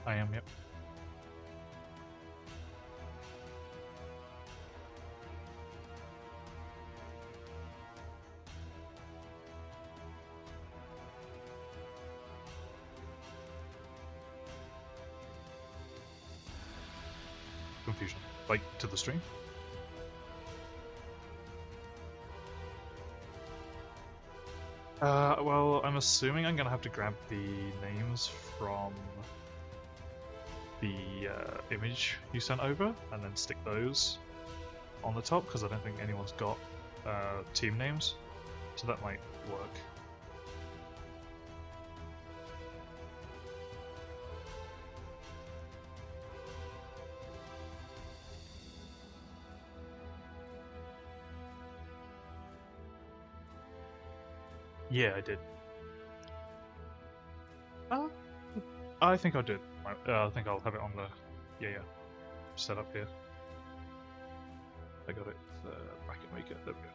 I am, yep. Confusion. Like, to the stream? Well, I'm assuming I'm gonna have to grab the names from the image you sent over, and then stick those on the top, because I don't think anyone's got team names, so that might work. Yeah, I did. I think I did. I think I'll have it on the set up here. I got it. Bracket maker. There we go.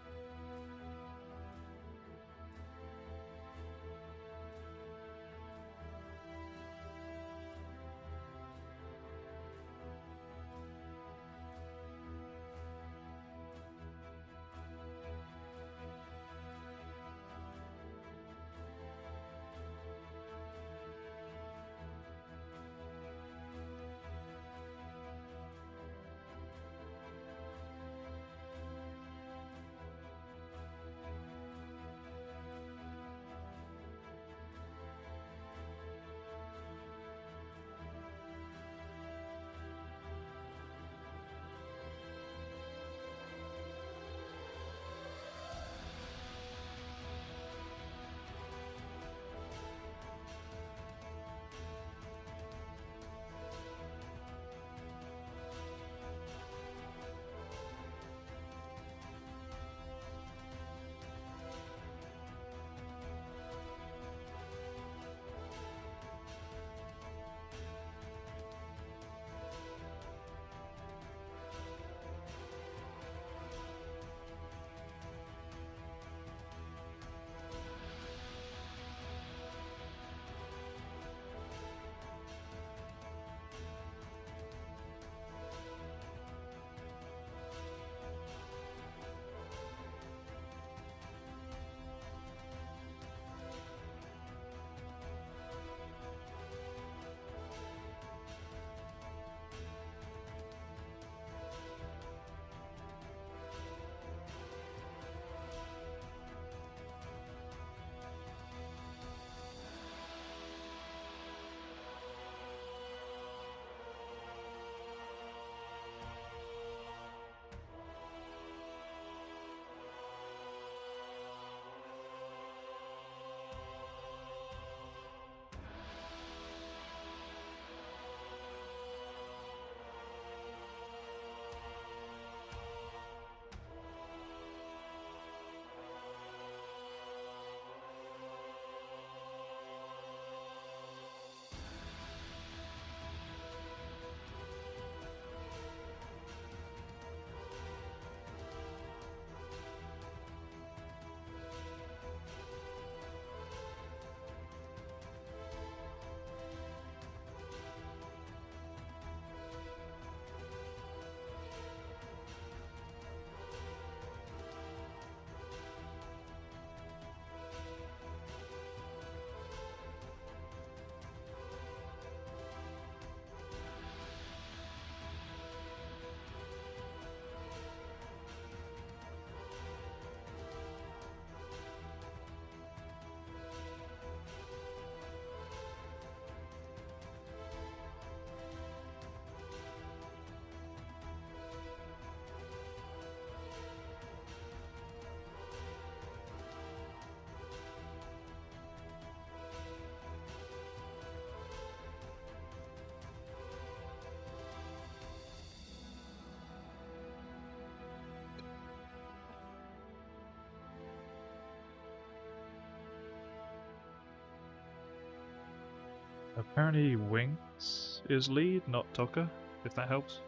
Apparently Wings is lead, not Toka, if that helps.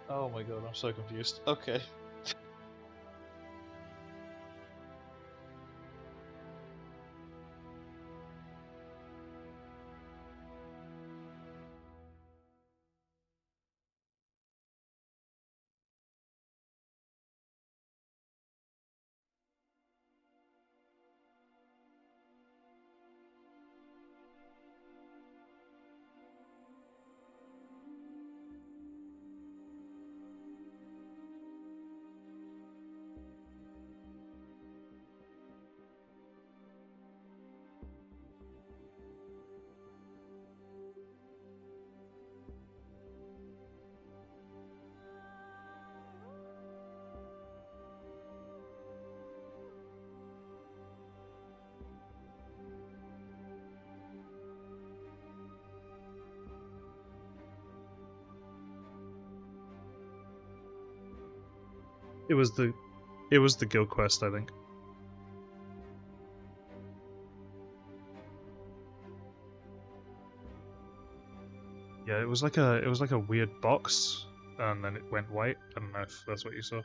Oh my god, I'm so confused. Okay. It was the guild quest, I think. Yeah, it was like a weird box, and then it went white. I don't know if that's what you saw.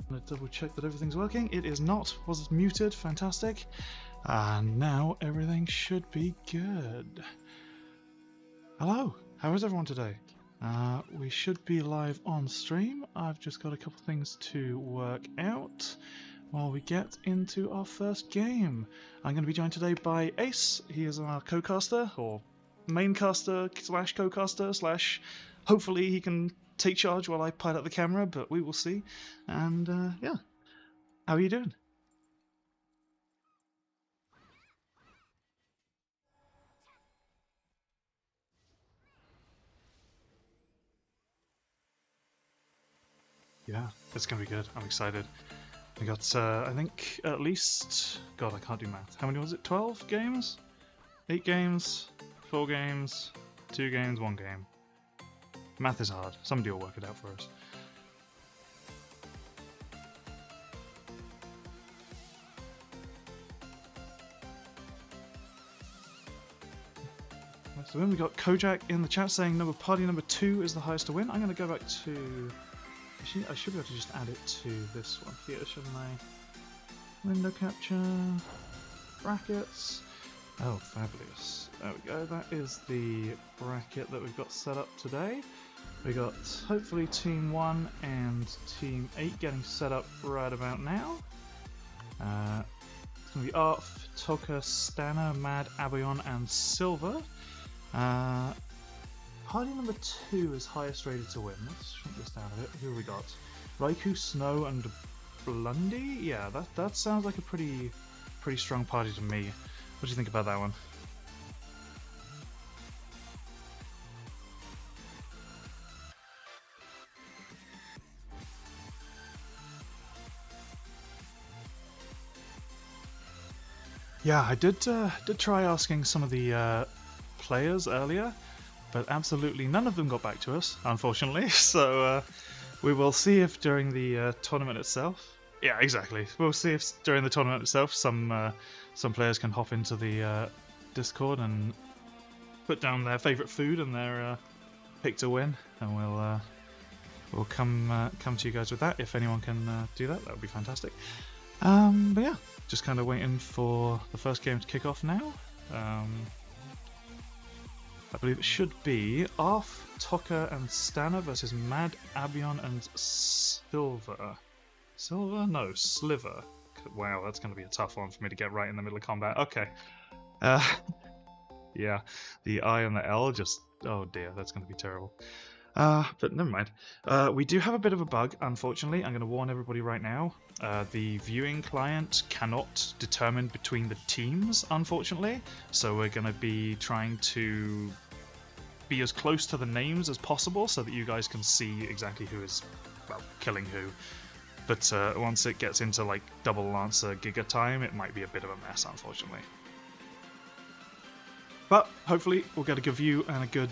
I'm going to double check that everything's working. It is not. Was muted. Fantastic. And now everything should be good. Hello. How is everyone today? We should be live on stream. I've just got a couple things to work out while we get into our first game. I'm going to be joined today by Ace. He is our co-caster, or main caster slash co-caster slash hopefully he can take charge while I pilot the camera, but we will see. And yeah, how are you doing? Yeah, it's going to be good. I'm excited. We got, I think, at least... God, I can't do math. How many was it? 12 games? 8 games? 4 games? 2 games? 1 game. Math is hard. Somebody will work it out for us. So then we got Kojak in the chat saying party number 2 is the highest to win. I'm going to go back to... Actually, I should be able to just add it to this one here, shouldn't I? Window capture, brackets. Oh, fabulous. There we go. That is the bracket that we've got set up today. We got hopefully Team 1 and Team 8 getting set up right about now. It's going to be Arf, Toka, Sttar, Mad, Abayon, and Silver. Party number 2 is highest rated to win. Let's shrink this down a bit. Who have we got? Raikou, Snow, and Blundy? Yeah, that sounds like a pretty strong party to me. What do you think about that one? Yeah, I did try asking some of the players earlier, but absolutely none of them got back to us, unfortunately. So we will see if during the tournament itself... Yeah, exactly. We'll see if during the tournament itself some players can hop into the Discord and put down their favourite food and their pick to win, and we'll come to you guys with that. If anyone can do that, that would be fantastic. But yeah, just kind of waiting for the first game to kick off now. I believe it should be Arf, Toka, and Sttar versus Mad, Abayon, and Silver. Silver? No, Sliver. Wow, that's going to be a tough one for me to get right in the middle of combat. Okay. Yeah, the I and the L just... Oh dear, that's going to be terrible. But never mind. We do have a bit of a bug, unfortunately. I'm going to warn everybody right now. The viewing client cannot determine between the teams, unfortunately. So we're going to be trying to be as close to the names as possible so that you guys can see exactly who is, well, killing who. But once it gets into, like, double Lancer Giga time, it might be a bit of a mess, unfortunately. But hopefully we'll get a good view and a good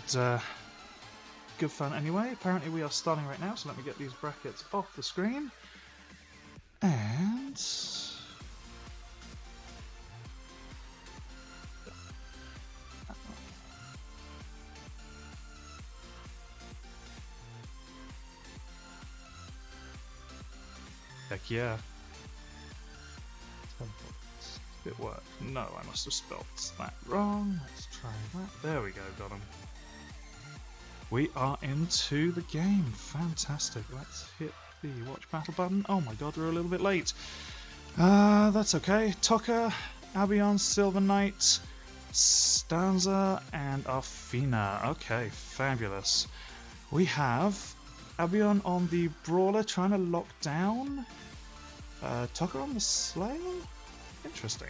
fun anyway. Apparently we are starting right now, so let me get these brackets off the screen. And... heck yeah. Did it work? No, I must have spelt that wrong. Let's try that. There we go, got him. We are into the game. Fantastic. Let's hit the watch battle button. Oh my god, we're a little bit late. That's okay. Toka, Abayon, Silver Knight, Stanza, and Arfina. Okay, fabulous. We have Abayon on the Brawler trying to lock down Toka on the Slayer? Interesting.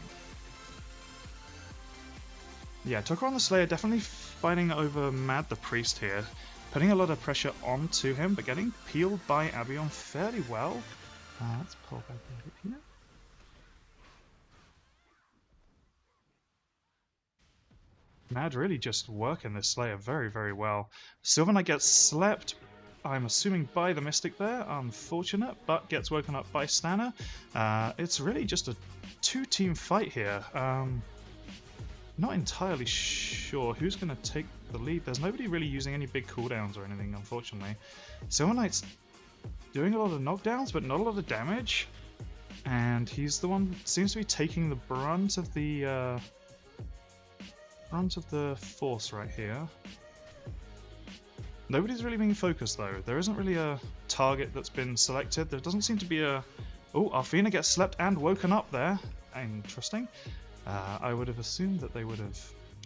Yeah, Toka on the Slayer definitely fighting over Mad the Priest here, putting a lot of pressure onto him, but getting peeled by Abayon fairly well. Let's pull back a bit here. Mad really just working this Slayer very, very well. Silver Knight gets slept, I'm assuming, by the Mystic there. Unfortunate, but gets woken up by Sttar. It's really just a two-team fight here. Not entirely sure who's going to take the lead. There's nobody really using any big cooldowns or anything, unfortunately. Silver Knight's doing a lot of knockdowns, but not a lot of damage. And he's the one that seems to be taking the brunt of the force right here. Nobody's really being focused though. There isn't really a target that's been selected. There doesn't seem to be a... Oh, Arfina gets slept and woken up there. Interesting. I would have assumed that they would have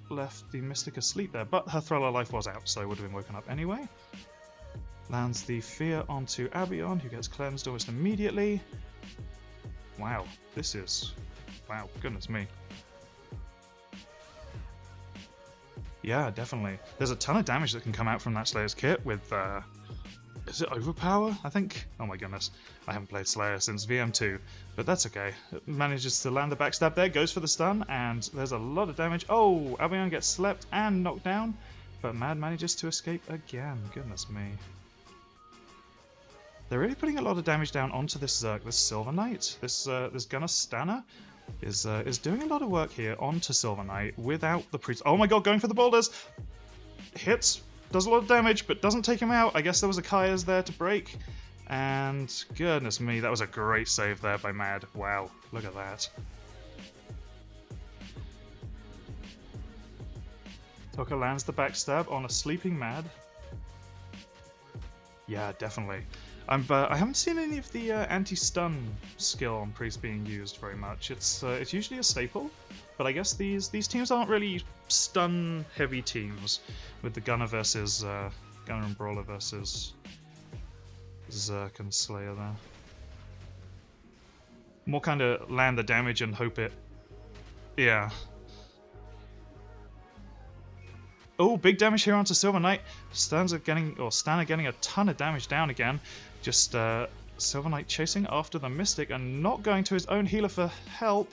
left the Mystic asleep there, but her Thriller life was out, so it would have been woken up anyway. Lands the Fear onto Abion, who gets cleansed almost immediately. Wow, this is... Wow, goodness me. Yeah, definitely. There's a ton of damage that can come out from that Slayer's kit with, is it Overpower, I think? Oh my goodness. I haven't played Slayer since VM2, but that's okay. It manages to land the backstab there, goes for the stun, and there's a lot of damage. Oh, Abion gets slept and knocked down, but Mad manages to escape again. Goodness me. They're really putting a lot of damage down onto this Zerk, this Silver Knight. This Gunner Stanner is doing a lot of work here onto Silver Knight without the priest. Oh my god, going for the boulders! Hits, does a lot of damage, but doesn't take him out. I guess there was a Kaya's there to break. And goodness me, that was a great save there by Mad. Wow, look at that. Toka lands the backstab on a sleeping Mad. Yeah, definitely. I haven't seen any of the anti-stun skill on Priest being used very much. It's usually a staple, but I guess these teams aren't really stun-heavy teams, with the Gunner versus Gunner and Brawler versus Zerk and Slayer there. More kind of land the damage and hope it... Yeah. Oh, big damage here onto Silver Knight. Stanner getting a ton of damage down again. Just Silver Knight chasing after the Mystic and not going to his own healer for help.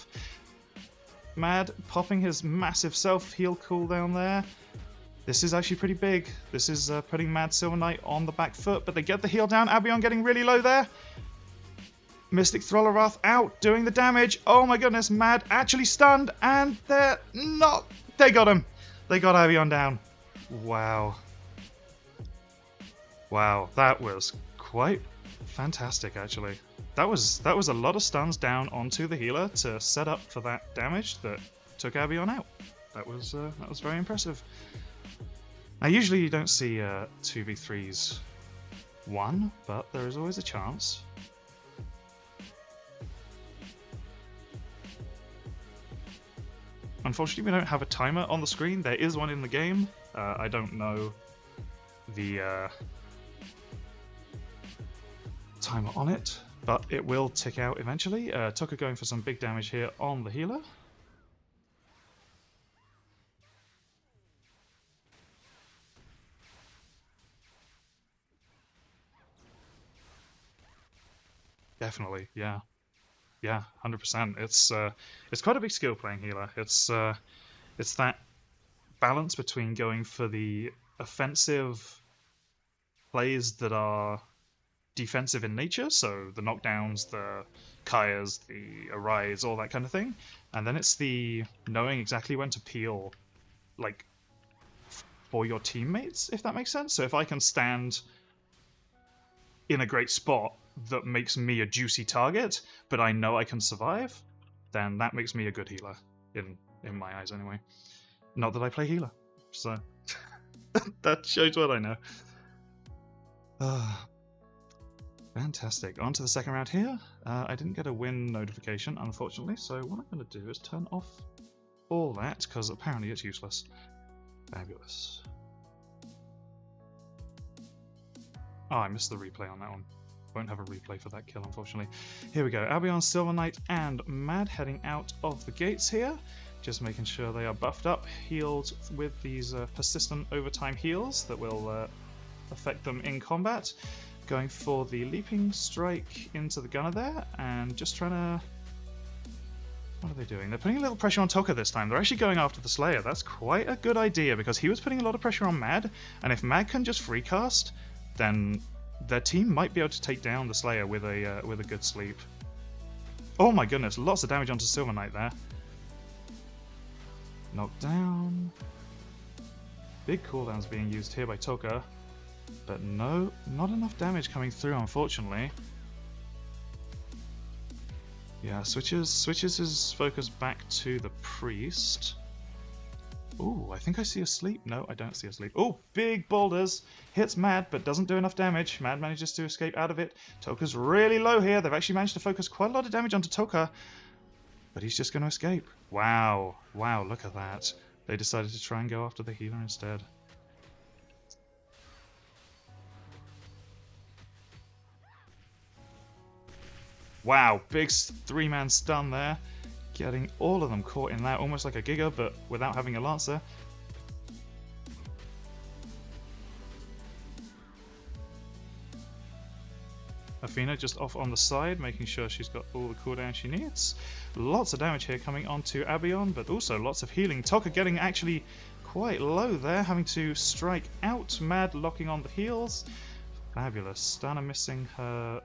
Mad popping his massive self-heal cooldown there. This is actually pretty big. This is putting Mad Silver Knight on the back foot, but they get the heal down. Abion getting really low there. Mystic Throlarath out, doing the damage. Oh my goodness, Mad actually stunned, and they're not... They got him. They got Abion down. Wow. Wow, that was quite fantastic, actually. That was a lot of stuns down onto the healer to set up for that damage that took Abion out. That was very impressive. Now, usually you don't see 2v3s won, but there is always a chance. Unfortunately, we don't have a timer on the screen. There is one in the game. I don't know the timer on it, but it will tick out eventually. Tucker going for some big damage here on the healer. Definitely, yeah. Yeah, 100%. It's quite a big skill playing healer. It's that balance between going for the offensive plays that are defensive in nature, so the knockdowns, the Kayas, the Arise, all that kind of thing, and then it's the knowing exactly when to peel, like, for your teammates, if that makes sense. So if I can stand in a great spot that makes me a juicy target, but I know I can survive, then that makes me a good healer, in my eyes anyway. Not that I play healer, so that shows what I know. Fantastic. On to the second round here. I didn't get a win notification, unfortunately, so what I'm going to do is turn off all that, because apparently it's useless. Fabulous. Oh, I missed the replay on that one. Won't have a replay for that kill, unfortunately. Here we go. Abion, Silver Knight, and Mad heading out of the gates here. Just making sure they are buffed up, healed with these persistent overtime heals that will affect them in combat. Going for the leaping strike into the gunner there, and just trying to... What are they doing? They're putting a little pressure on Toka this time. They're actually going after the Slayer. That's quite a good idea, because he was putting a lot of pressure on Mad, and if Mad can just free cast, then their team might be able to take down the Slayer with a good sleep. Oh my goodness, lots of damage onto Silver Knight there. Knocked down. Big cooldowns being used here by Toka. But no, not enough damage coming through, unfortunately. Yeah, switches his focus back to the priest. Ooh, I think I see a sleep. No, I don't see a sleep. Oh, big boulders. Hits Mad, but doesn't do enough damage. Mad manages to escape out of it. Toka's really low here. They've actually managed to focus quite a lot of damage onto Toka. But he's just going to escape. Wow. Wow, look at that. They decided to try and go after the healer instead. Wow, big three-man stun there. Getting all of them caught in that, almost like a Giga, but without having a Lancer. Athena just off on the side, making sure she's got all the cooldown she needs. Lots of damage here coming onto Abion, but also lots of healing. Toka getting actually quite low there, having to strike out. Mad locking on the heals. Fabulous. Stana missing her...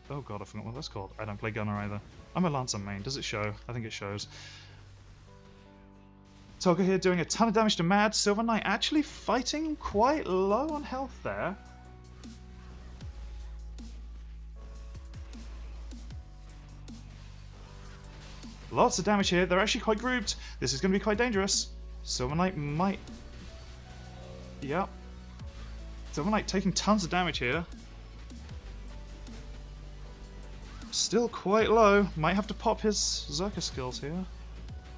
Oh god, I forgot what that's called. I don't play Gunner either. I'm a Lancer main. Does it show? I think it shows. Toka here doing a ton of damage to Mad. Silver Knight actually fighting quite low on health there. Lots of damage here. They're actually quite grouped. This is going to be quite dangerous. Silver Knight might... Yep. Silver Knight taking tons of damage here. Still quite low. Might have to pop his Zerka skills here.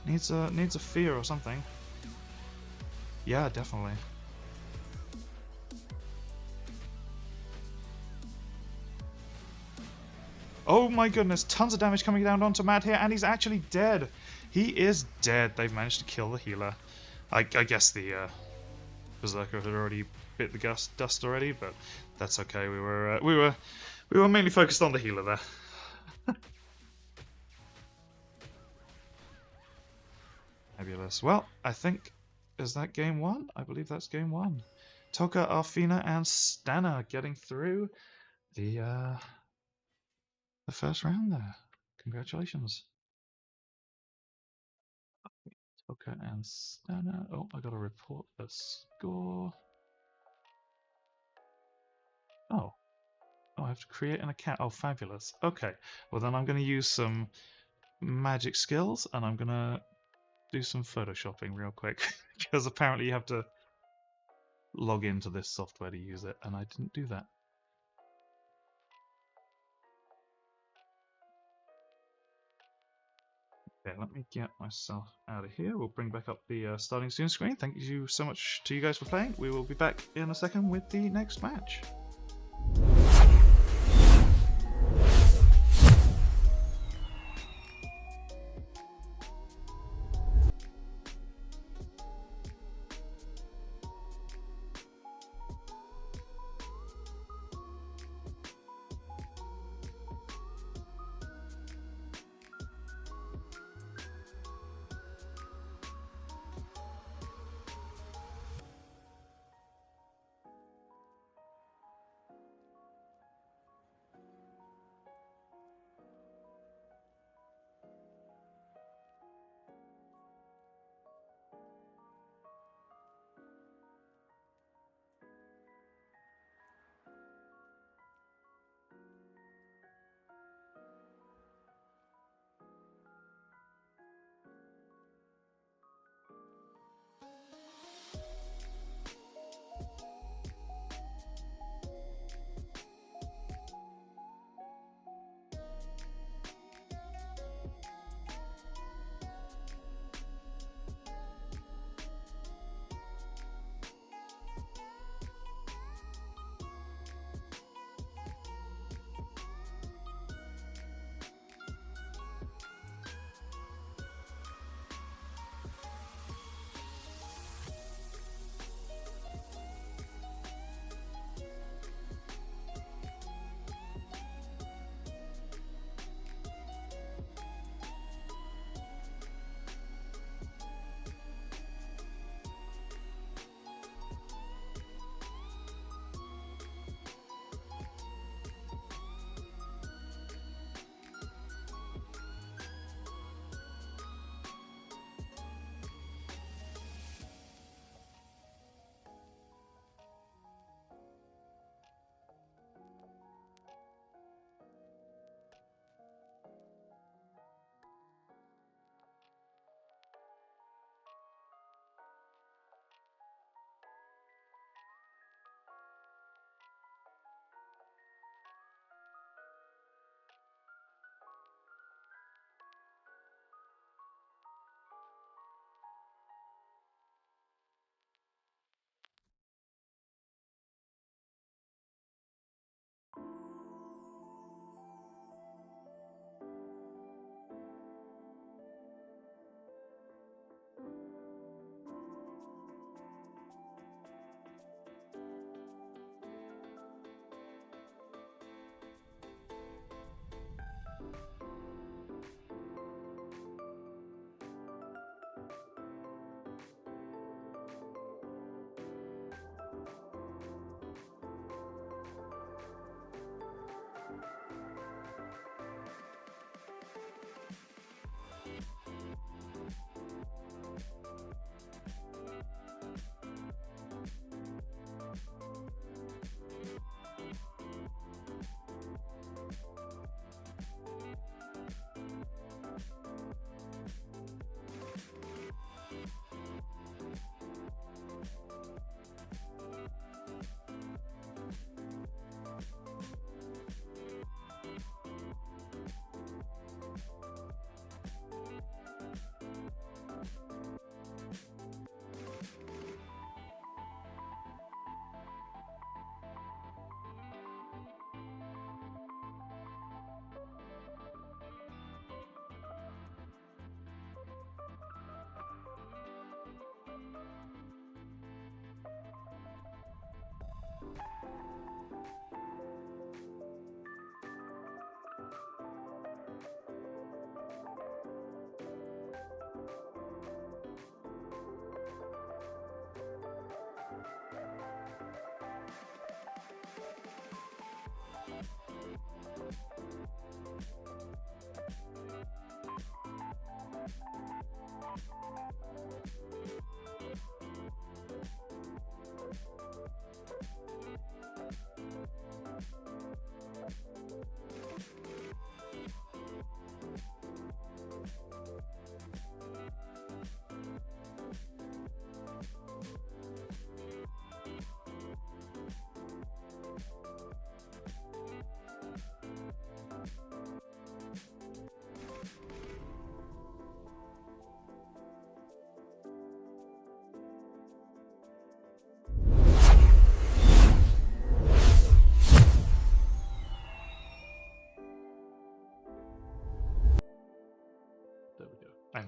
Needs a fear or something. Yeah, definitely. Oh my goodness, tons of damage coming down onto Mad here, and he's actually dead. He is dead. They've managed to kill the healer. I guess the Berserker had already bit the dust already, but that's okay. We were mainly focused on the healer there. Fabulous. Well, I think, is that game one? I believe that's game one. Toka, Arfina, and Stana getting through the first round there. Congratulations. Toka and Stana. Oh, I gotta report the score. Oh. Oh, I have to create an account. Oh, fabulous. Okay. Well, then I'm going to use some magic skills, and I'm going to do some photoshopping real quick. Because apparently you have to log into this software to use it, and I didn't do that. Okay, let me get myself out of here. We'll bring back up the starting soon screen. Thank you so much to you guys for playing. We will be back in a second with the next match.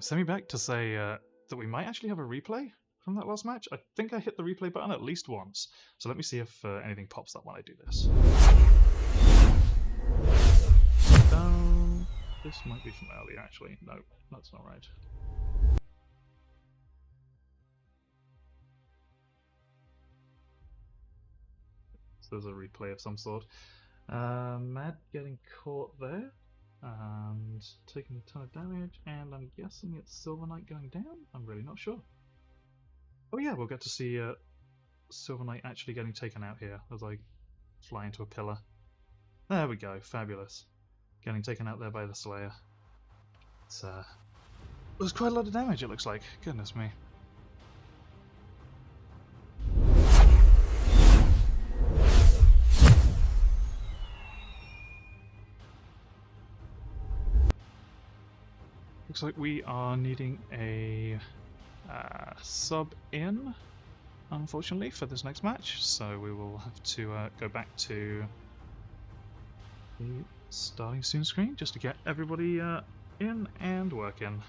send me back to say that we might actually have a replay from that last match. I think I hit the replay button at least once, so let me see if anything pops up when I do this. This might be from earlier, actually. No, that's not right. So there's a replay of some sort. Mad getting caught there and taking a ton of damage, and I'm guessing it's Silver Knight going down? I'm really not sure. Oh yeah, we'll get to see Silver Knight actually getting taken out here as I fly into a pillar. There we go, fabulous. Getting taken out there by the Slayer. It's, there's quite a lot of damage, it looks like. Goodness me. Looks like we are needing a sub in, unfortunately, for this next match, so we will have to go back to the starting soon screen just to get everybody in and working.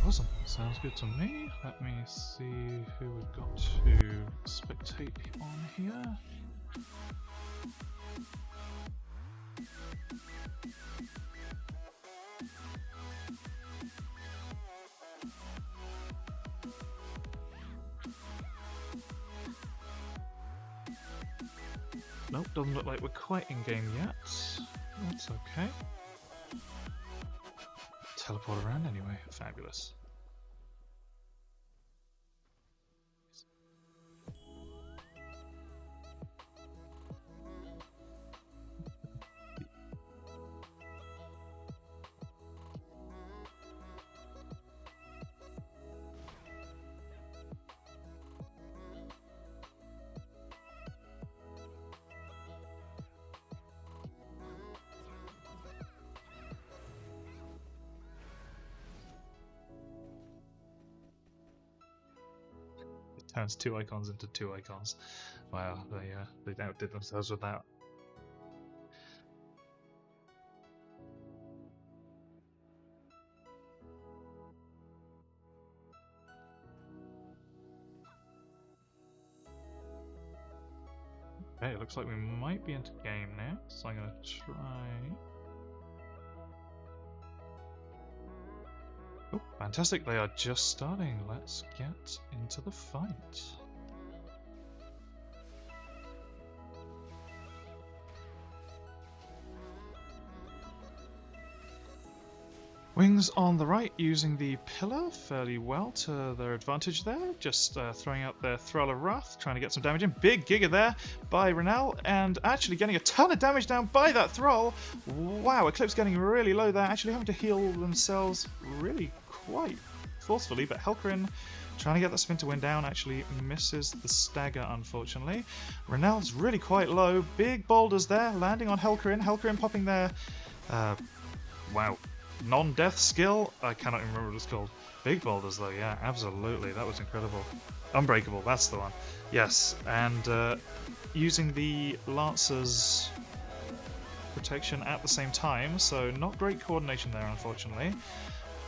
Awesome, sounds good to me. Let me see who we've got to spectate on here. Nope, doesn't look like we're quite in game yet. That's okay. Teleport around anyway. Fabulous. Turns 2 icons into 2 icons. Wow, they outdid themselves with that. Okay, it looks like we might be into game now, so I'm gonna try. Oh, fantastic! They are just starting. Let's get into the fight. Wings on the right, using the pillar fairly well to their advantage there. Just throwing out their Thrall of Wrath, trying to get some damage in. Big Giga there by Renal, and actually getting a ton of damage down by that Thrall. Wow, Eclipse getting really low there, actually having to heal themselves really quite forcefully, but Helkerin trying to get that spin to win down, actually misses the stagger, unfortunately. Renal's really quite low. Big boulders there, landing on Helkerin. Helkerin popping their... wow. Non-death skill? I cannot even remember what it's called. Big boulders though, yeah, absolutely. That was incredible. Unbreakable, that's the one. Yes, and using the Lancer's protection at the same time, so not great coordination there, unfortunately.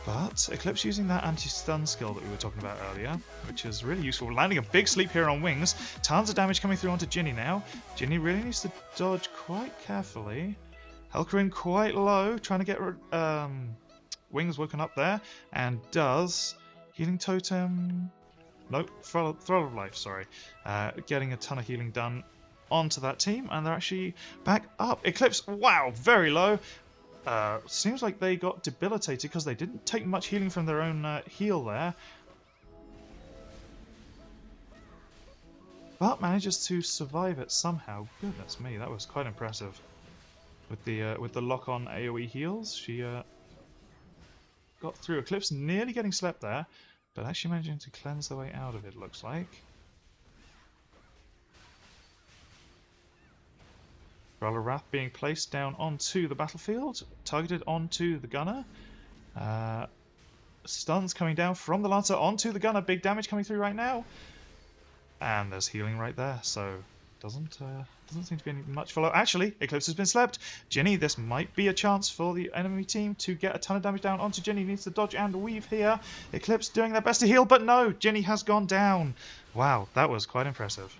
But Eclipse using that anti-stun skill that we were talking about earlier, which is really useful. Landing a big sleep here on Wings. Tons of damage coming through onto Ginny now. Ginny really needs to dodge quite carefully. Helkerin quite low, trying to get Wings woken up there, and does. Healing Totem... Nope, Thrall of Life, sorry. Getting a ton of healing done onto that team, and they're actually back up. Eclipse, wow, very low. Seems like they got debilitated because they didn't take much healing from their own heal there. But manages to survive it somehow. Goodness me, that was quite impressive. With the lock-on AoE heals, she got through. Eclipse nearly getting slept there, but actually managing to cleanse the way out of it, looks like. Thrall of Wrath being placed down onto the battlefield, targeted onto the gunner. Stuns coming down from the Lancer onto the gunner, big damage coming through right now. And there's healing right there, so doesn't seem to be much follow. Actually, Eclipse has been slept. Ginny, this might be a chance for the enemy team to get a ton of damage down onto Ginny. Needs to dodge and weave here. Eclipse doing their best to heal, but no, Ginny has gone down. Wow, that was quite impressive.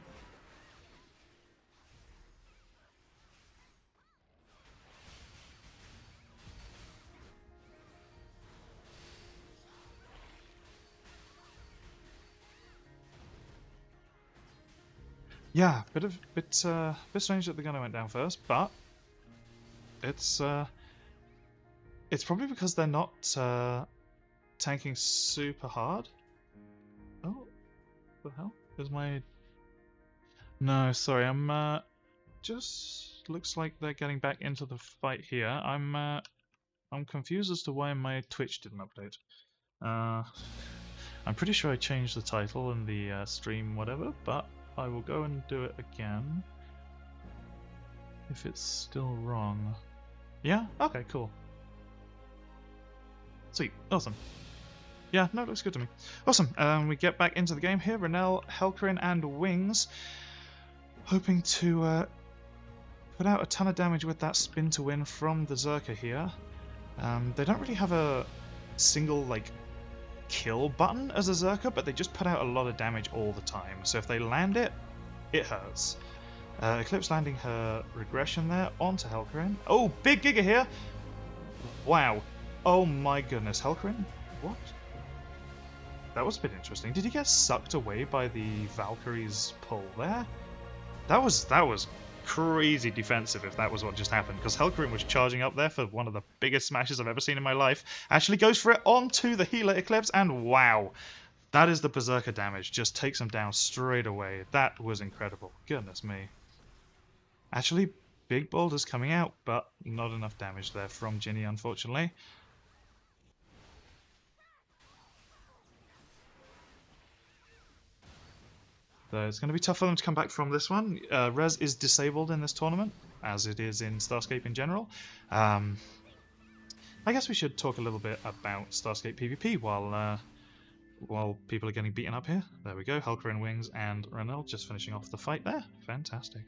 Yeah, bit strange that the gunner went down first, but it's probably because they're not tanking super hard. Oh, what the hell is my? No, sorry, I'm just looks like they're getting back into the fight here. I'm confused as to why my Twitch didn't update. I'm pretty sure I changed the title in the stream, whatever, but. I will go and do it again if it's still wrong. Yeah? Okay, cool. Sweet. Awesome. Yeah, no, it looks good to me. Awesome. We get back into the game here. Renel, Helkerin, and Wings. Hoping to put out a ton of damage with that spin to win from the Zerker here. They don't really have a single, like, kill button as a Zerker, but they just put out a lot of damage all the time. So if they land it, it hurts. Eclipse landing her regression there onto Helkerin. Oh, big Giga here! Wow. Oh my goodness, Helkerin? What? That was a bit interesting. Did he get sucked away by the Valkyrie's pull there? That was crazy defensive if that was what just happened, because Helgrim was charging up there for one of the biggest smashes I've ever seen in my life. Actually goes for it onto the healer Eclipse, and wow, that is the Berserker damage. Just takes him down straight away. That was incredible. Goodness me. Actually, big boulders coming out, but not enough damage there from Ginny, unfortunately. So it's going to be tough for them to come back from this one. Res is disabled in this tournament, as it is in Starscape in general. I guess we should talk a little bit about Starscape PvP while people are getting beaten up here. There we go, Hulker Wings and Renel just finishing off the fight there. Fantastic.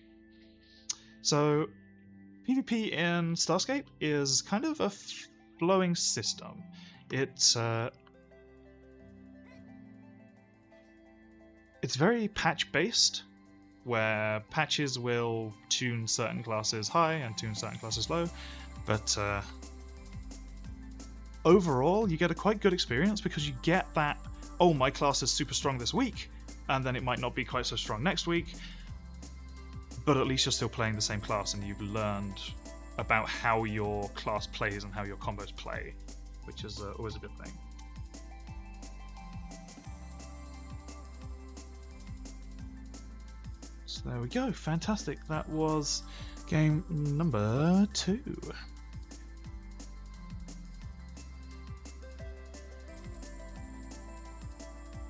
So, PvP in Starscape is kind of a flowing system. It's very patch-based, where patches will tune certain classes high and tune certain classes low, but overall you get a quite good experience because you get that, oh, my class is super strong this week, and then it might not be quite so strong next week, but at least you're still playing the same class and you've learned about how your class plays and how your combos play, which is always a good thing. So there we go, fantastic. That was game number 2.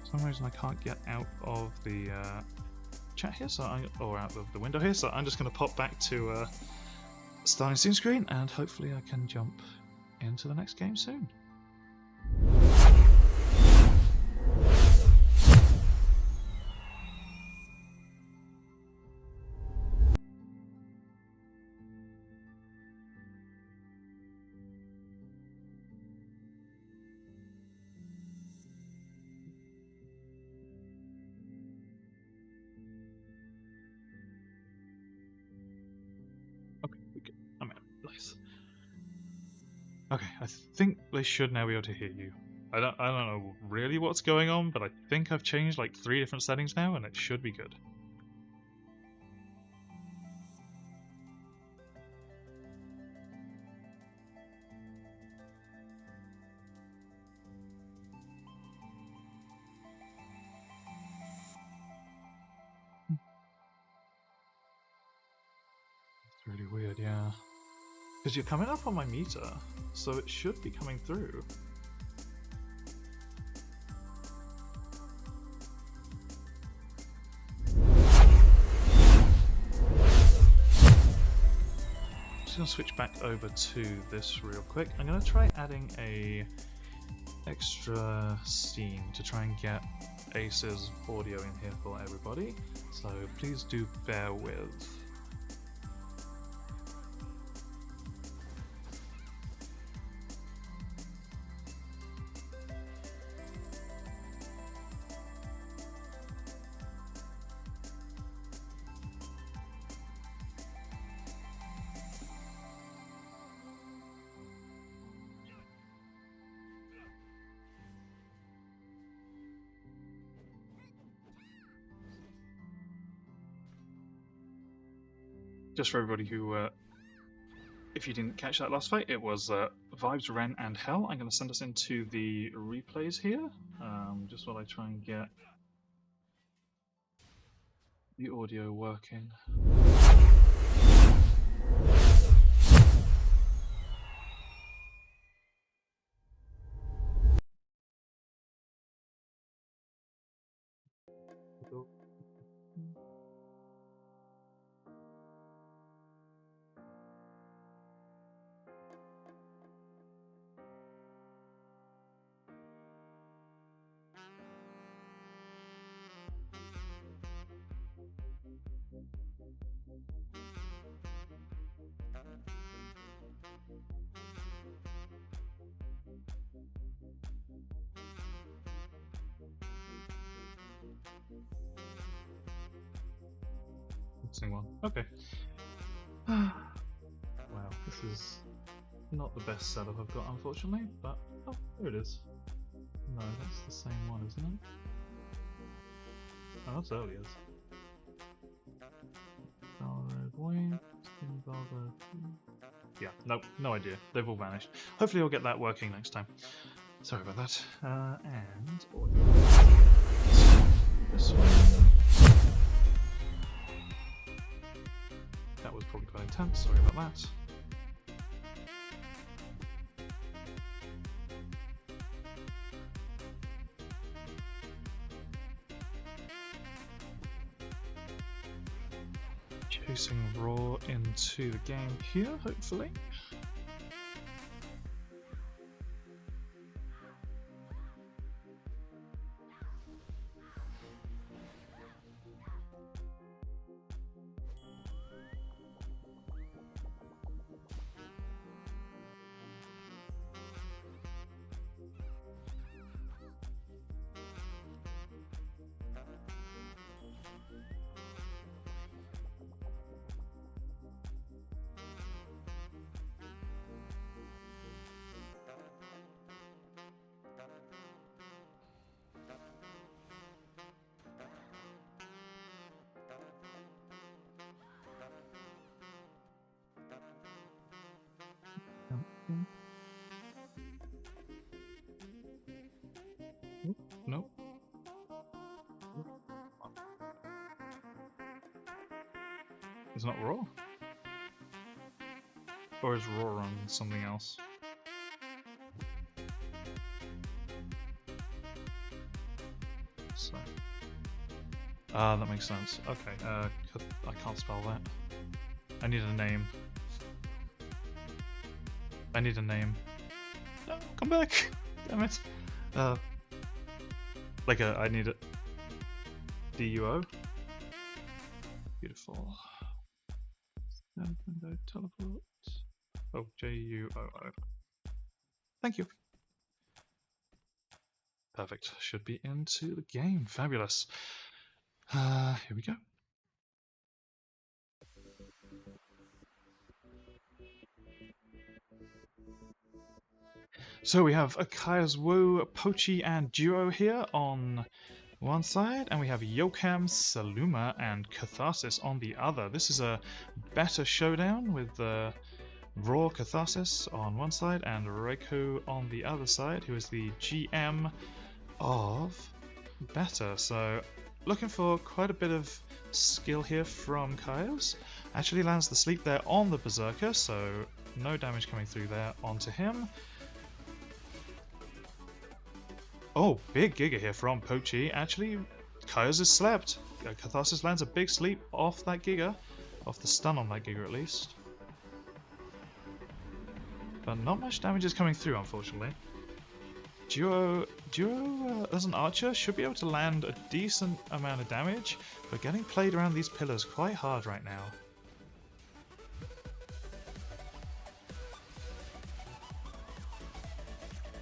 For some reason I can't get out of the chat here, or out of the window here, so I'm just going to pop back to starting scene screen, and hopefully I can jump into the next game soon. Okay, we good. I'm out. Nice. Okay, I think they should now be able to hear you. I don't know really what's going on, but I think I've changed like 3 different settings now, and it should be good. It's really weird, yeah. Because you're coming up on my meter, so it should be coming through. I'm just going to switch back over to this real quick. I'm going to try adding a extra scene to try and get Ace's audio in here for everybody, so please do bear with. Just for everybody who, if you didn't catch that last fight, it was Vibes, Ren, and Hell. I'm going to send us into the replays here, just while I try and get the audio working. Missing one. Okay. Wow, this is not the best setup I've got, unfortunately, but oh, there it is. No, that's the same one, isn't it? Oh, that's earlier. Red Wing. Yeah, nope, no idea. They've all vanished. Hopefully I'll get that working next time. Sorry about that. And... this one. That was probably quite intense, sorry about that. Chasing Raw into the game here, hopefully. Nope. It's not Raw? Or is Raw on something else? So. That makes sense. Okay, I can't spell that. I need a name. I need a name. No, come back! Damn it. I need it. DUO. Beautiful. Window teleport. Oh, JUOO. Thank you. Perfect. Should be into the game. Fabulous. Here we go. So we have Akaya's Wu, Pochi, and Duo here on one side, and we have Yokem, Saluma, and Catharsis on the other. This is a better showdown with Raw Catharsis on one side and Reiko on the other side, who is the GM of Better. So looking for quite a bit of skill here from Kaios. Actually lands the sleep there on the Berserker, so no damage coming through there onto him. Oh, big Giga here from Pochi. Actually, Kaios has slept. Catharsis lands a big sleep off that Giga. Off the stun on that Giga at least. But not much damage is coming through, unfortunately. Duo as an archer should be able to land a decent amount of damage, but getting played around these pillars quite hard right now.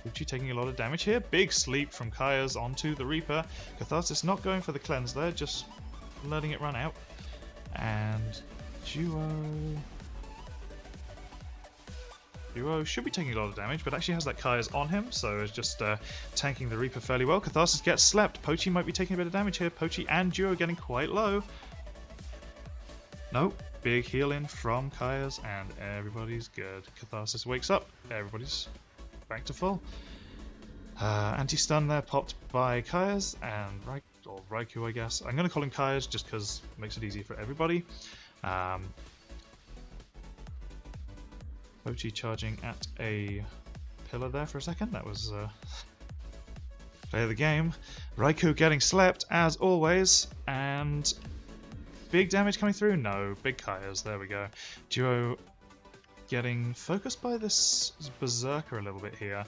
Pochi taking a lot of damage here. Big sleep from Kaios onto the Reaper. Catharsis not going for the cleanse there, just letting it run out. And Duo should be taking a lot of damage, but actually has that Kaios on him, so is just tanking the Reaper fairly well. Catharsis gets slept. Pochi might be taking a bit of damage here. Pochi and Duo getting quite low. Nope. Big heal in from Kaios, and everybody's good. Catharsis wakes up. Everybody's back to full. Anti-stun there popped by Kaios and Raikou, I guess. I'm going to call him Kaios just because it makes it easier for everybody. Pochi charging at a pillar there for a second. That was play of the game. Raikou getting slept as always, and big damage coming through. No, big Kaios. There we go. Duo getting focused by this Berserker a little bit here,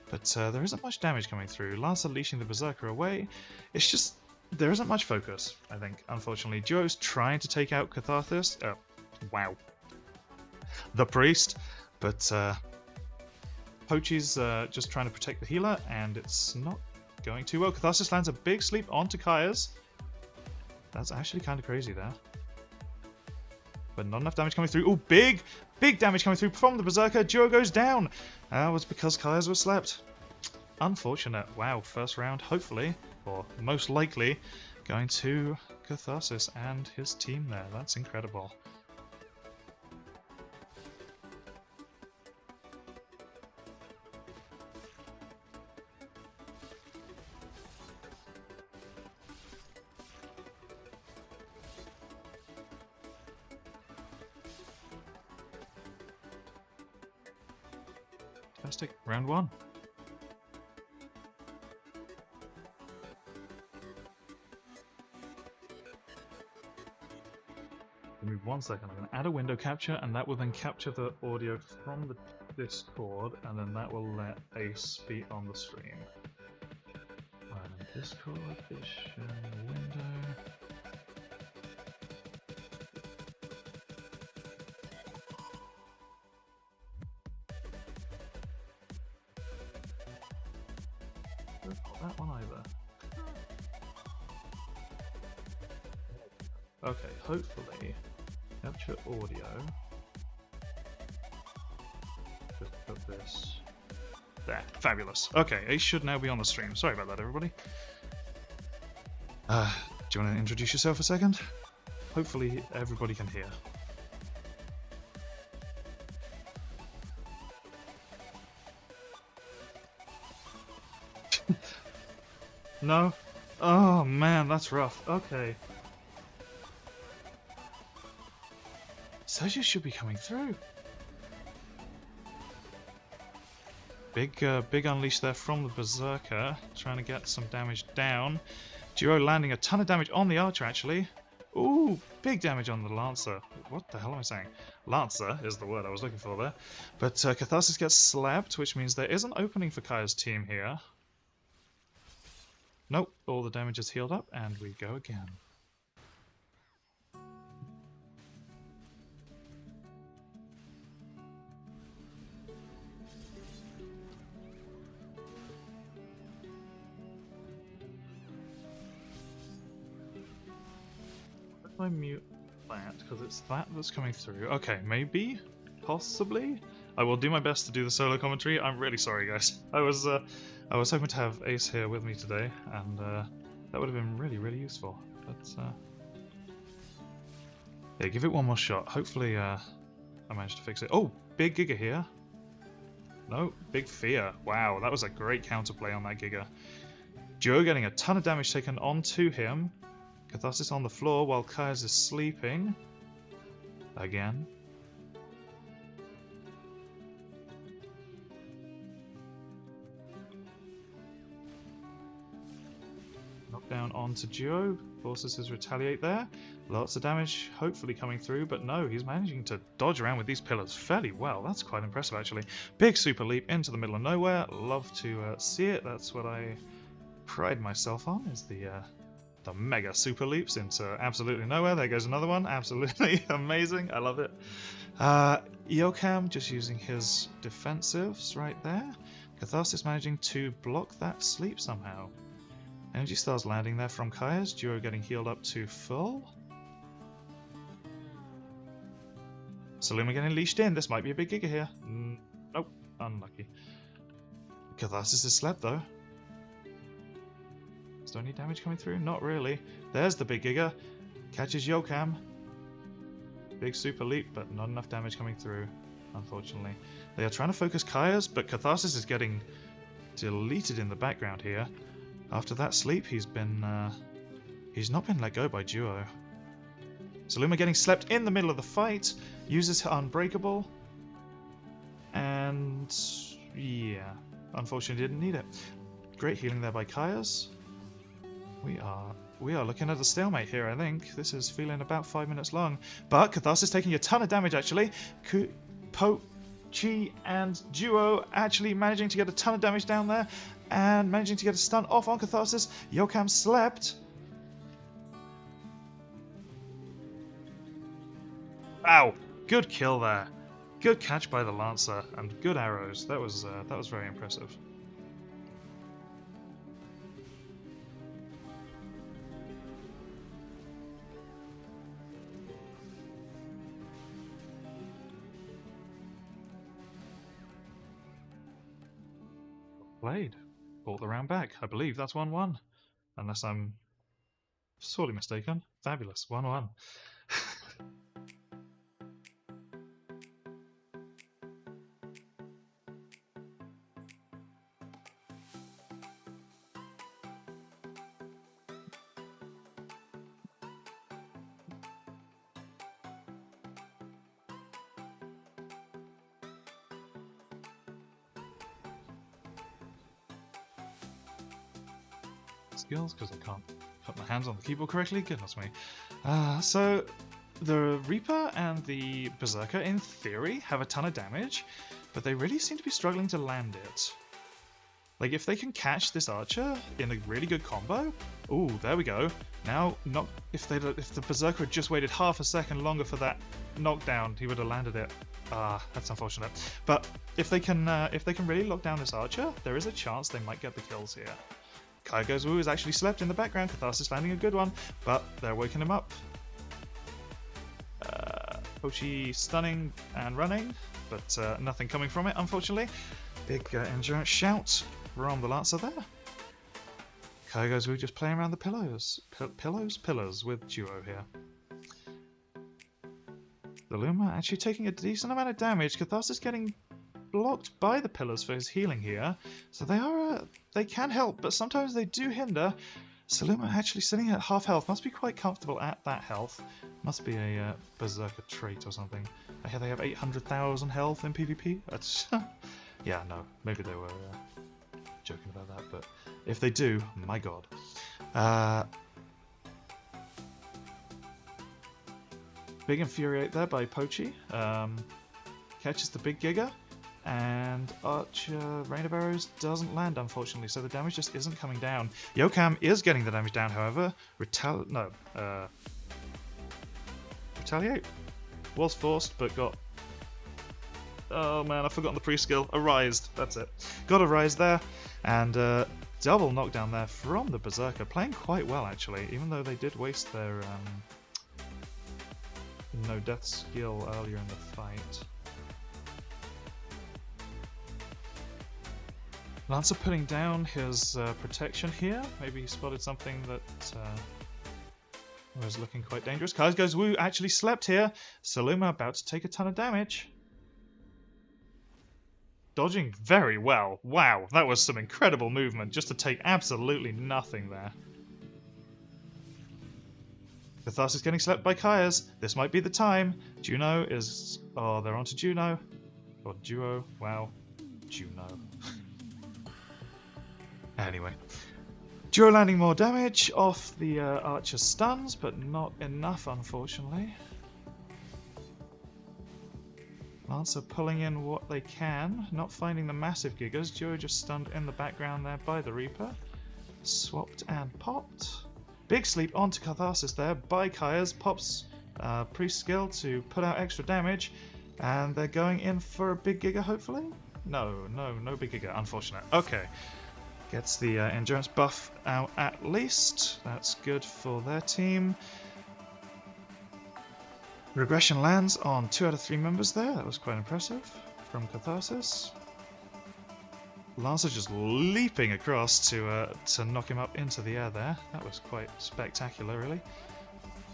but there isn't much damage coming through. Lance unleashing the Berserker away. It's just there isn't much focus, I think, unfortunately. Duo's trying to take out Catharsis. Wow. The Priest. But Pochi's just trying to protect the healer, and it's not going too well. Catharsis lands a big sleep onto Kaios. That's actually kind of crazy there. But not enough damage coming through. Oh, big damage coming through from the Berserker. Duo goes down. That was because Kaios was slept. Unfortunate. Wow, first round, hopefully, or most likely, going to Catharsis and his team there. That's incredible. Fantastic. Round 1. Give me 1 second. I'm going to add a window capture, and that will then capture the audio from the Discord, and then that will let Ace be on the stream. Discord edition window. Not that one either. Okay, hopefully capture audio. Just put this there. Fabulous. Okay, Ace should now be on the stream. Sorry about that, everybody. Do you want to introduce yourself a second? Hopefully everybody can hear. No? Oh man, that's rough. Okay. Soju should be coming through. Big unleash there from the Berserker, trying to get some damage down. Duo landing a ton of damage on the Archer, actually. Ooh, big damage on the Lancer. What the hell am I saying? Lancer is the word I was looking for there. But Catharsis gets slapped, which means there is an opening for Kaya's team here. Nope, all the damage is healed up, and we go again. I mute that because it's that that's coming through. Okay, maybe, possibly. I will do my best to do the solo commentary. I'm really sorry, guys. I was hoping to have Ace here with me today, and that would have been really useful. But yeah, give it one more shot. Hopefully, I managed to fix it. Oh, big Giga here. No, big Fear. Wow, that was a great counterplay on that Giga. Joe getting a ton of damage taken onto him. Catharsis on the floor while Kai's is sleeping. Again. Knockdown onto Duo. Forces his retaliate there. Lots of damage hopefully coming through, but no, he's managing to dodge around with these pillars fairly well. That's quite impressive, actually. Big super leap into the middle of nowhere. Love to see it. That's what I pride myself on, is the mega super leaps into absolutely nowhere. There goes another one. Absolutely amazing. I love it. Eocam just using his defensives right there. Catharsis managing to block that sleep somehow. Energy Stars landing there from Kaya's. Duo getting healed up to full. Saluma getting leashed in. This might be a big Giga here. Nope. Unlucky. Catharsis is slept though. Is there any damage coming through? Not really. There's the big Giga. Catches Yokam. Big super leap, but not enough damage coming through, unfortunately. They are trying to focus Kaya's, but Catharsis is getting deleted in the background here. After that sleep, he's not been let go by Duo. Saluma getting slept in the middle of the fight. Uses her Unbreakable. And yeah, unfortunately didn't need it. Great healing there by Kaya's. We are looking at a stalemate here, I think. This is feeling about 5 minutes long. But Catharsis taking a ton of damage, actually. Po, Chi, and Duo actually managing to get a ton of damage down there. And managing to get a stun off on Catharsis. Yokam slept. Wow, good kill there. Good catch by the Lancer, and good arrows. That was very impressive. Played. Brought the round back. I believe that's 1-1. Unless I'm sorely mistaken. Fabulous. 1-1. skills because I can't put my hands on the keyboard correctly. Goodness me. So the Reaper and the Berserker, in theory, have a ton of damage, but they really seem to be struggling to land it. Like, if they can catch this archer in a really good combo, ooh, there we go. Now, if the Berserker had just waited half a second longer for that knockdown, he would have landed it. That's unfortunate. But if they can really lock down this archer, there is a chance they might get the kills here. Kaigo's Wu is actually slept in the background. Catharsis landing a good one, but they're waking him up. Pochi stunning and running, but nothing coming from it, unfortunately. Big endurance shout from the Lancer there. Kaigo's Wu just playing around the pillars with Duo here. The Luma actually taking a decent amount of damage. Catharsis getting blocked by the pillars for his healing here, so they can help, but sometimes they do hinder. Saluma actually sitting at half health, must be quite comfortable at that health. Must be a Berserker trait or something. I hear they have 800,000 health in PvP. That's yeah, no, maybe they were joking about that, but if they do, my god. Big Infuriate there by Pochi. Catches the big Giga, and Archer Rain of Arrows doesn't land, unfortunately, so the damage just isn't coming down. Yokam is getting the damage down, however. Retaliate was forced, but got... Oh man, I've forgotten the pre-skill. Arised, that's it. Got a rise there, and double knockdown there from the Berserker. Playing quite well, actually, even though they did waste their no death skill earlier in the fight. Lancer putting down his protection here. Maybe he spotted something that was looking quite dangerous. Kaigo's Wu actually slept here. Saluma about to take a ton of damage. Dodging very well. Wow, that was some incredible movement just to take absolutely nothing there. Catharsis getting slept by Kaias. This might be the time. Juno is... Oh, they're onto Juno. Or Duo. Wow. Juno. Anyway. Duo landing more damage off the Archer's stuns, but not enough, unfortunately. Lancer pulling in what they can, not finding the massive Gigas. Duo just stunned in the background there by the Reaper. Swapped and popped. Big sleep onto Catharsis there by Kaias. Pops pre-skill to put out extra damage. And they're going in for a big Giga, hopefully? No big Giga, unfortunate. Okay. Gets the endurance buff out at least. That's good for their team. Regression lands on 2 out of 3 members there. That was quite impressive from Catharsis. Lancer just leaping across to knock him up into the air there. That was quite spectacular, really.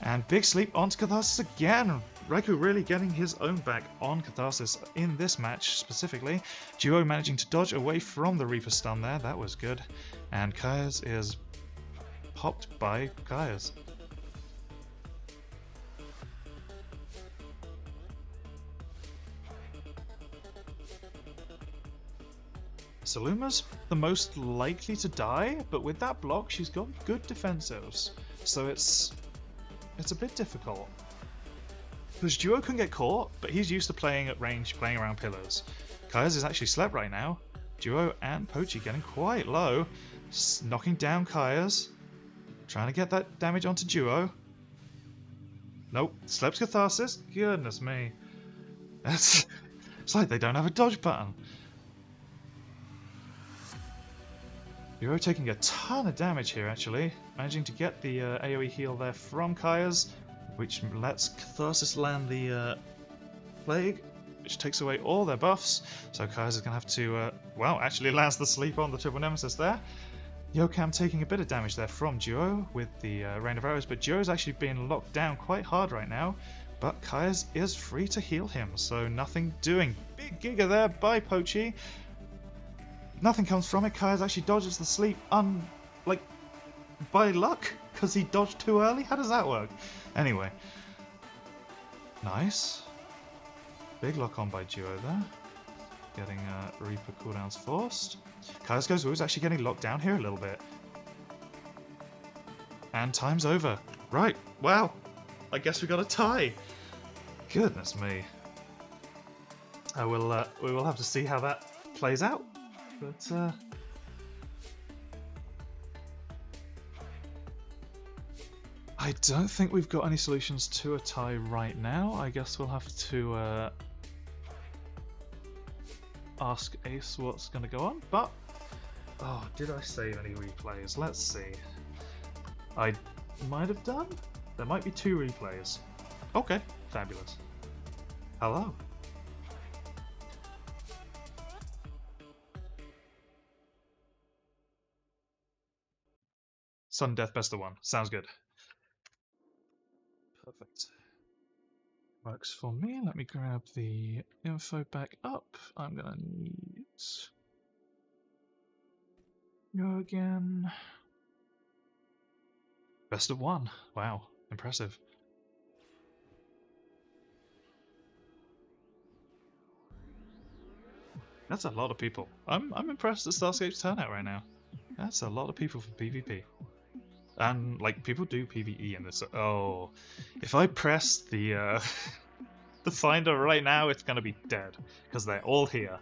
And big sleep onto Catharsis again. Raikou really getting his own back on Catharsis in this match specifically. Duo managing to dodge away from the Reaper stun there. That was good. And Kaias is popped by Kaias. Saluma's the most likely to die, but with that block she's got good defensives, so it's a bit difficult. Because Duo can get caught, but he's used to playing at range, playing around pillars. Kaias is actually slept right now. Duo and Pochi getting quite low, knocking down Kaias, trying to get that damage onto Duo. Nope, slept Catharsis. Goodness me, it's like they don't have a dodge button. Duo taking a ton of damage here, actually. Managing to get the AoE heal there from Kaias, which lets Catharsis land the Plague, which takes away all their buffs. So Kaias is going to have to, well, actually lands the sleep on the Triple Nemesis there. Yokam taking a bit of damage there from Duo with the Rain of Arrows, but Duo's actually being locked down quite hard right now. But Kaias is free to heal him, so nothing doing. Big Giga there by Pochi. Nothing comes from it. Kaias actually dodges the sleep by luck, because he dodged too early? How does that work? Anyway. Nice. Big lock on by Duo there. Getting Reaper cooldowns forced. Kaias goes, who's actually getting locked down here a little bit. And time's over. Right, wow. I guess we got a tie. Goodness me. We will have to see how that plays out. But I don't think we've got any solutions to a tie right now. I guess we'll have to ask Ace what's going to go on. But oh, did I save any replays? Let's see. I might have done. There might be 2 replays. Okay, fabulous. Hello. Sudden death, best of 1. Sounds good. Perfect. Works for me. Let me grab the info back up. I'm gonna need go again. Best of 1. Wow, impressive. That's a lot of people. I'm impressed at Starscape's turnout right now. That's a lot of people for PvP. And like people do PvE in this. Oh, if I press the the finder right now, it's gonna be dead because they're all here.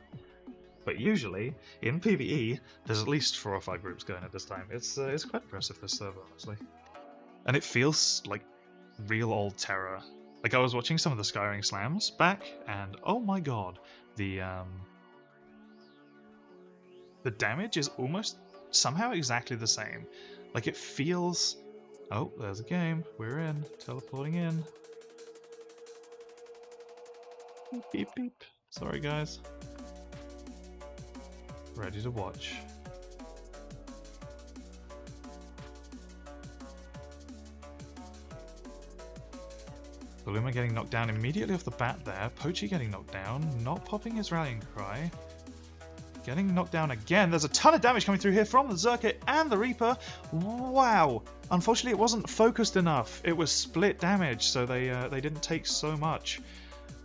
But usually in PvE, there's at least 4 or 5 groups going at this time. It's quite impressive, this server, honestly. And it feels like real old TERA. Like I was watching some of the Skyring slams back, and oh my god, the damage is almost somehow exactly the same. Like it feels... Oh, there's a game. We're in. Teleporting in. Beep, beep, beep. Sorry, guys. Ready to watch. Baluma getting knocked down immediately off the bat there. Pochi getting knocked down. Not popping his rallying cry. Getting knocked down again. There's a ton of damage coming through here from the Zerker and the Reaper. Wow. Unfortunately, it wasn't focused enough. It was split damage, so they didn't take so much.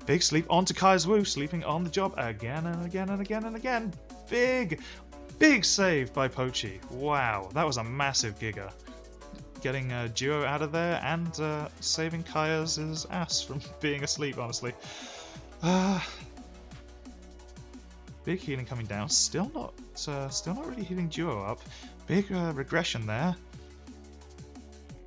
Big sleep onto Kai's Wu, sleeping on the job again and again and again and again. Big save by Pochi. Wow, that was a massive giga. Getting Duo out of there and saving Kaya's ass from being asleep, honestly. Big healing coming down. Still not really healing Duo up. Big regression there.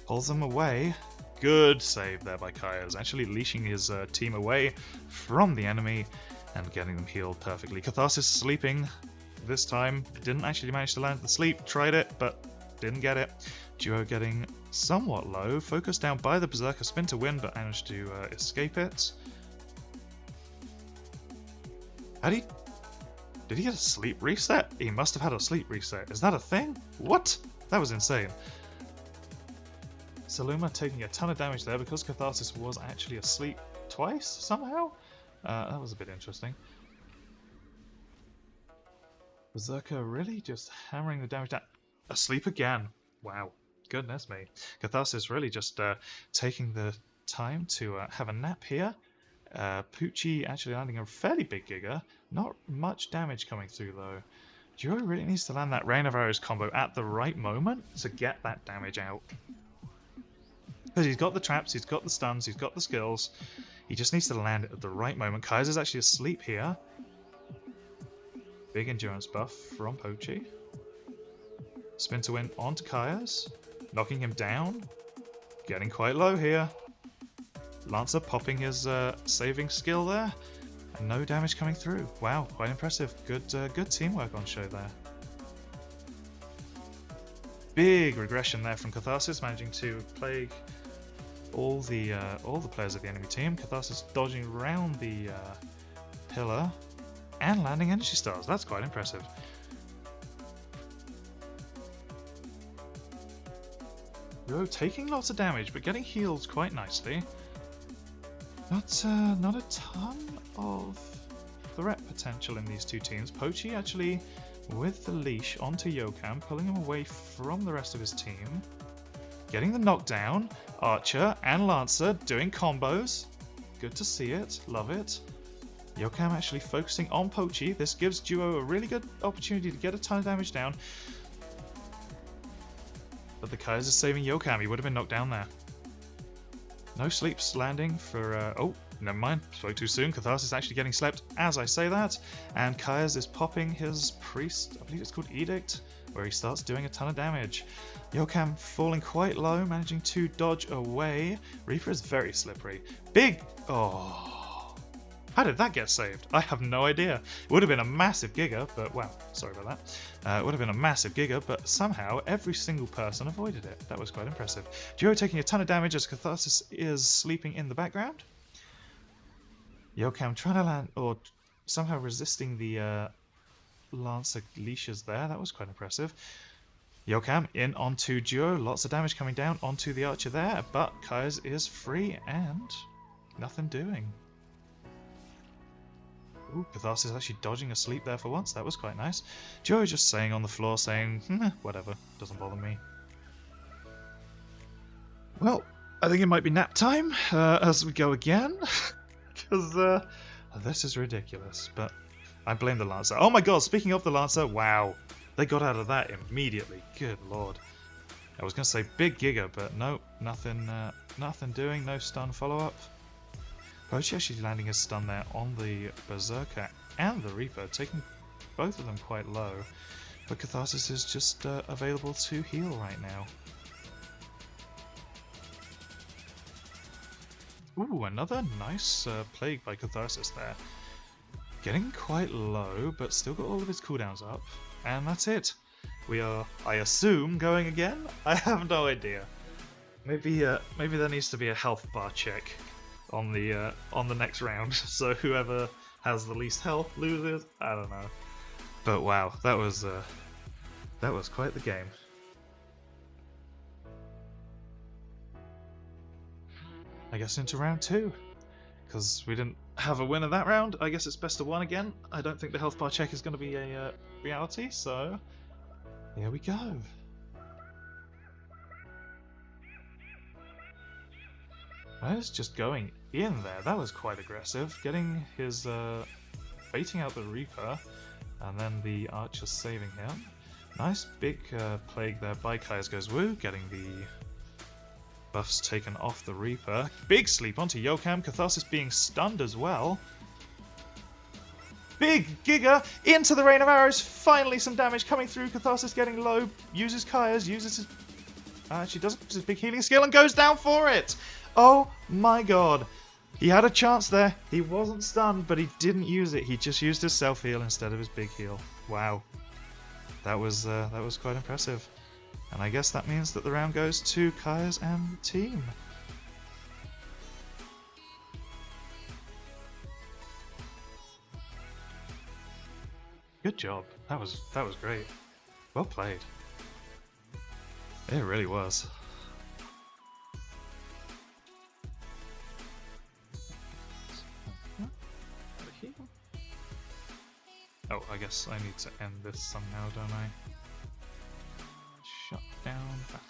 Pulls them away. Good save there by Kaya's. Actually leashing his team away from the enemy and getting them healed perfectly. Catharsis sleeping this time. Didn't actually manage to land the sleep. Tried it, but didn't get it. Duo getting somewhat low. Focused down by the Berserker. Spin to win, but managed to escape it. Did he get a sleep reset? He must have had a sleep reset. Is that a thing? What? That was insane. Saluma taking a ton of damage there because Catharsis was actually asleep twice somehow? That was a bit interesting. Berserker really just hammering the damage down. Asleep again. Wow. Goodness me. Catharsis really just taking the time to have a nap here. Poochie actually landing a fairly big giga. Not much damage coming through though. Duo really needs to land that Rain of Arrows combo at the right moment to get that damage out. Because he's got the traps, he's got the stuns, he's got the skills. He just needs to land it at the right moment. Kaiser's actually asleep here. Big endurance buff from Pochi. Spin to win onto Kai's. Knocking him down. Getting quite low here. Lancer popping his saving skill there. And no damage coming through. Wow, quite impressive. Good teamwork on show there. Big regression there from Catharsis, managing to plague all the players of the enemy team. Catharsis dodging around the pillar and landing energy stars. That's quite impressive. Duo taking lots of damage, but getting healed quite nicely. Not a ton of threat potential in these two teams. Pochi actually with the leash onto Yokam, pulling him away from the rest of his team. Getting the knockdown. Archer and Lancer doing combos. Good to see it. Love it. Yokam actually focusing on Pochi. This gives Duo a really good opportunity to get a ton of damage down. but the Kai's is saving Yokam. He would have been knocked down there. No sleeps landing for... oh, never mind. Spoke too soon. Catharsis is actually getting slept as I say that. And Kai's is popping his Priest, I believe it's called Edict, where he starts doing a ton of damage. Yokam falling quite low, managing to dodge away. Reaper is very slippery. Big... Oh... How did that get saved? I have no idea. It would have been a massive Giga, but wow, sorry about that. It would have been a massive Giga, but somehow every single person avoided it. That was quite impressive. Duo taking a ton of damage as Catharsis is sleeping in the background. Yokam trying to land, or somehow resisting the Lancer leashes there. That was quite impressive. Yokam in onto Duo, lots of damage coming down onto the Archer there, but Kai's is free and nothing doing. Ooh, Catharsis is actually dodging asleep there for once. That was quite nice. Joe just saying on the floor, saying, whatever, doesn't bother me. Well, I think it might be nap time as we go again. Because this is ridiculous. But I blame the Lancer. Oh my god, speaking of the Lancer, wow. They got out of that immediately. Good lord. I was going to say big Giga, but no, nothing doing. No stun follow-up. Pochi actually landing a stun there on the Berserker and the Reaper, taking both of them quite low. But Catharsis is just available to heal right now. Ooh, another nice Plague by Catharsis there. Getting quite low, but still got all of his cooldowns up. And that's it. We are, I assume, going again? I have no idea. Maybe there needs to be a health bar check on the next round, so whoever has the least health loses. I don't know, but wow, that was quite the game. I guess into round 2, because we didn't have a winner that round. I guess it's best of 1 again. I don't think the health bar check is going to be a reality, so here we go. That is just going in there. That was quite aggressive. Getting his baiting out the Reaper, and then the Archer saving him. Nice big Plague there by Kai's goes woo, getting the buffs taken off the Reaper. Big sleep onto Yokam. Catharsis being stunned as well. Big Giga into the Rain of Arrows. Finally some damage coming through. Catharsis getting low. Uses Kai's. Uses his... actually doesn't use his big healing skill and goes down for it. Oh my god. He had a chance there. He wasn't stunned, but he didn't use it. He just used his self-heal instead of his big heal. Wow. That was quite impressive. And I guess that means that the round goes to Kai's and the team. Good job. That was great. Well played. It really was. Oh, I guess I need to end this somehow, don't I? Shut down battle.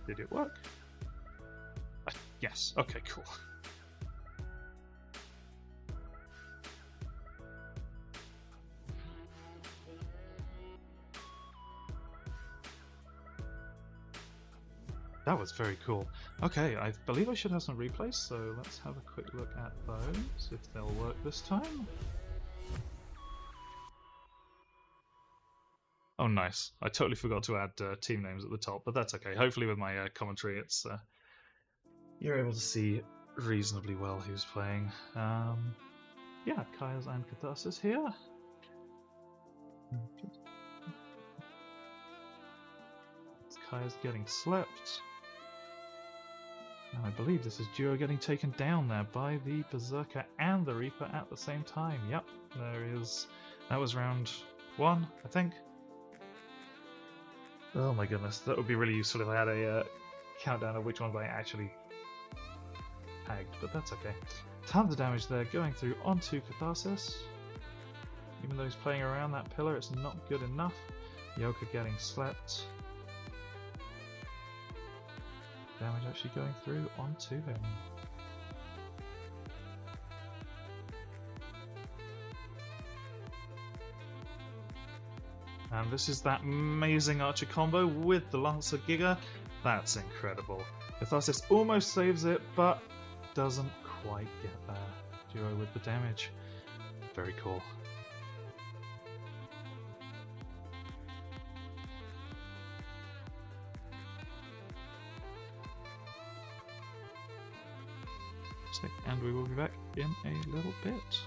Did it work? Yes. Okay, cool. That was very cool. Okay, I believe I should have some replays, so let's have a quick look at those, if they'll work this time. Oh nice, I totally forgot to add team names at the top, but that's okay. Hopefully with my commentary it's you're able to see reasonably well who's playing. Yeah, Kai's and Catharsis here. Kai's getting slept. And I believe this is Duo getting taken down there by the Berserker and the Reaper at the same time. Yep, there is. That was round 1, I think. Oh my goodness, that would be really useful if I had a countdown of which ones I actually tagged, but that's okay. Tons of damage there going through onto Catharsis. Even though he's playing around that pillar, it's not good enough. Yoka getting slept. Damage actually going through onto him. And this is that amazing archer combo with the Lancer Giga. That's incredible. Catharsis almost saves it, but doesn't quite get there. Duo with the damage. Very cool. And we will be back in a little bit.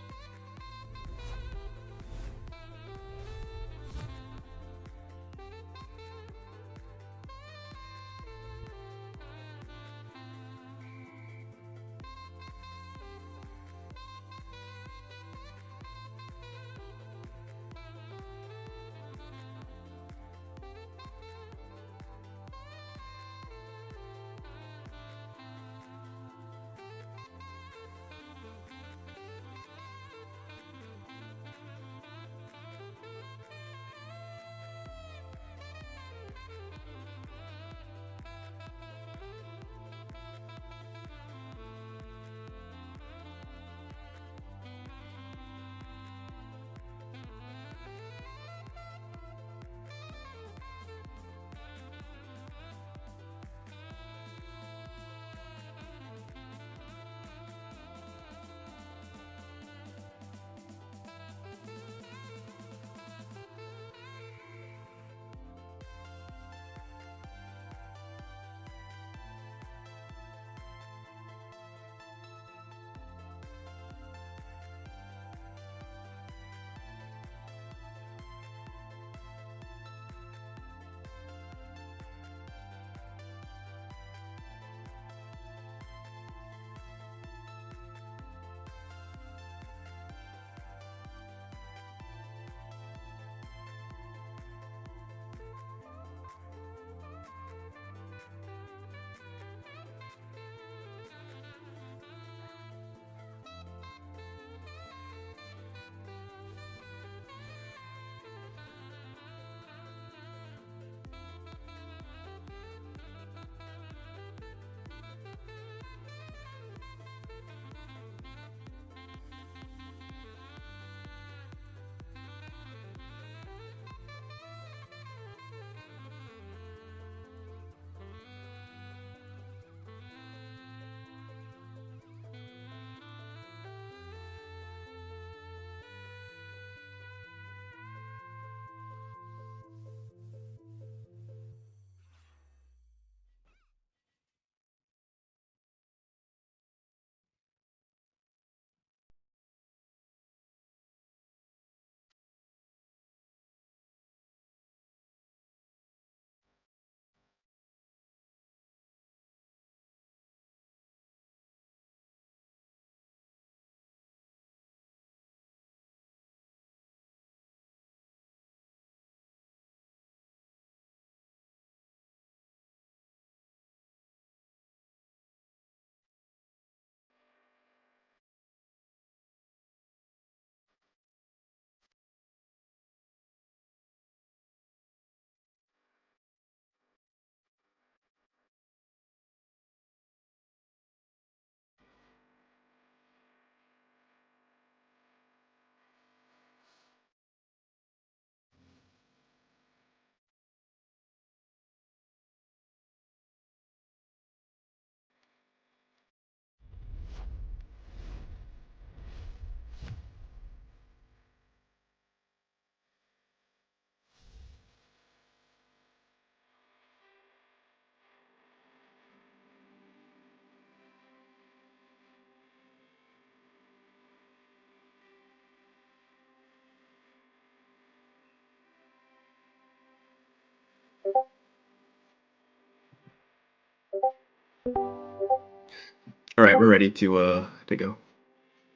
All right, we're ready to go.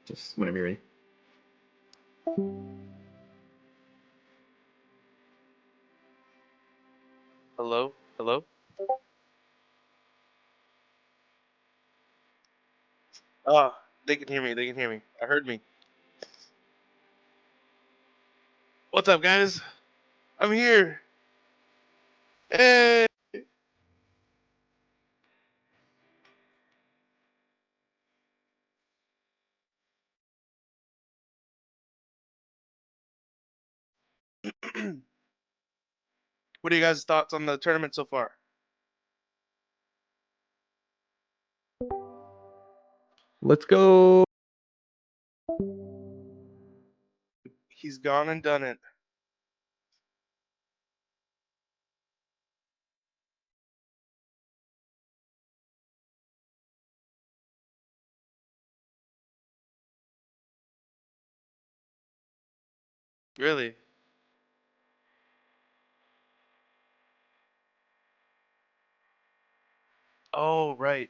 Just whenever you're ready. Hello? Hello? Oh, they can hear me. They can hear me. I heard me. What's up, guys? I'm here. Hey! What are you guys' thoughts on the tournament so far? Let's go. He's gone and done it. Really? Oh, right.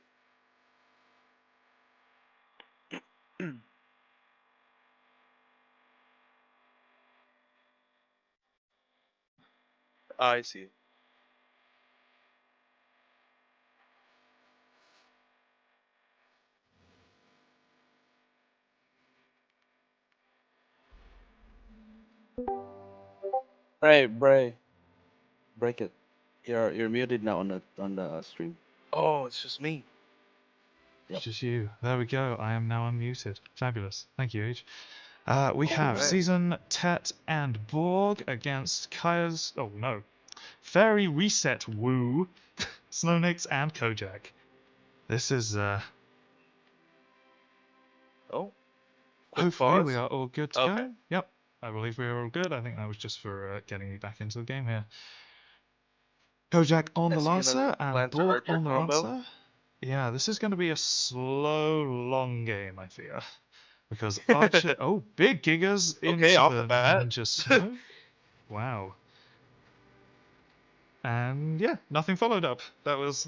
I see. Hey, Braykit. You're muted now on the stream. Oh, it's just me. It's Yep. just you. There we go. I am now unmuted. Fabulous. Thank you, H. We have Alright. Season, Tet, and Borg against Kaya's. Oh no. Fairy Reset Woo, Snownicks, and Kojak. This is Oh, quick hopefully pause. we are all good to Okay. go. Yep, I believe we are all good. I think that was just for getting me back into the game here. Kojak on I the see another Lancer and Lancer Borg Archer on the combo. Lancer. Yeah, this is going to be a slow, long game, I fear. Because Archer... Oh, big gigas Okay, into off the the bat. Ninja Smoke. Wow. And yeah, nothing followed up. That was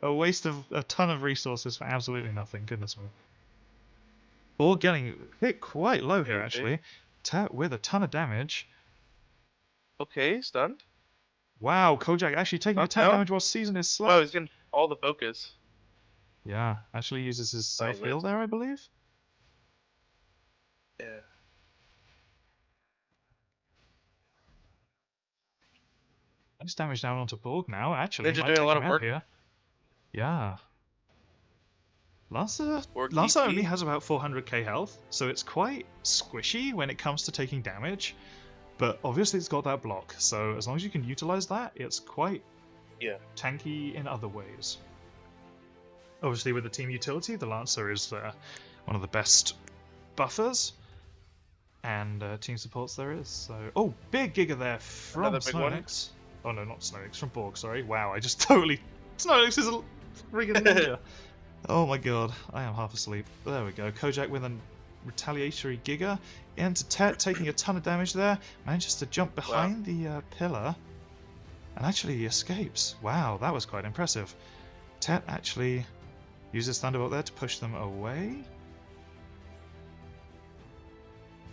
a waste of a ton of resources for absolutely nothing. Goodness me. Borg getting hit quite low here, Okay. actually. Tat with a ton of damage. Okay, stunned. Wow, Kojak actually taking Stunned attack down. damage while Season is Wow, slapped. he's getting all the focus. Yeah, actually uses his Oh, self-heal missed. there, I believe. Yeah. Nice damage down onto Borg now. Actually, Ninja might doing a take lot him of out work. here. Yeah. Lancer, Or Lancer only DP. has about 400k health, so it's quite squishy when it comes to taking damage. But obviously it's got that block, so as long as you can utilize that, it's quite tanky in other ways. Obviously with the team utility, the Lancer is one of the best buffers and team supports there is. So, oh, big Giga there from Another big one. Snownicks. Oh no, not Snownicks, from Borg, sorry. Wow, I just totally... Snownicks is a friggin' ninja. Oh my god, I am half asleep. There we go. Kojak with a retaliatory Giga into Tet, taking a ton of damage there. Manages to jump behind the pillar and actually escapes. Wow, that was quite impressive. Tet actually uses Thunderbolt there to push them away.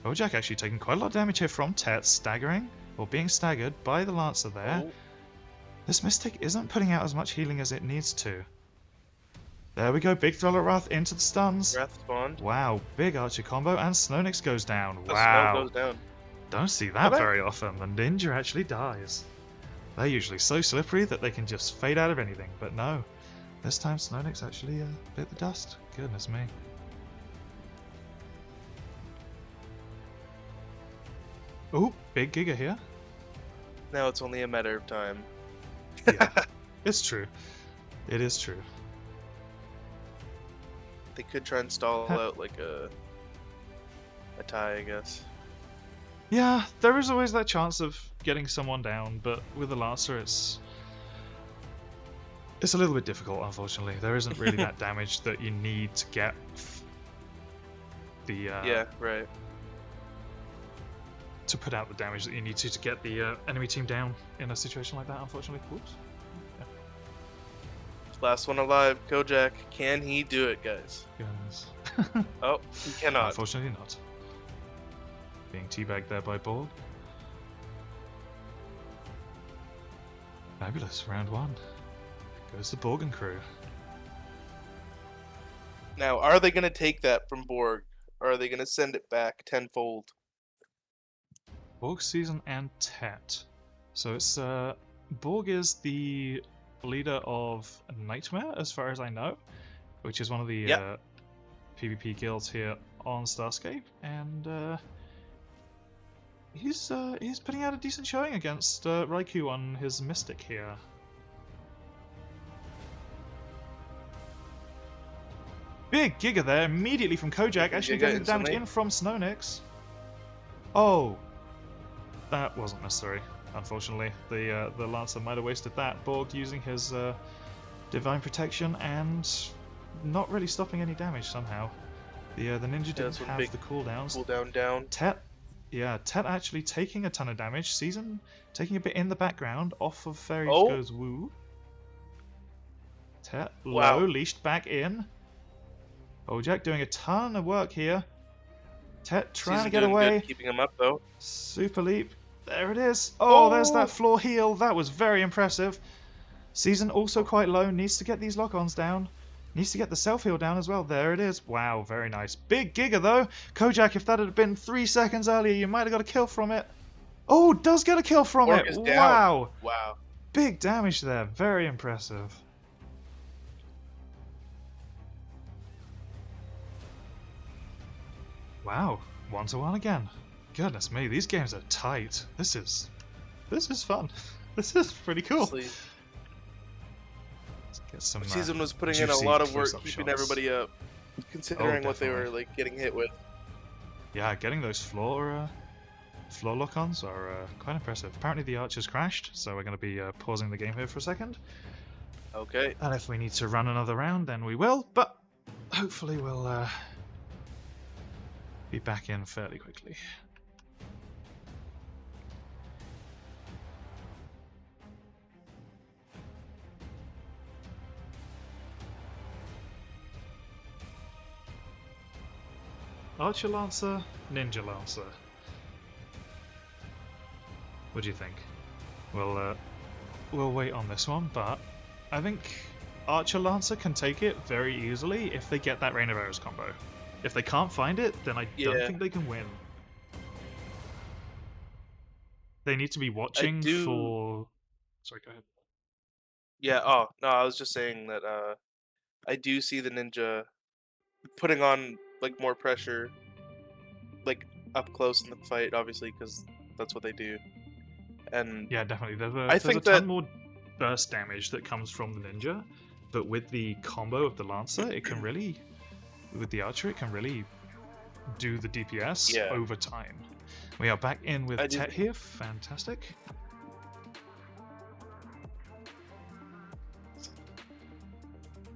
Kojak actually taking quite a lot of damage here from Tet, staggering, or being staggered by the Lancer there. Oh. This Mystic isn't putting out as much healing as it needs to. There we go, big Thriller Wrath into the stuns. Wrath spawned. Wow, big Archer combo, and Snownicks goes down. The Wow. snow goes down. Don't see that Okay. very often. The ninja actually dies. They're usually so slippery that they can just fade out of anything, but no. This time Snownicks actually bit the dust. Goodness me. Oh, big Giga here. Now it's only a matter of time. Yeah, it's true. It is true. They could try and stall out like a tie, I guess. Yeah, there is always that chance of getting someone down, but with the Lancer it's a little bit difficult, unfortunately. There isn't really that damage that you need to get the Yeah, right. to put out the damage that you need to get the enemy team down in a situation like that, unfortunately. Whoops. Last one alive, Kojak. Can he do it, guys? Goodness. Oh, he cannot. Unfortunately not. Being teabagged there by Borg. Fabulous, round one. Goes the Borg and crew. Now, are they going to take that from Borg? Or are they going to send it back tenfold? Borg, Season, and Tet. So it's Borg is the leader of Nightmare, as far as I know, which is one of the PvP guilds here on Starscape, and he's putting out a decent showing against Raikou on his Mystic here. Big Giga there immediately from Kojak, Big actually Giga getting the damage instantly. in from Snownyx. Oh, that wasn't necessary. Unfortunately, the Lancer might have wasted that. Borg using his Divine Protection and not really stopping any damage somehow. The ninja didn't that's one have big the cooldowns. Cooldown down. Tet, yeah, Tet actually taking a ton of damage. Season taking a bit in the background off of Fairy's Oh. goes Woo. Tet Wow. low, leashed back in. Kojak doing a ton of work here. Tet trying Season to get doing away. good, keeping him up though. Super leap. There it is. Oh, there's Oh. that floor heal. That was very impressive. Season also quite low. Needs to get these lock-ons down. Needs to get the self-heal down as well. There it is. Wow, very nice. Big Giga though. Kojak, if that had been 3 seconds earlier, you might have got a kill from it. Oh, does get a kill from Borg it. is down. Wow. Wow. Big damage there. Very impressive. Wow. 1-1 again. Goodness me, these games are tight. This is fun. This is pretty cool. Honestly, Let's get some Season was putting in a juicy lot of work close-up keeping shots. everybody up, considering what they were definitely. like getting hit with. Yeah, getting those floor lock-ons are quite impressive. Apparently the archers crashed, so we're going to be pausing the game here for a second. Okay. And if we need to run another round, then we will. But hopefully we'll be back in fairly quickly. Archer Lancer, Ninja Lancer. What do you think? We'll wait on this one, but I think Archer Lancer can take it very easily if they get that Rain of Arrows combo. If they can't find it, then I don't Yeah. think they can win. They need to be watching do- for... Sorry, go ahead. Yeah. Oh no, I was just saying that I do see the ninja putting on like more pressure, like up close in the fight, obviously, because that's what they do. And Yeah, definitely. There's I a think ton that- more burst damage that comes from the ninja, but with the combo of the Lancer, it can really... With the Archer, it can really do the DPS Yeah. over time. We are back in with I do Tet think- here. Fantastic.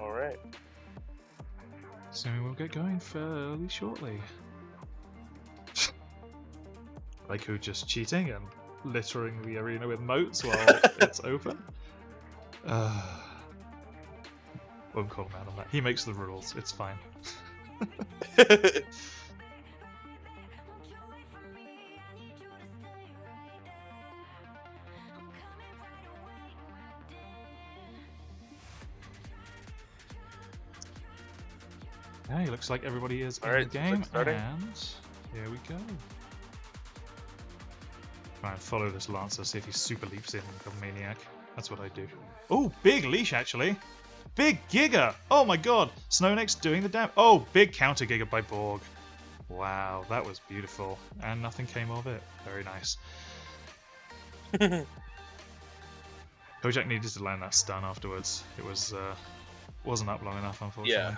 all right. So we'll get going fairly shortly. Raikou just cheating and littering the arena with moats while it's open. Won't call him out on that. He makes the rules. It's fine. Hey, looks like everybody is in Alright, the so game, it's starting. and here we go. Try and follow this Lancer, see if he super leaps in like a maniac. That's what I do. Oh, big leash actually. Big Giga! Oh my god! Snownyx doing the damn. Oh, big counter Giga by Borg. Wow, that was beautiful. And nothing came of it. Very nice. Kojak needed to land that stun afterwards. It was wasn't up long enough, unfortunately. Yeah.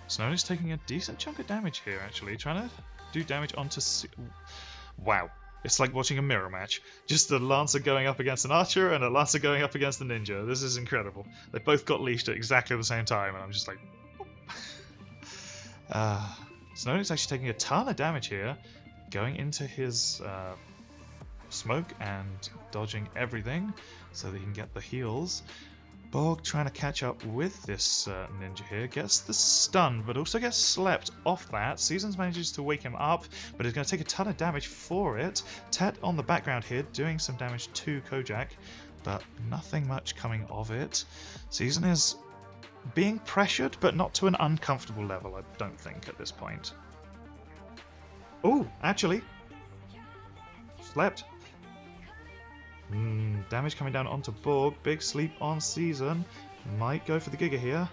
Snownyx taking a decent chunk of damage here, actually. Trying to do damage onto... Wow. It's like watching a mirror match. Just a Lancer going up against an Archer and a Lancer going up against a Ninja. This is incredible. They both got leashed at exactly the same time, and I'm just like... Snownyx actually taking a ton of damage here. Going into his smoke and dodging everything so that he can get the heals. Borg trying to catch up with this ninja here, gets the stun, but also gets slept off that. Seasons manages to wake him up, but is going to take a ton of damage for it. Tet on the background here, doing some damage to Kojak, but nothing much coming of it. Season is being pressured, but not to an uncomfortable level, I don't think, at this point. Oh, actually. Slept. Damage coming down onto Borg. Big sleep on Season. Might go for the Giga here.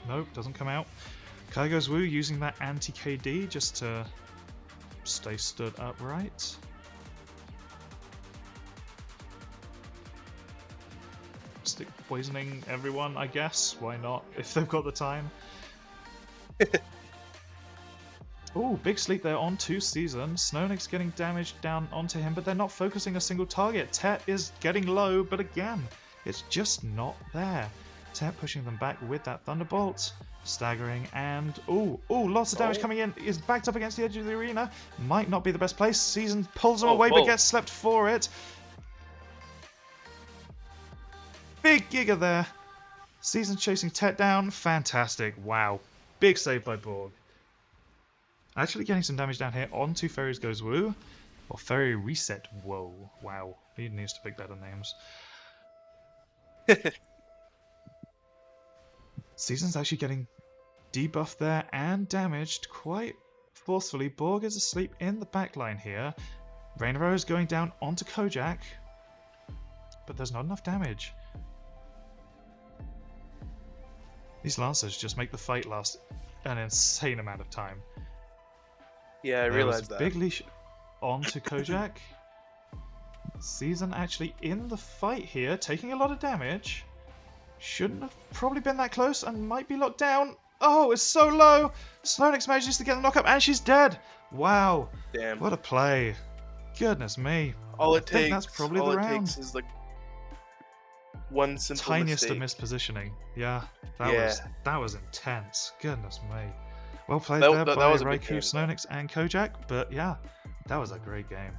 Nope, doesn't come out. Kaigo's Wu using that anti-KD just to stay stood upright. Stick poisoning everyone, I guess. Why not? If they've got the time. Ooh, big sleep there on 2 Season. Snownick's getting damaged down onto him, but they're not focusing a single target. Tet is getting low, but again, it's just not there. Tet pushing them back with that Thunderbolt. Staggering and lots of damage coming in. Is backed up against the edge of the arena. Might not be the best place. Season pulls him away, but gets slept for it. Big Giga there. Season chasing Tet down. Fantastic. Wow. Big save by Borg. Actually getting some damage down here onto Fairies Goes Woo. Or Fairy Reset Whoa. Wow. He needs to pick better names. Season's actually getting debuffed there and damaged quite forcefully. Borg is asleep in the backline here. Rain Arrow is going down onto Kojak. But there's not enough damage. These Lancers just make the fight last an insane amount of time. Yeah, I realized that. Big leash onto Kojak. Season actually in the fight here, taking a lot of damage. Shouldn't have probably been that close and might be locked down. Oh, it's so low! Snownick's manages to get a knockup and she's dead! Wow. Damn. What a play. Goodness me. All it I think takes, that's probably all the it round. takes is like one simple Tiniest mistake. of mispositioning. Yeah, Yeah. that was intense. Goodness me. Well played That- there that by was a good Raikou, game, though. Snownicks, and Kojak. But yeah, that was a great game.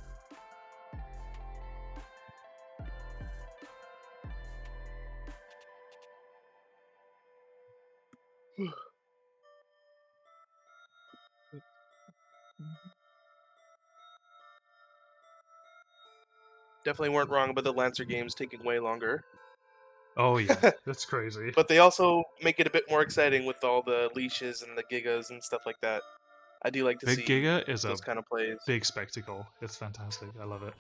Definitely weren't wrong about the Lancer games taking way longer. Oh yeah, that's crazy. But they also make it a bit more exciting with all the leashes and the gigas and stuff like that. I do like to Big see Giga is a those kind of plays. big spectacle. It's fantastic. I love it.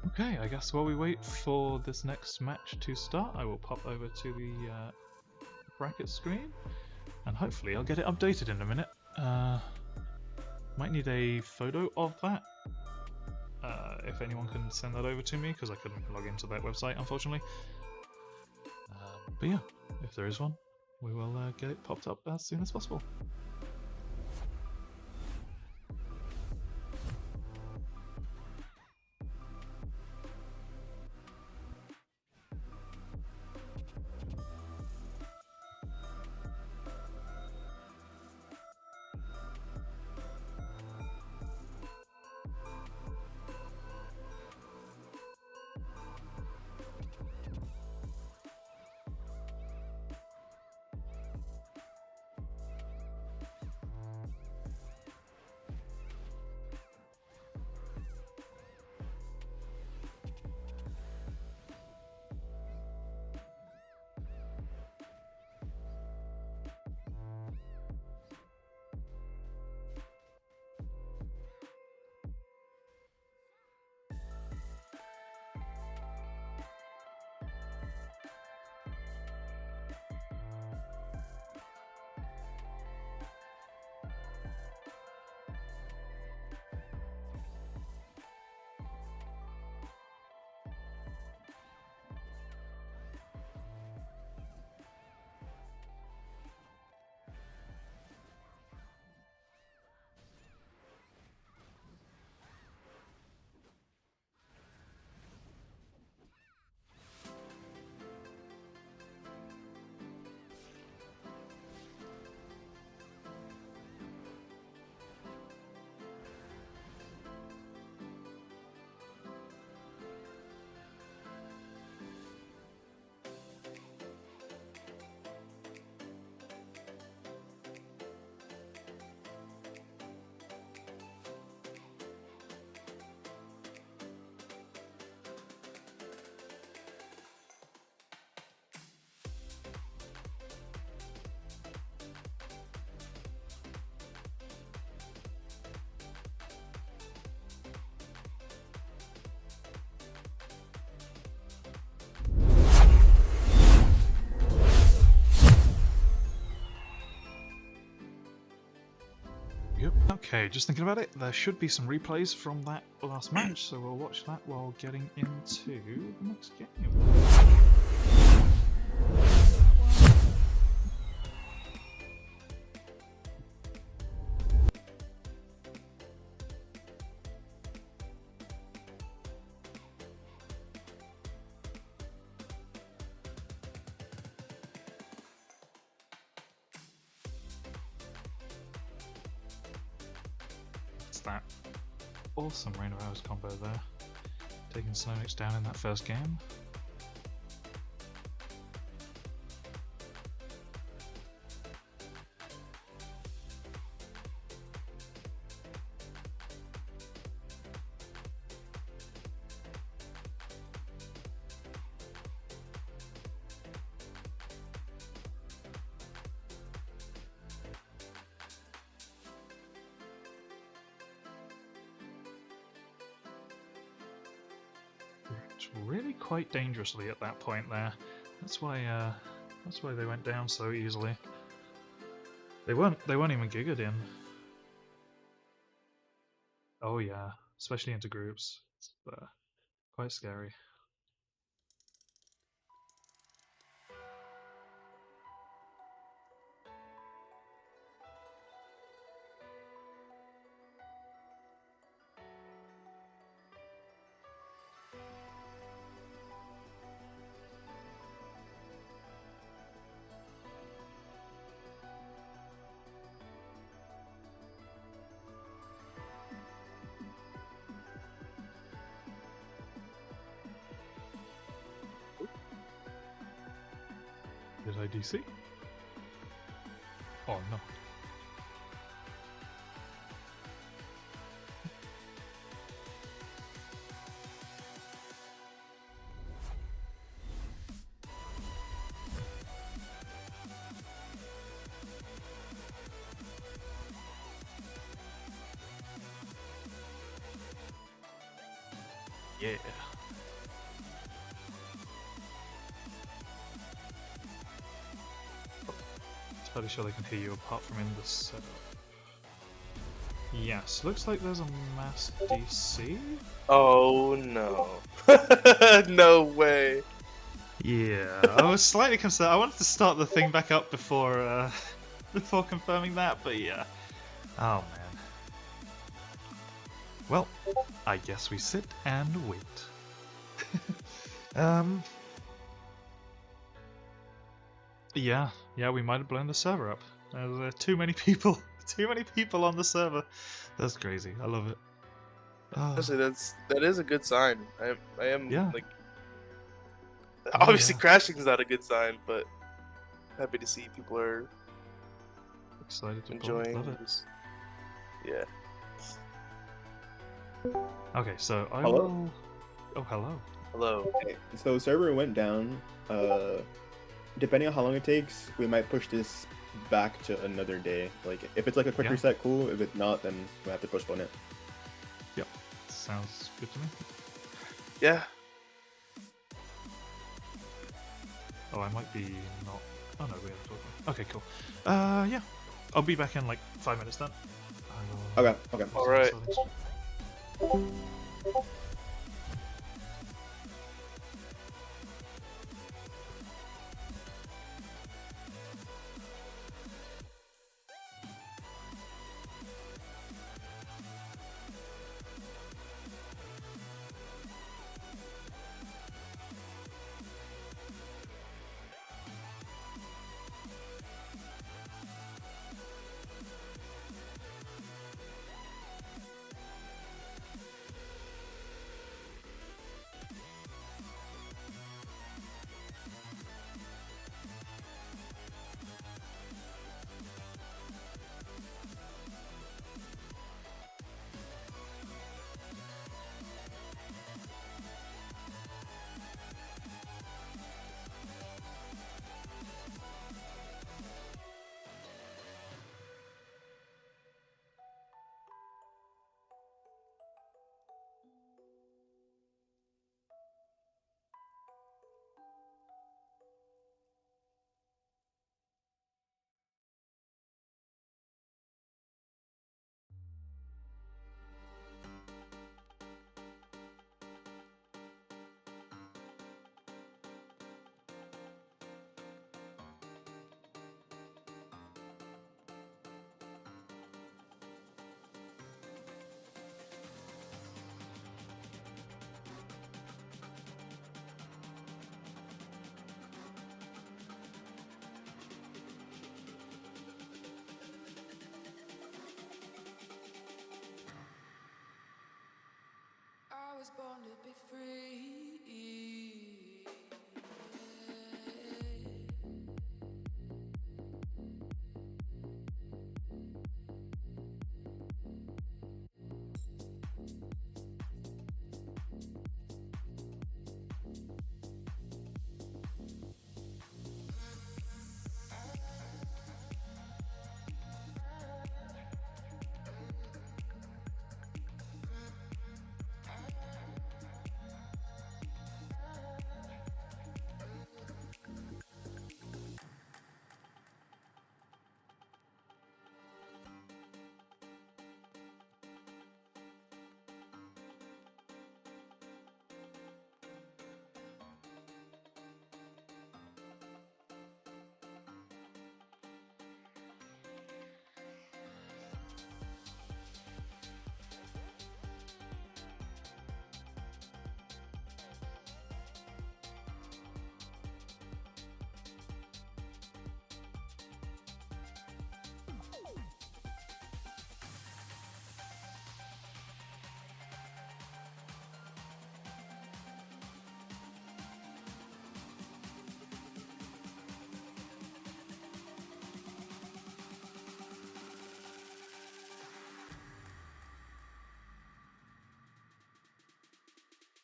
Okay, I guess while we wait for this next match to start, I will pop over to the bracket screen, and hopefully I'll get it updated in a minute. Might need a photo of that, if anyone can send that over to me, because I couldn't log into that website, unfortunately. But yeah, if there is one, we will get it popped up as soon as possible. Okay, just thinking about it, there should be some replays from that last match, so we'll watch that while getting into the next game. It's that awesome Rain of Hours combo there, taking Snowmix down in that first game. It's really quite dangerously at that point there. That's why they went down so easily. They weren't even gigaed in. Oh yeah, especially into groups. It's quite scary. Did I DC? Oh no. Yeah. Fairly sure they can hear you apart from in the setup. Yes, looks like there's a mass DC. Oh no. No way. Yeah, I was slightly concerned. I wanted to start the thing back up before before confirming that, but yeah. Oh man. Well, I guess we sit and wait. Yeah, we might have blown the server up. There's too many people, too many people on the server. That's crazy. I love it. Honestly, that is a good sign. I am Yeah. like Oh, obviously yeah. crashing is not a good sign, but happy to see people are Excited to play. enjoying. Love it. Yeah. Okay, so I Hello? will. Oh, hello. Hello. Okay, so server went down. Depending on how long it takes, we might push this back to another day. Like, if it's like a quick Yeah. reset, cool. If it's not, then we have to postpone it. Yep. Sounds good to me. Yeah. Oh, I might be not. Oh no, we are talking. Okay, cool. Yeah. I'll be back in like 5 minutes then. I will, Okay. All right. was born to be free.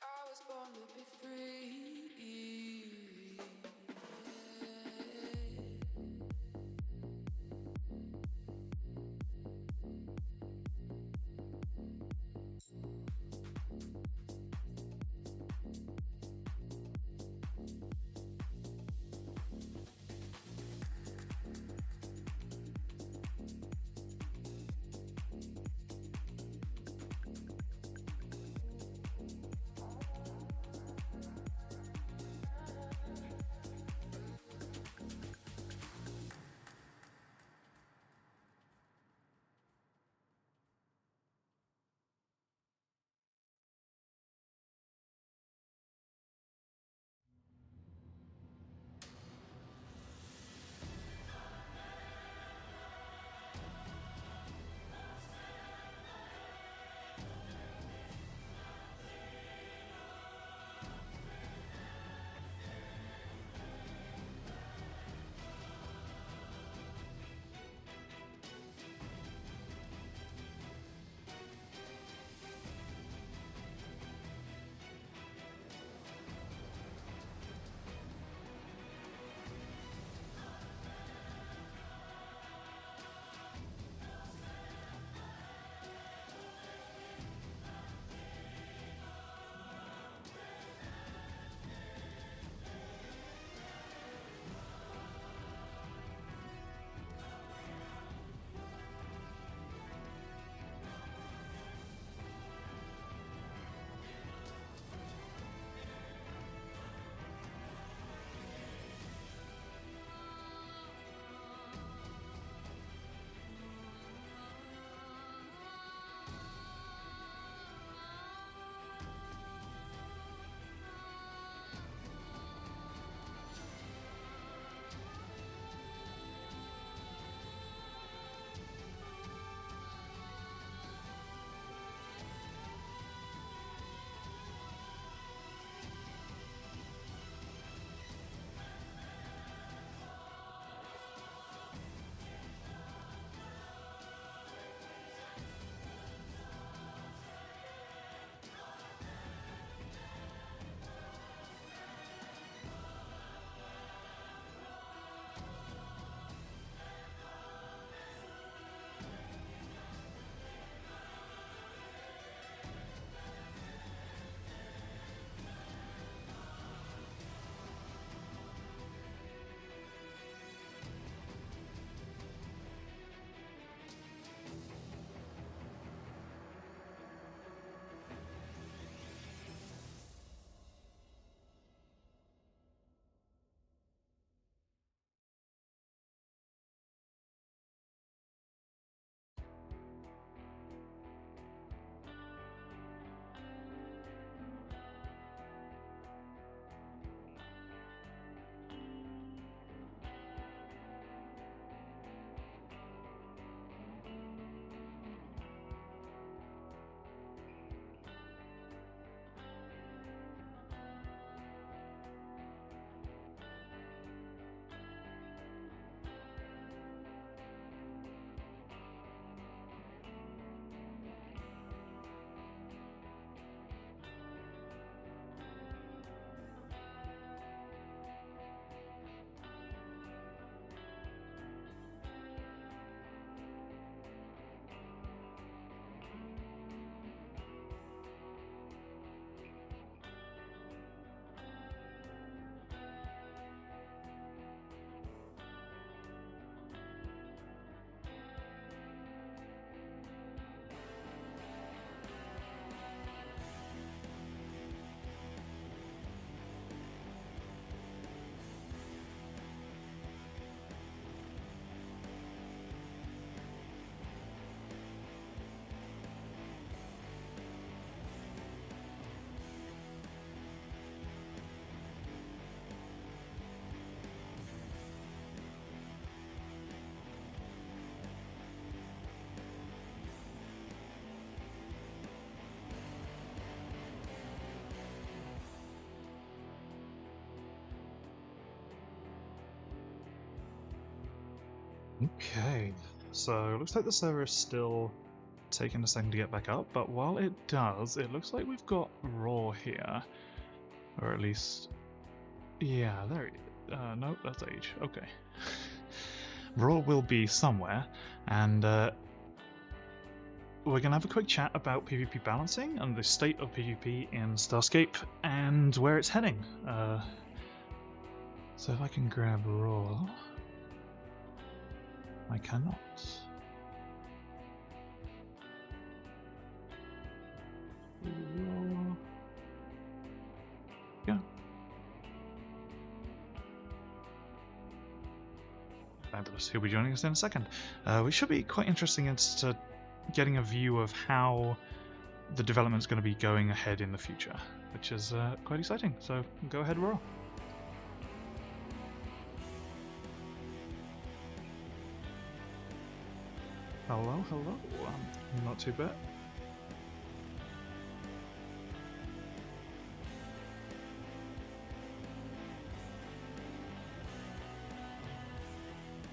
I was born to be free. Okay, so it looks like the server is still taking a second to get back up, but while it does, it looks like we've got Raw here. Or at least... Yeah, there he is. No, that's Age. Okay. Raw will be somewhere, and we're going to have a quick chat about PvP balancing and the state of PvP in Starscape and where it's heading. So if I can grab Raw... I cannot. Raw. Yeah. Fabulous. He'll be joining us in a second. We should be quite interesting into getting a view of how the development's going to be going ahead in the future, which is quite exciting. So go ahead, Raw. Hello, hello. Not too bad.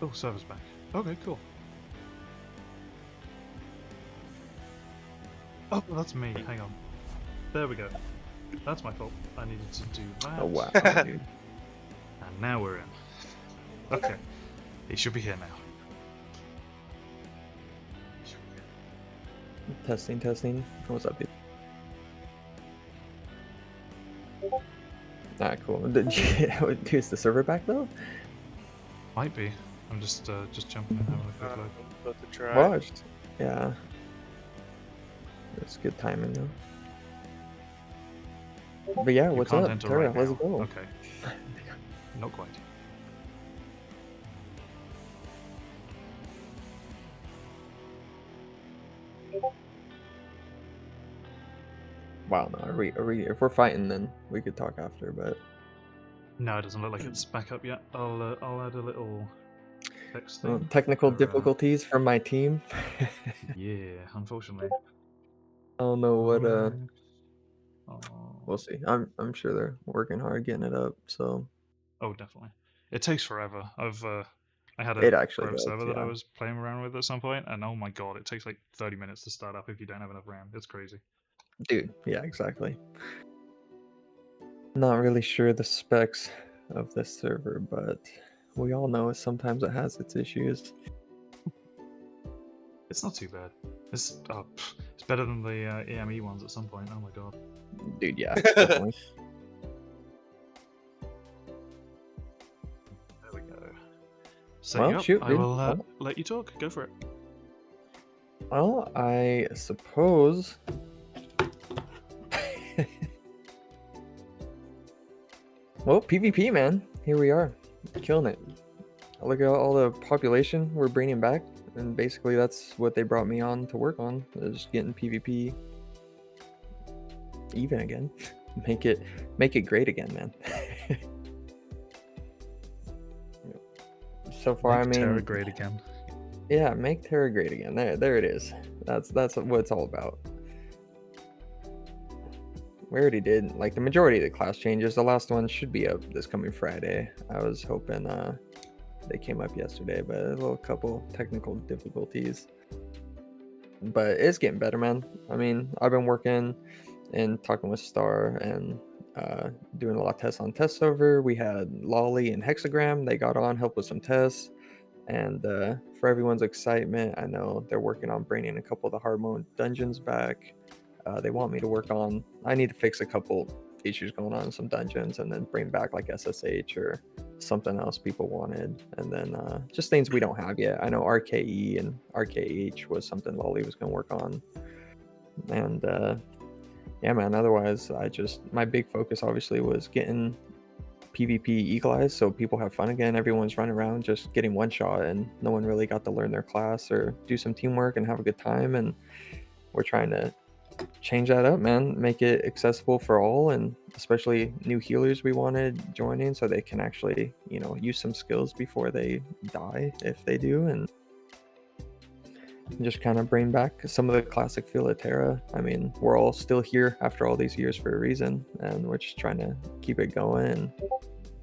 Oh, server's back. Okay, cool. Oh, that's me. Hang on. There we go. That's my fault. I needed to do that. Oh wow, dude. And now we're in. Okay. He should be here now. Testing, testing. What's up, dude? Alright, cool. Dude, is the server back though? Might be. I'm just jumping in having a quick I'm look. about to try. Watched. Yeah. It's good timing though. But yeah, You what's can't up? enter TERA, right let's now. go. Okay. Not quite. Wow, no, if we're fighting then we could talk after, but No, it doesn't look like it's back up yet. I'll add a little text thing. technical for, difficulties from my team. Yeah, unfortunately. I don't know what Oh, we'll see. I'm sure they're working hard getting it up, so oh, definitely. It takes forever. I had a it actually private does, server that I yeah. was playing around with at some point, and oh my god, it takes like 30 minutes to start up if you don't have enough RAM. It's crazy. Dude, yeah, exactly. Not really sure the specs of this server, but we all know sometimes it has its issues. It's not too bad. It's better than the EME ones at some point. Oh my god. Dude, yeah, definitely. There we go. Set Well, you up. shoot, I dude. will Well- let you talk. Go for it. Well, I suppose. Well, PvP, man. Here we are, killing it. Look at all the population we're bringing back, and basically that's what they brought me on to work on, is getting PvP even again. make it great again, man. So far, Make I TERA mean, great again. yeah, make TERA great again. There it is. That's what it's all about. We already did like the majority of the class changes. The last one should be up this coming Friday. I was hoping they came up yesterday, but a little couple technical difficulties. But it's getting better, man. I mean, I've been working and talking with Sttar and doing a lot of tests on test server. We had Lolly and Hexagram. They got on, helped with some tests. And for everyone's excitement, I know they're working on bringing a couple of the hard mode dungeons back. They want me to work on. I need to fix a couple issues going on in some dungeons, and then bring back like SSH or something else people wanted, and then just things we don't have yet. I know RKE and RKH was something Lolly was going to work on, and yeah, man. Otherwise, my big focus obviously was getting PvP equalized so people have fun again. Everyone's running around just getting one shot, and no one really got to learn their class or do some teamwork and have a good time. And we're trying to change that up, man. Make it accessible for all, and especially new healers we wanted joining so they can actually, use some skills before they die if they do, and just kind of bring back some of the classic feel of TERA. I mean, we're all still here after all these years for a reason, and we're just trying to keep it going and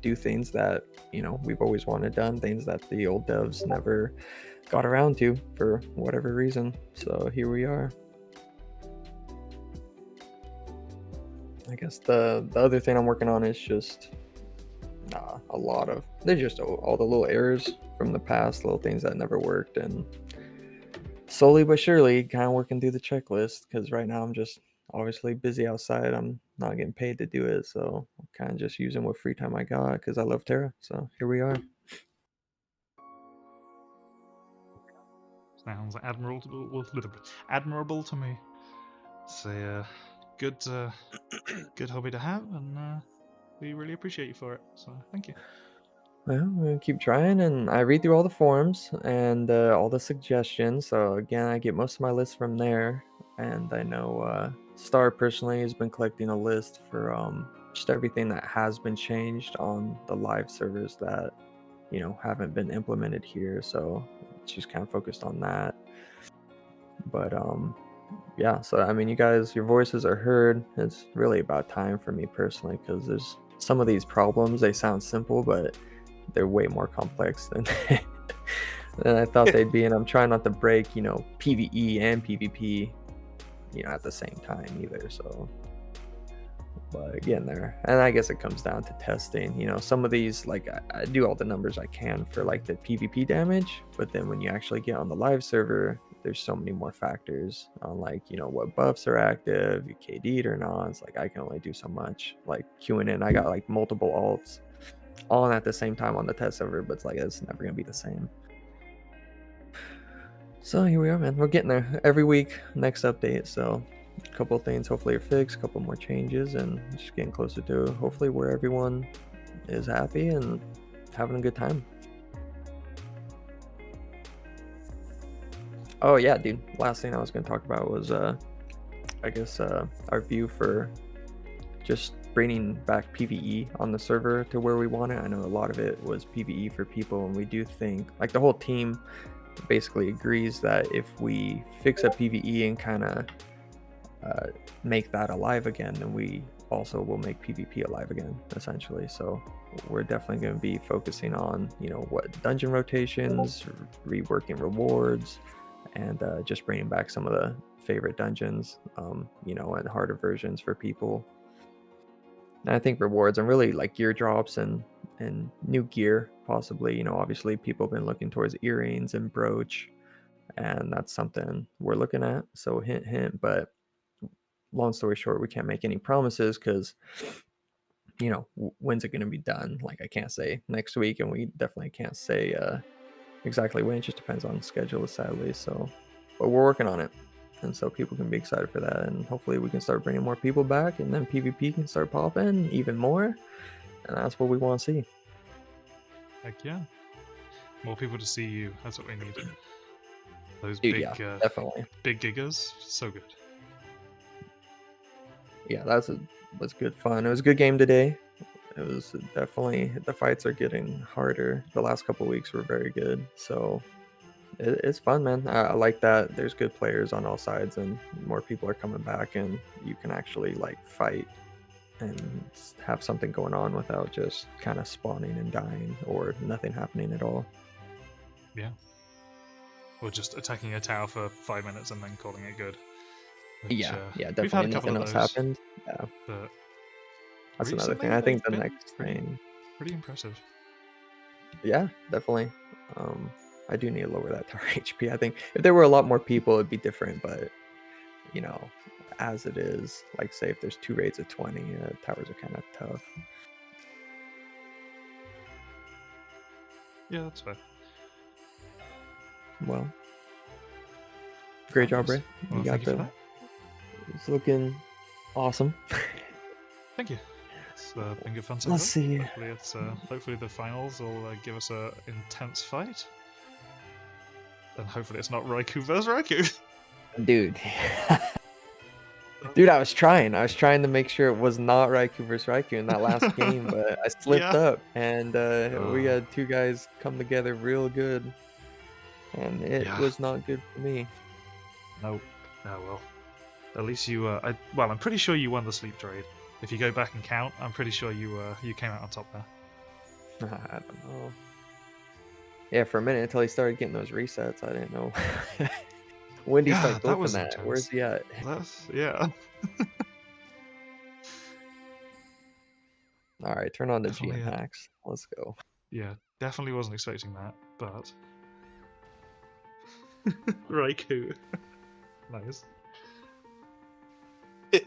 do things that we've always wanted done, things that the old devs never got around to for whatever reason. So here we are. I guess the other thing I'm working on is just there's just all the little errors from the past, little things that never worked, and slowly but surely kind of working through the checklist, because right now I'm just obviously busy outside. I'm not getting paid to do it, so I'm kind of just using what free time I got because I love TERA. So here we are. Sounds admirable to me. It's a good hobby to have, and we really appreciate you for it. So thank you. Well, I'm gonna keep trying, and I read through all the forums and all the suggestions. So again, I get most of my lists from there, and I know Sttar personally has been collecting a list for just everything that has been changed on the live servers that haven't been implemented here. So she's kind of focused on that. But yeah, so I mean, you guys, your voices are heard. It's really about time for me personally, because there's some of these problems, they sound simple, but they're way more complex than than I thought they'd be. And I'm trying not to break PvE and PvP at the same time either. So but getting there. And I guess it comes down to testing. Some of these, like, I do all the numbers I can for like the PvP damage, but then when you actually get on the live server, there's so many more factors on, like, what buffs are active, you KD'd or not. It's like I can only do so much. Like queuing in, I got like multiple alts on at the same time on the test server, but it's like it's never gonna be the same. So here we are, man. We're getting there every week. Next update. So a couple of things hopefully are fixed, a couple more changes, and just getting closer to hopefully where everyone is happy and having a good time. Oh yeah, dude. Last thing I was gonna talk about was I guess our view for just bringing back PvE on the server to where we want it. I know a lot of it was PvE for people, and we do think, like, the whole team basically agrees that if we fix up PvE and kind of make that alive again, then we also will make PvP alive again, essentially. So we're definitely going to be focusing on what dungeon rotations, reworking rewards, and just bringing back some of the favorite dungeons, and harder versions for people. And I think rewards and really like gear drops and new gear, possibly. Obviously people have been looking towards earrings and brooch, and that's something we're looking at. So hint, hint. But long story short, we can't make any promises because when's it going to be done? Like, I can't say next week, and we definitely can't say exactly when. It just depends on schedule, sadly. So, but we're working on it, and so people can be excited for that, and hopefully we can start bringing more people back, and then PvP can start popping even more, and that's what we want to see. Heck yeah. More people to see you. That's what we need. Those Dude, big, yeah, definitely. Big giggers, so good. Yeah, was good fun. It was a good game today. It was definitely, the fights are getting harder. The last couple weeks were very good, so it's fun, man. I like that there's good players on all sides, and more people are coming back, and you can actually like fight and have something going on without just kind of spawning and dying or nothing happening at all. Yeah. Or just attacking a tower for 5 minutes and then calling it good. Which, yeah, we've definitely. had a couple Nothing of else those, happened. Yeah, but that's another thing. recently I think they've the been next thing. pretty impressive. Yeah, definitely. I do need to lower that tower HP. I think if there were a lot more people, it'd be different. But as it is, like, say if there's 2 raids of 20, towers are kind of tough. Yeah, that's fair. Well, great job, Ray. Well, You thank got you for that. It's looking awesome. Thank you. It's been good fun so Let's far. see. Hopefully the finals will give us a intense fight. And hopefully it's not Raikou versus Raikou. Dude. Dude, I was trying to make sure it was not Raikou versus Raikou in that last game, but I slipped up, and we had 2 guys come together real good, and it was not good for me. Nope. Oh well. At least you. I'm pretty sure you won the sleep trade. If you go back and count, I'm pretty sure you came out on top there. I don't know. Yeah, for a minute until he started getting those resets, I didn't know. When did he Yeah, start that goofing was that? Where's intense. he at? Yeah. All right, turn on the Definitely, GM hacks. Let's go. yeah, definitely wasn't expecting that, but Raikou, nice. Okay,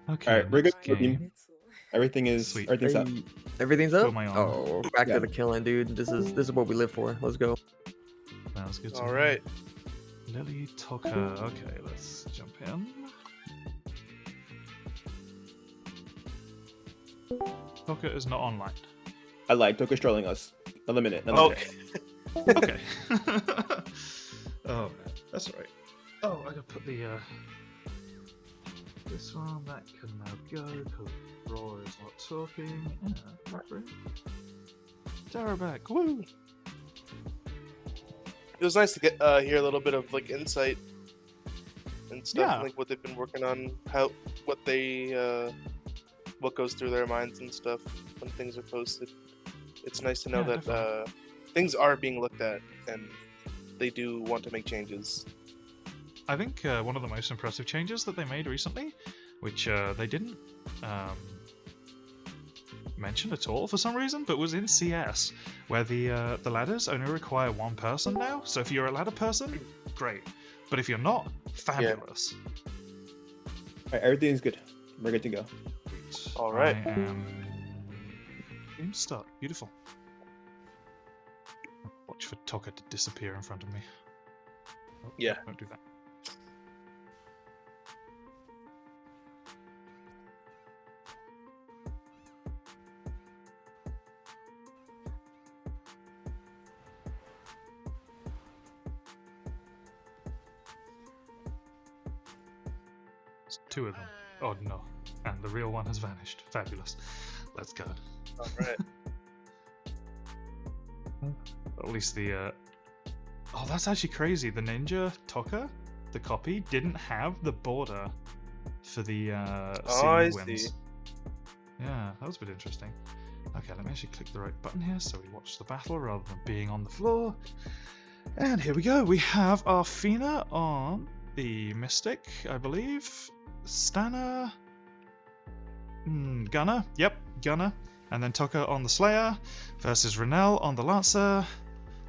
All right, we're good. next game. Everything's Sweet. up. Hey, everything's Who up. am I on? Oh, back Yeah. to the killing, dude. This is what we live for. Let's go. Sounds good to All me. right. Lily Tucker. Okay, let's jump in. Tucker is not online. I lied. Toka's trolling us. Another minute. Okay. Okay. Oh man, that's alright. Oh, I gotta put the this one that can now go because Raw is not talking. Yeah, right. TERA back. Woo! It was nice to get hear a little bit of like insight and stuff, Yeah. like what they've been working on, what goes through their minds and stuff when things are posted. It's nice to know Yeah, that definitely. things are being looked at and they do want to make changes. I think one of the most impressive changes that they made recently, which they didn't mention at all for some reason, but was in CS, where the ladders only require one person now. So if you're a ladder person, great. But if you're not, fabulous. All right, everything's good. We're good to go. All right. I am... Game start. Beautiful. Watch for Tucker to disappear in front of me. Oh, Yeah. Don't do that. There's two of them. Oh no. And the real one has vanished. Fabulous. Let's go. All right. At least the oh, that's actually crazy. The Ninja Tucker, the copy, didn't have the border for the Oh, I ceiling wins. see. Yeah, that was a bit interesting. Okay, let me actually click the right button here so we watch the battle rather than being on the floor. And here we go. We have Arfina on the Mystic, I believe. Stana. Gunner. Yep, Gunner. And then Tucker on the Slayer versus Renell on the Lancer.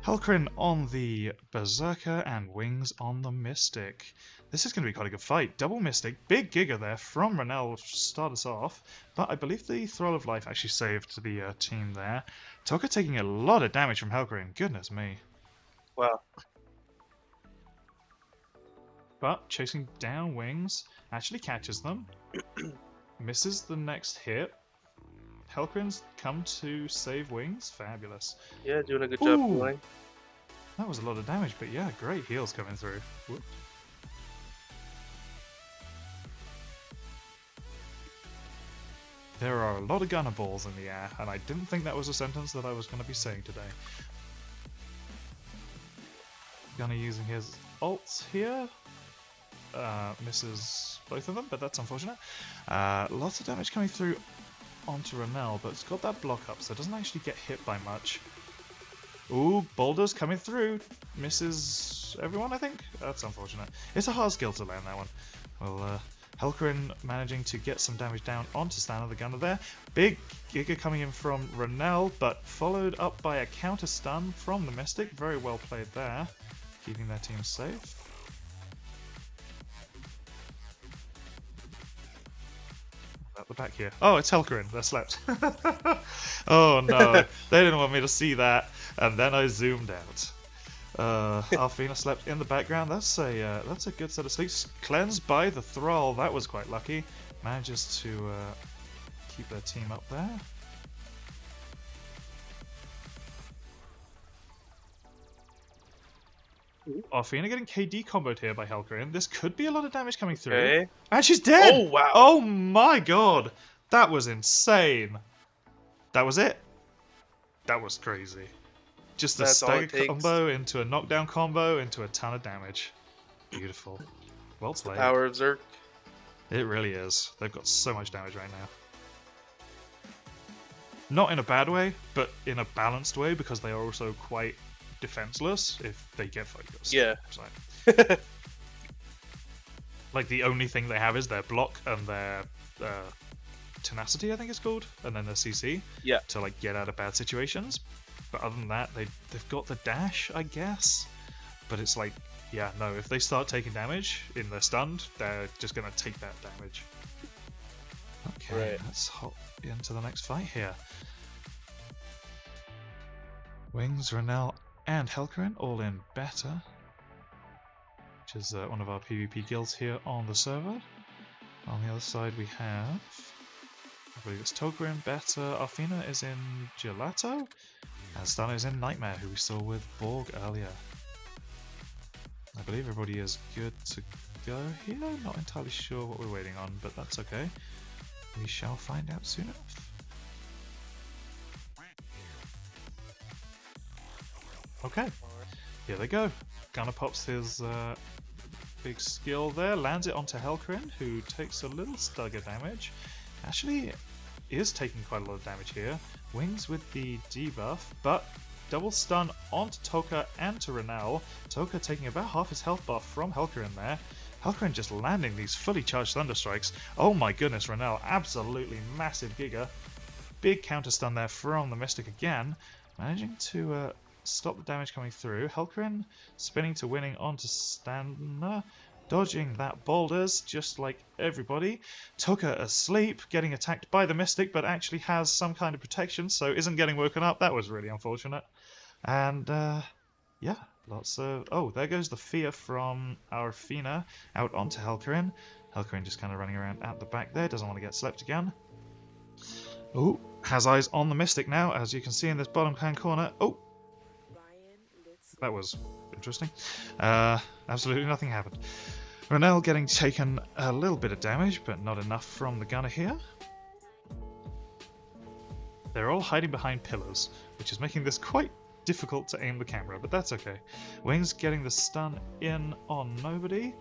Halcrin on the Berserker and Wings on the Mystic. This is going to be quite a good fight. Double Mystic, big Giga there from Renell to start us off, but I believe the Thrall of Life actually saved the team there. Tucker taking a lot of damage from Halcrin, goodness me. Wow. But chasing down Wings, actually catches them, misses the next hit. Halcrin's come to save Wings, fabulous. Yeah, doing a good job Ooh. healing. That was a lot of damage, but yeah, great heals coming through. Whoop. There are a lot of gunner balls in the air, and I didn't think that was a sentence that I was going to be saying today. Gunner using his ults here. Misses both of them, but that's unfortunate. Lots of damage coming through onto Renell, but it's got that block up, so it doesn't actually get hit by much. Ooh, boulders coming through. Misses everyone, I think? That's unfortunate. It's a hard skill to land, that one. Well, Halcrin managing to get some damage down onto Stana, the gunner there. Big Giga coming in from Renell, but followed up by a counter stun from the Mystic. Very well played there, keeping their team safe. At the back here. Oh, it's Halcrin. They're slept. Oh no, they didn't want me to see that, and then I zoomed out. Arfina slept in the background. That's a good set of sleeps. Cleansed by the Thrall. That was quite lucky. Manages to keep their team up there. Arfina getting KD comboed here by Halcrin. This could be a lot of damage coming through. Okay. And she's dead! Oh, wow. Oh my god! That was insane. That was it. That was crazy. Just a That's all it stagger takes. combo into a knockdown combo into a ton of damage. Beautiful. Well It's the played. power of Zerk. It really is. They've got so much damage right now. Not in a bad way, but in a balanced way, because they are also quite defenseless if they get focused. Yeah. So, like, the only thing they have is their block and their tenacity, I think it's called, and then their CC. Yeah. To, like, get out of bad situations. But other than that, they've got the dash, I guess. But it's like, yeah, no, if they start taking damage in their stunned, they're just going to take that damage. Okay, Right. let's hop into the next fight here. Wings, Renell, and Helkerin all in beta, which is one of our PvP guilds here on the server. On the other side we have, I believe it's Toka in beta, Arfina is in Gelato, and Stana is in Nightmare, who we saw with Borg earlier. I believe everybody is good to go here. Not entirely sure what we're waiting on, but that's okay. We shall find out soon enough. Okay, here they go. Gunnar pops his big skill there, lands it onto Helkerin, who takes a little stagger damage. Actually, is taking quite a lot of damage here. Wings with the debuff, but double stun onto Toka and to Renell. Toka taking about half his health buff from Helkerin there. Helkerin just landing these fully charged Thunder Strikes. Oh my goodness, Renell, absolutely massive Giga. Big counter stun there from the Mystic again. Managing to stop the damage coming through. Helkerin spinning to winning onto Stana. Dodging that boulders, just like everybody. Toka asleep, getting attacked by the Mystic, but actually has some kind of protection, so isn't getting woken up. That was really unfortunate. And, yeah, lots of... Oh, there goes the fear from our Arfina out onto Helkerin. Helkerin just kind of running around at the back there, doesn't want to get slept again. Oh, has eyes on the Mystic now, as you can see in this bottom hand corner. Oh, that was interesting. Absolutely nothing happened. Renell getting taken a little bit of damage, but not enough from the gunner here. They're all hiding behind pillars, which is making this quite difficult to aim the camera, but that's okay. Wings getting the stun in on nobody.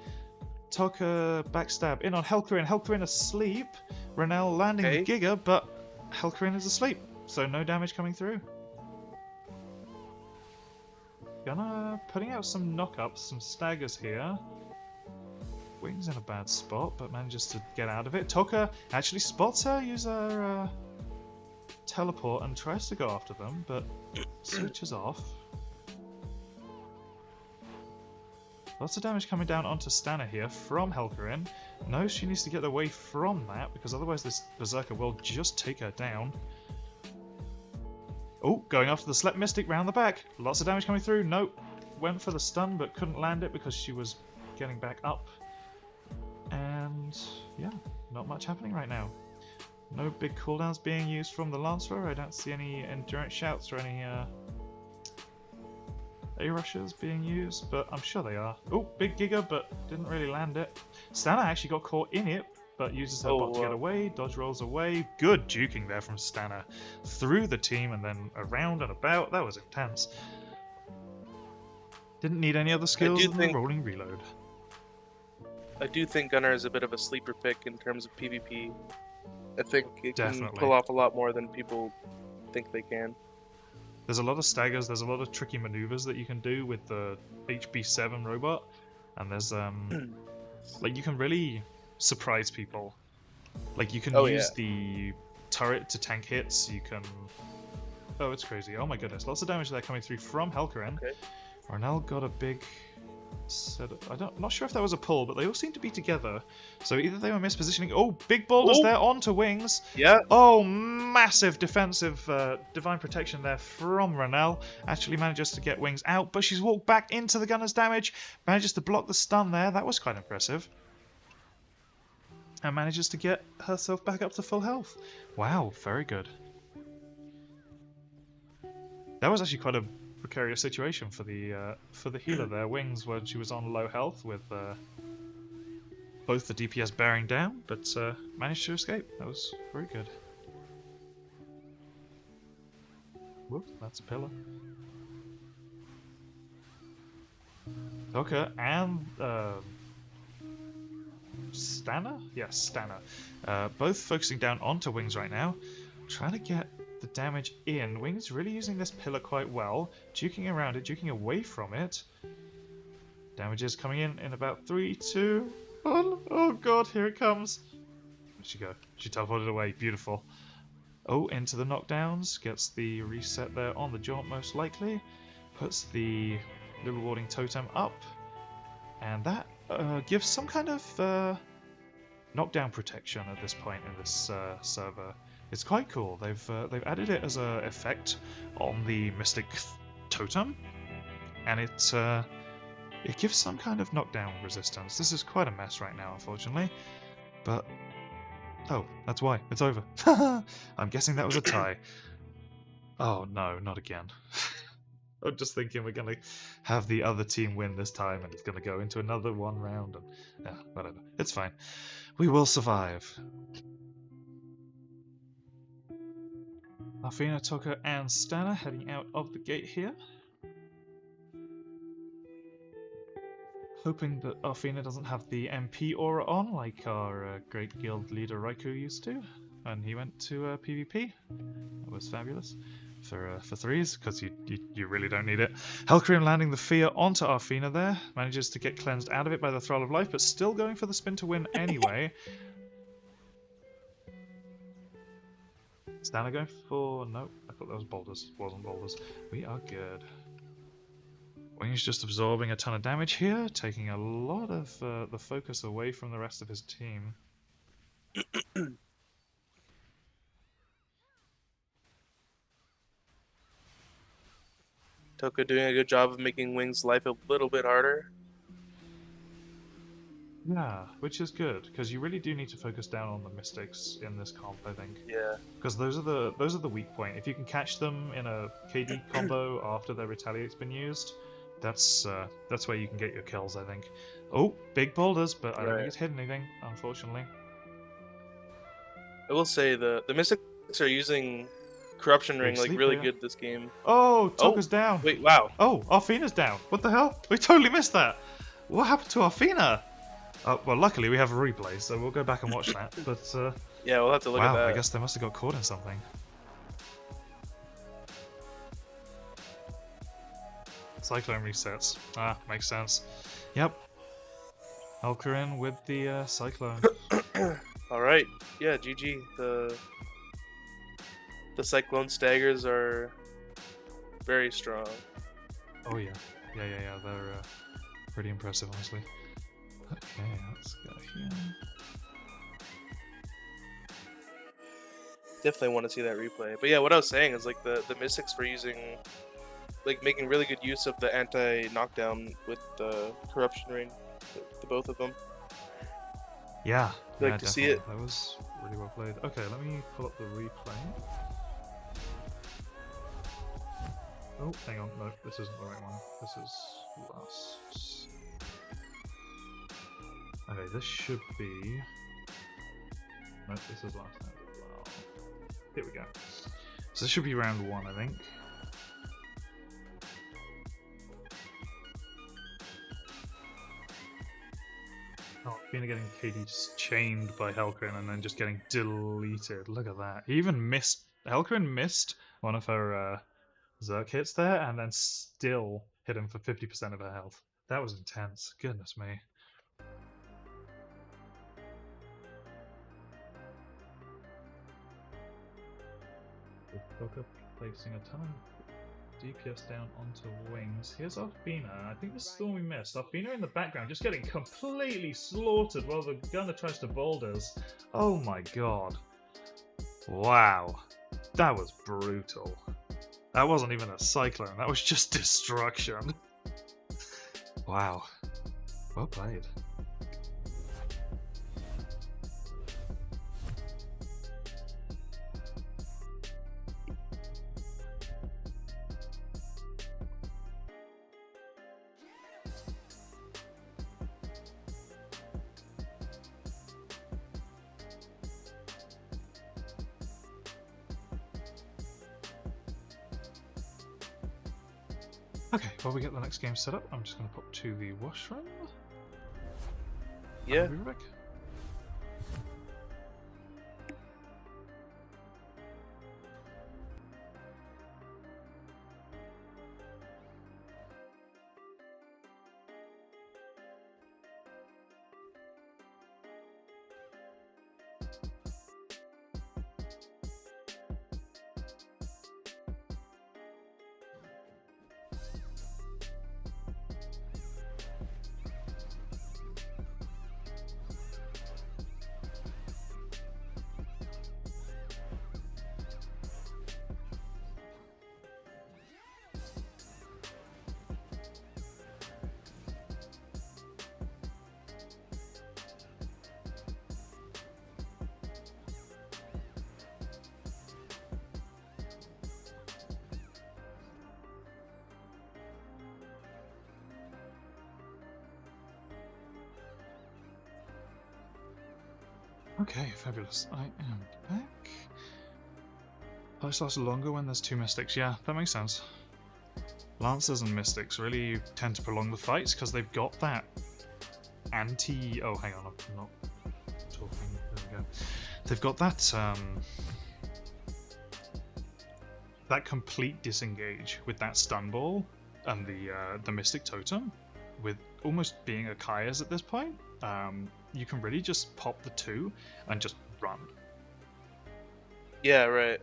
Toka backstab in on Helkerin. Helkerin asleep. Renell landing the Giga, but Helkerin is asleep, so no damage coming through. Gunner putting out some knock-ups, some staggers here. Wings in a bad spot, but manages to get out of it. Toka actually spots her, use her teleport, and tries to go after them, but switches off. Lots of damage coming down onto Stana here from Helkerin. Knows she needs to get away from that, because otherwise this Berserker will just take her down. Oh, going after the Slept Mystic round the back. Lots of damage coming through. Nope. Went for the stun, but couldn't land it because she was getting back up. And yeah, not much happening right now. No big cooldowns being used from the Lancer. I don't see any endurance shouts or any A-rushes being used, but I'm sure they are. Oh, big Giga, but didn't really land it. Stana actually got caught in it, but uses her bot to get away. Dodge rolls away. Good juking there from Stana. Through the team and then around and about. That was intense. Didn't need any other skills than the rolling reload. I do think Gunnar is a bit of a sleeper pick in terms of PvP. I think it Definitely can pull off a lot more than people think they can. There's a lot of staggers, there's a lot of tricky maneuvers that you can do with the HB7 robot, and there's like you can really surprise people. Like you can use the turret to tank hits, you can... Oh, it's crazy. Oh my goodness, lots of damage there coming through from Helkerin. Okay. Renell got a big set of... not sure if that was a pull, but they all seem to be together. So either they were mispositioning... Oh, big boulders there onto Wings. Yeah. Oh, massive defensive divine protection there from Renell. Actually manages to get Wings out, but she's walked back into the gunner's damage. Manages to block the stun there. That was quite impressive. And manages to get herself back up to full health. Wow, very good. That was actually quite a precarious situation for the healer there, Wings, when she was on low health with both the DPS bearing down, but managed to escape. That was very good. Whoops, that's a pillar. Okay, and Stana? Yes, Stana. Both focusing down onto Wings right now. Trying to get the damage in. Wings really using this pillar quite well, juking around it, juking away from it. Damage is coming in about 3, 2, 1. Oh god, here it comes. Where'd she go? She teleported away. Beautiful. Oh, into the knockdowns. Gets the reset there on the jaunt most likely. Puts the little warding totem up. And that gives some kind of knockdown protection at this point in this server. It's quite cool. They've added it as a effect on the Mystic Totem, and it gives some kind of knockdown resistance. This is quite a mess right now, unfortunately. But oh, that's why it's over. I'm guessing that was a tie. Oh no, not again. I'm just thinking we're gonna have the other team win this time, and it's gonna go into another one round, and yeah, whatever. It's fine. We will survive. Arfina, Tucker, and Sttar heading out of the gate here. Hoping that Arfina doesn't have the MP aura on like our great guild leader Raikou used to, and he went to PvP. That was fabulous for threes, because you really don't need it. Helcrim landing the fear onto Arfina there, manages to get cleansed out of it by the Thrall of Life, but still going for the spin to win anyway. Sttar going for... no, I thought that was boulders. Wasn't boulders. We are good. Wing's just absorbing a ton of damage here, taking a lot of the focus away from the rest of his team. Toka doing a good job of making Wing's life a little bit harder. Yeah, which is good, because you really do need to focus down on the Mystics in this comp, I think. Yeah. Because those are the weak point. If you can catch them in a KD combo after their Retaliate's been used, that's where you can get your kills, I think. Oh, big boulders, but I don't think it's hit anything, unfortunately. I will say the Mystics are using Corruption Ring like really sleeper. good this game. Oh, Tucker's down. Wait, wow. Oh, Arfina's down. What the hell? We totally missed that. What happened to Arfina? Well, luckily we have a replay, so we'll go back and watch that. But yeah, we'll have to look at that. wow, I guess they must have got caught in something. Cyclone resets. Ah, makes sense. Yep. Alcarin with the Cyclone. Alright. Yeah, GG. The Cyclone Staggers are very strong. Oh yeah. Yeah. They're pretty impressive, honestly. Okay, let's go here. Definitely want to see that replay. But yeah, what I was saying is like the Mystics were using, like making really good use of the anti-knockdown with the Corruption Ring, the both of them. Yeah, Like yeah, to see definitely. it. That was really well played. Okay, let me pull up the replay. Oh, hang on, no, this isn't the right one. This is last. Okay, this should be... no, this is last time as well. Here we go. So this should be round 1, I think. Oh, Fina getting KD just chained by Helcrin and then just getting deleted. Look at that. He even missed... Helcrin missed one of her Zerk hits there and then still hit him for 50% of her health. That was intense. Goodness me. Tucker placing a ton of DPS down onto Wings. Here's Arfina. I think this is the one we missed. Arfina in the background just getting completely slaughtered while the gunner tries to boulders. Oh my god. Wow. That was brutal. That wasn't even a cyclone, that was just destruction. Wow. Well played. Okay, while we get the next game set up, I'm just going to pop to the washroom. Yeah. I'll be right back. Okay, fabulous. I am back. Fights last longer when there's two mystics. Yeah, that makes sense. Lancers and mystics really tend to prolong the fights because they've got that anti. Oh, hang on, I'm not talking. There we go. They've got that that complete disengage with that stun ball and the mystic totem, with almost being a Kaya's at this point. You can really just pop the two and just run. Yeah, right.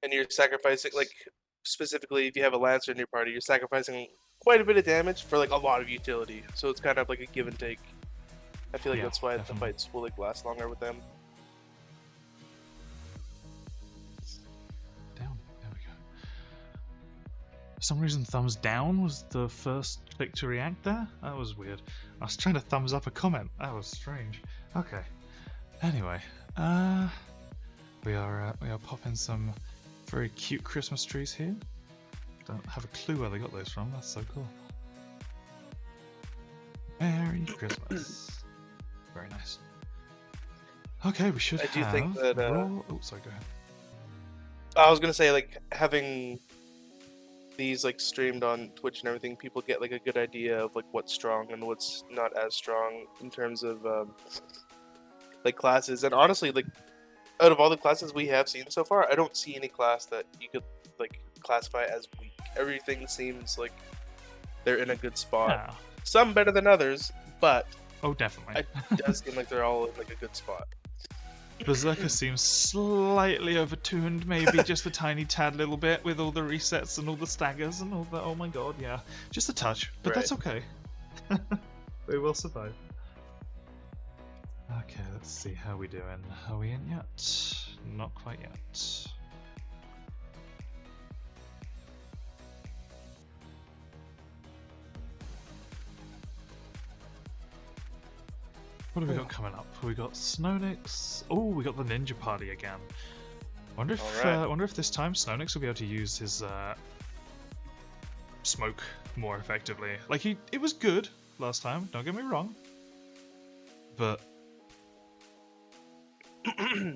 And you're sacrificing, like, specifically if you have a Lancer in your party, you're sacrificing quite a bit of damage for like a lot of utility. So it's kind of like a give and take. I feel like Yeah, that's why definitely. the fights will like last longer with them. Down. There we go. For some reason, thumbs down was the first click to react there. That was weird. I was trying to thumbs up a comment. That was strange. Okay. Anyway, we are popping some very cute Christmas trees here. Don't have a clue where they got those from. That's so cool. Merry Christmas. Very nice. Okay, we should I do have. think that, Oh, sorry. Go ahead. I was gonna say, like, having these like streamed on Twitch and everything, people get like a good idea of like what's strong and what's not as strong in terms of like classes. And honestly, like, out of all the classes we have seen so far, I don't see any class that you could like classify as weak. Everything seems like they're in a good spot. Yeah. Some better than others, but Oh, definitely. it does seem like they're all in like a good spot. Berserker seems slightly overtuned, maybe just a tiny tad little bit with all the resets and all the staggers and all the. Oh my god, yeah. Just a touch, but that's okay. We will survive. Okay, let's see how we doing. Are we in yet? Not quite yet. What have we got coming up? We got Snownicks. Oh, we got the Ninja Party again. Wonder if this time Snownicks will be able to use his smoke more effectively. Like it was good last time. Don't get me wrong, but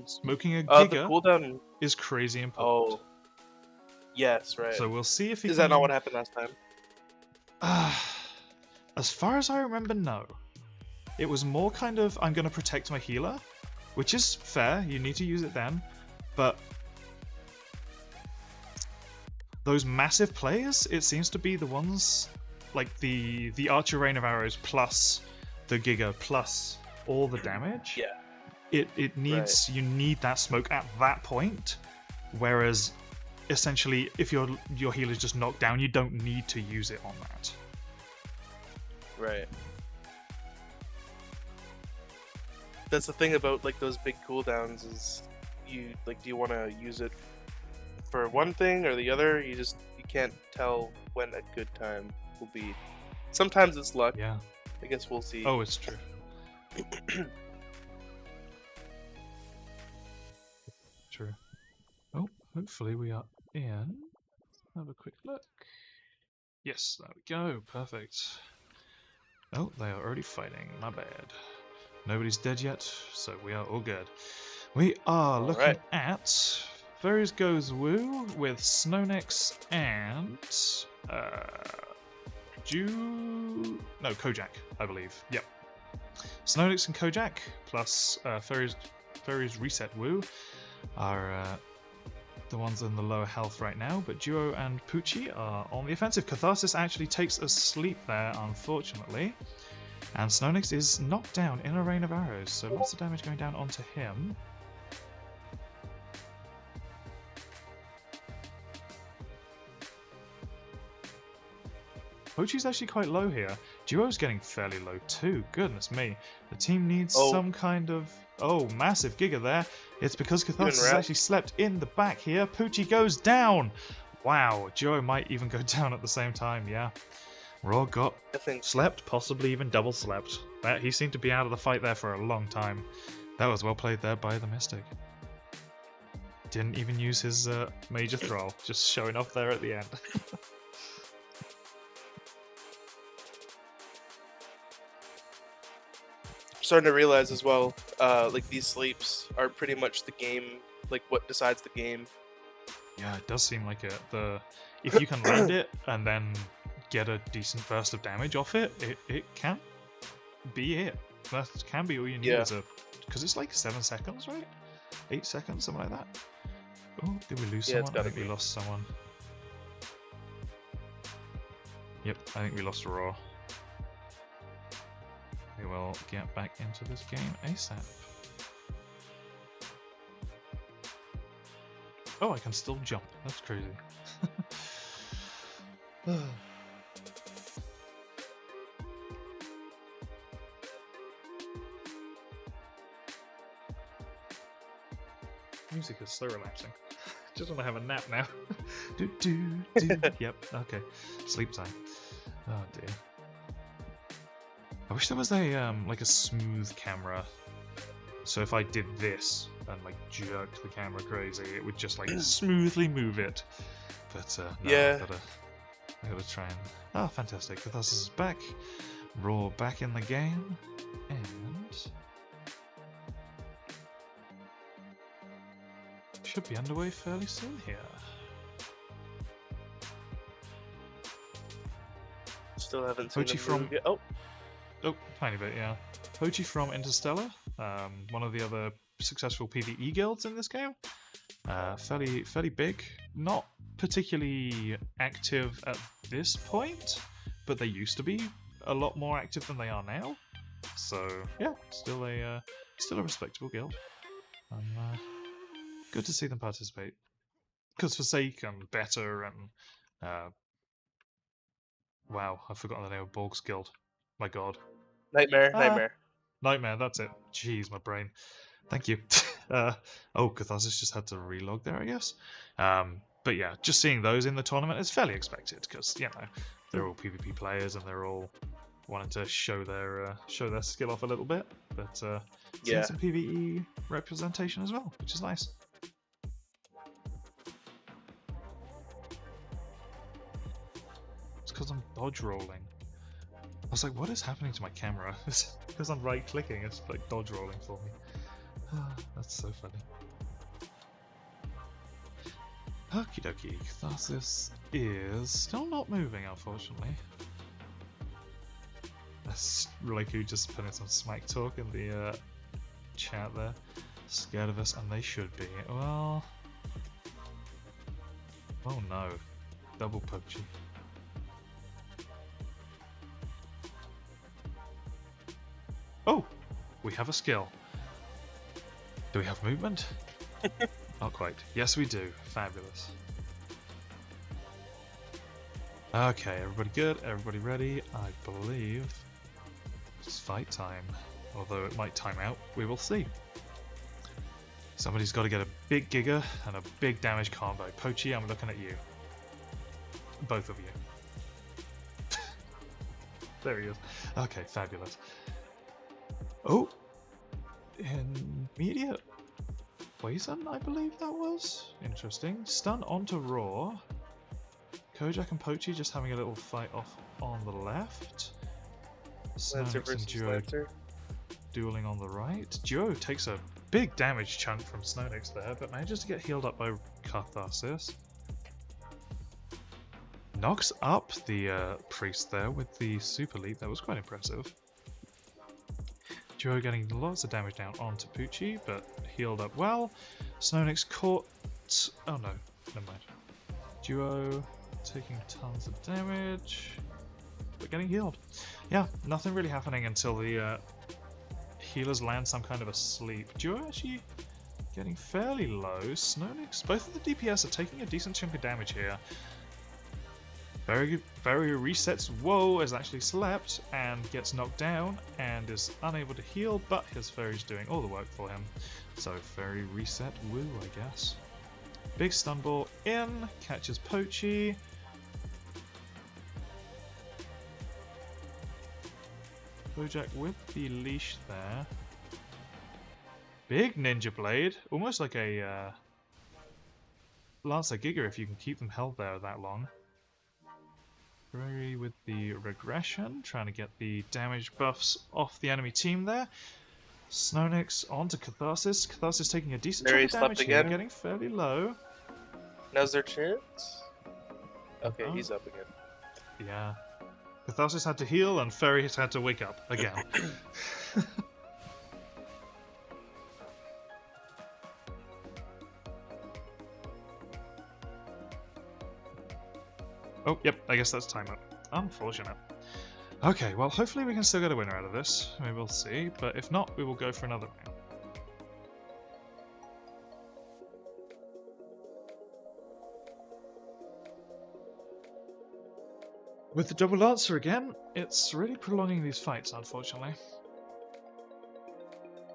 smoking a The Giga cooldown. is crazy important. Oh, yes, right. So we'll see if he Is can... that not what happened last time? As far as I remember, no. It was more kind of, I'm going to protect my healer, which is fair, you need to use it then, but those massive plays, it seems to be the ones, like the Archer Rain of Arrows plus the Giga plus all the damage. Yeah. It needs, you need that smoke at that point, whereas essentially if your healer's just knocked down, you don't need to use it on that. Right. That's the thing about like those big cooldowns is you like, do you want to use it for one thing or the other? You can't tell when a good time will be. Sometimes it's luck. Yeah. I guess we'll see. Oh, it's true. True. Oh, hopefully we are in. Have a quick look. Yes, there we go. Perfect. Oh, they are already fighting. My bad. Nobody's dead yet, so we are all good. We are looking at Fairies Goes Woo with Snownicks and Kojak, I believe. Yep. Snownicks and Kojak plus Fairies Reset Woo are the ones in the lower health right now, but Duo and Poochie are on the offensive. Catharsis actually takes a sleep there, unfortunately. And Snownicks is knocked down in a rain of arrows, so lots of damage going down onto him. Pochi's actually quite low here. Duo's getting fairly low too, goodness me. The team needs some kind of... Oh, massive Giga there. It's because Catharsis has actually slept in the back here. Poochie goes down! Wow, Duo might even go down at the same time, yeah. Raw got slept, possibly even double slept. He seemed to be out of the fight there for a long time. That was well played there by the Mystic. Didn't even use his major thrall, just showing off there at the end. starting to realize as well, like these sleeps are pretty much the game, like what decides the game. Yeah, it does seem like it. If you can land it and then get a decent burst of damage off it, it can be it. That can be all you need Yeah. because it's like 7 seconds, right? 8 seconds, something like that. Oh, did we lose Yeah, it's someone? I gotta think we be. lost someone. Yep, I think we lost Raw. We will get back into this game ASAP. Oh, I can still jump. That's crazy. Music is so relaxing. Just want to have a nap now. do, do, do. Yep, okay. Sleep time. Oh dear. I wish there was a like a smooth camera. So if I did this and like jerked the camera crazy, it would just like smoothly move it. But no, Yeah. I gotta try and. Oh, fantastic! Catharsis is back. Raw back in the game, and should be underway fairly soon here. Still haven't seen Pochi them from- move yet. Oh, Oh, tiny bit, yeah. Pochi from Interstellar, one of the other successful PvE guilds in this game. Fairly big. Not particularly active at this point, but they used to be a lot more active than they are now. So yeah, still a respectable guild. Good to see them participate. Because Forsaken, Better, and wow, I've forgotten the name of Borg's guild. My god. Nightmare. Nightmare, that's it. Jeez, my brain. Thank you. Oh, Catharsis just had to relog there, I guess. But yeah, just seeing those in the tournament is fairly expected because you know they're all PvP players and they're all wanting to show their skill off a little bit. But seeing Yeah. some PvE representation as well, which is nice. It's because I'm dodge rolling. I was like, what is happening to my camera? It's because I'm right clicking, it's like dodge rolling for me. That's so funny. Okie dokie, Catharsis is still not moving, unfortunately. That's Reiku just putting some smack talk in the chat there. Scared of us, and they should be. Well. Oh no. Double Pochi. Oh! We have a skill. Do we have movement? Not quite. Yes, we do. Fabulous. Okay, everybody good? Everybody ready? I believe it's fight time. Although it might time out, we will see. Somebody's got to get a big Giga and a big damage combo. Pochi, I'm looking at you. Both of you. There he is. Okay, fabulous. Oh! Immediate poison, I believe that was. Interesting. Stun onto Raw. Kojak and Pochi just having a little fight off on the left. Lancer Snowmix and versus Duo Lancer. dueling on the right. Duo takes a big damage chunk from Snowmix there, but manages to get healed up by Catharsis. Knocks up the priest there with the super lead. That was quite impressive. Duo getting lots of damage down onto Poochie, but healed up well. Snownix caught. Oh no, never mind. Duo taking tons of damage, but getting healed. Yeah, nothing really happening until the healers land some kind of a sleep. Duo actually getting fairly low. Snownix, both of the DPS are taking a decent chunk of damage here. Very resets. Whoa, has actually slept and gets knocked down and is unable to heal, but his Fairy's doing all the work for him. So Fairy reset woo, I guess. Big stun ball in, catches Pochi. Bojack with the leash there. Big Ninja Blade, almost like a Lancer Giga if you can keep them held there that long. Fairy with the regression, trying to get the damage buffs off the enemy team there. Snownyx onto Catharsis. Catharsis taking a decent There chunk he of damage slept here, again. getting fairly low. Now's their chance. Okay, Oh. he's up again. Yeah. Catharsis had to heal and Ferry has had to wake up again. Oh, yep, I guess that's time up. Unfortunate. Okay, well, hopefully we can still get a winner out of this. We will see, but if not, we will go for another round. With the double answer again, it's really prolonging these fights, unfortunately.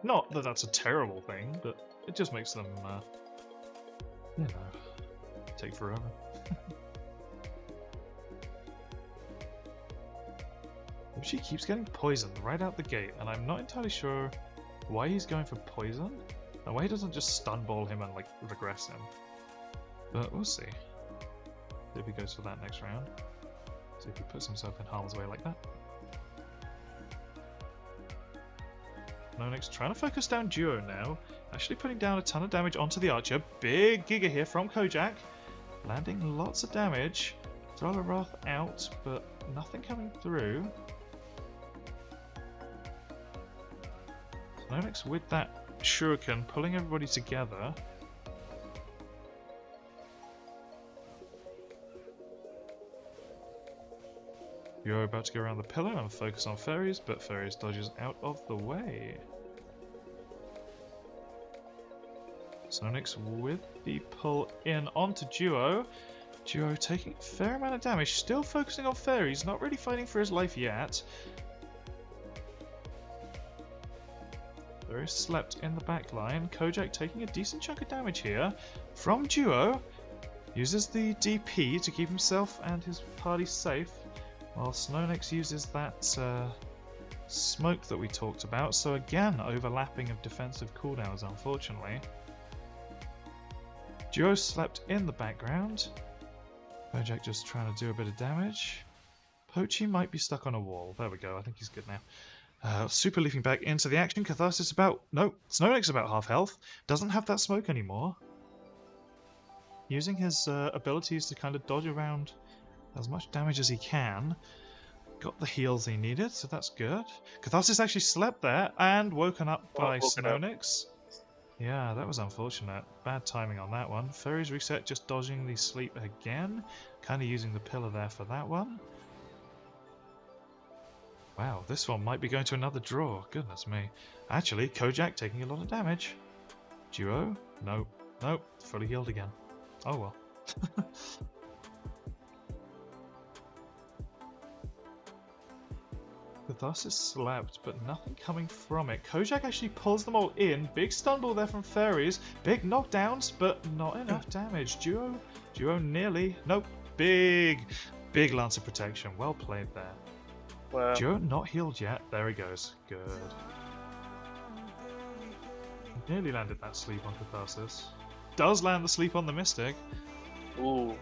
Not that that's a terrible thing, but it just makes them, you know, take forever. She keeps getting poisoned right out the gate, and I'm not entirely sure why he's going for poison, and why he doesn't just stun ball him and, like, regress him. But we'll see. See if he goes for that next round. See if he puts himself in harm's way like that. Nonix trying to focus down Duo now, actually putting down a ton of damage onto the archer. Big Giga here from Kojak, landing lots of damage. Throw the Wrath out, but nothing coming through. Nonix with that Shuriken pulling everybody together. You're about to go around the pillar and focus on fairies, but fairies dodges out of the way. Sonix with the pull in onto Duo. Duo taking a fair amount of damage, still focusing on fairies, not really fighting for his life yet. Fairies slept in the back line. Kojak taking a decent chunk of damage here from Duo. Uses the DP to keep himself and his party safe, while Snownyx uses that smoke that we talked about. So again, overlapping of defensive cooldowns, unfortunately. Duo slept in the background. Kojak just trying to do a bit of damage. Pochi might be stuck on a wall. There we go, I think he's good now. Super leaping back into the action. Catharsis about... No, Snownyx about half health. Doesn't have that smoke anymore. Using his abilities to kind of dodge around as much damage as he can. Got the heals he needed, so that's good. Catharsis actually slept there and woken up by Snownyx. Yeah, that was unfortunate. Bad timing on that one. Fairies reset, just dodging the sleep again. Kind of using the pillar there for that one. Wow, this one might be going to another draw. Goodness me. Actually, Kojak taking a lot of damage. Duo? Nope. Nope. Fully healed again. Oh well. Catharsis slept, but nothing coming from it. Kojak actually pulls them all in. Big stun ball there from fairies. Big knockdowns, but not enough damage. Duo nearly. Nope. Big Lancer protection. Well played there. Wow. Duo not healed yet. There he goes. Good. Nearly landed that sleep on Catharsis. Does land the sleep on the Mystic. Ooh.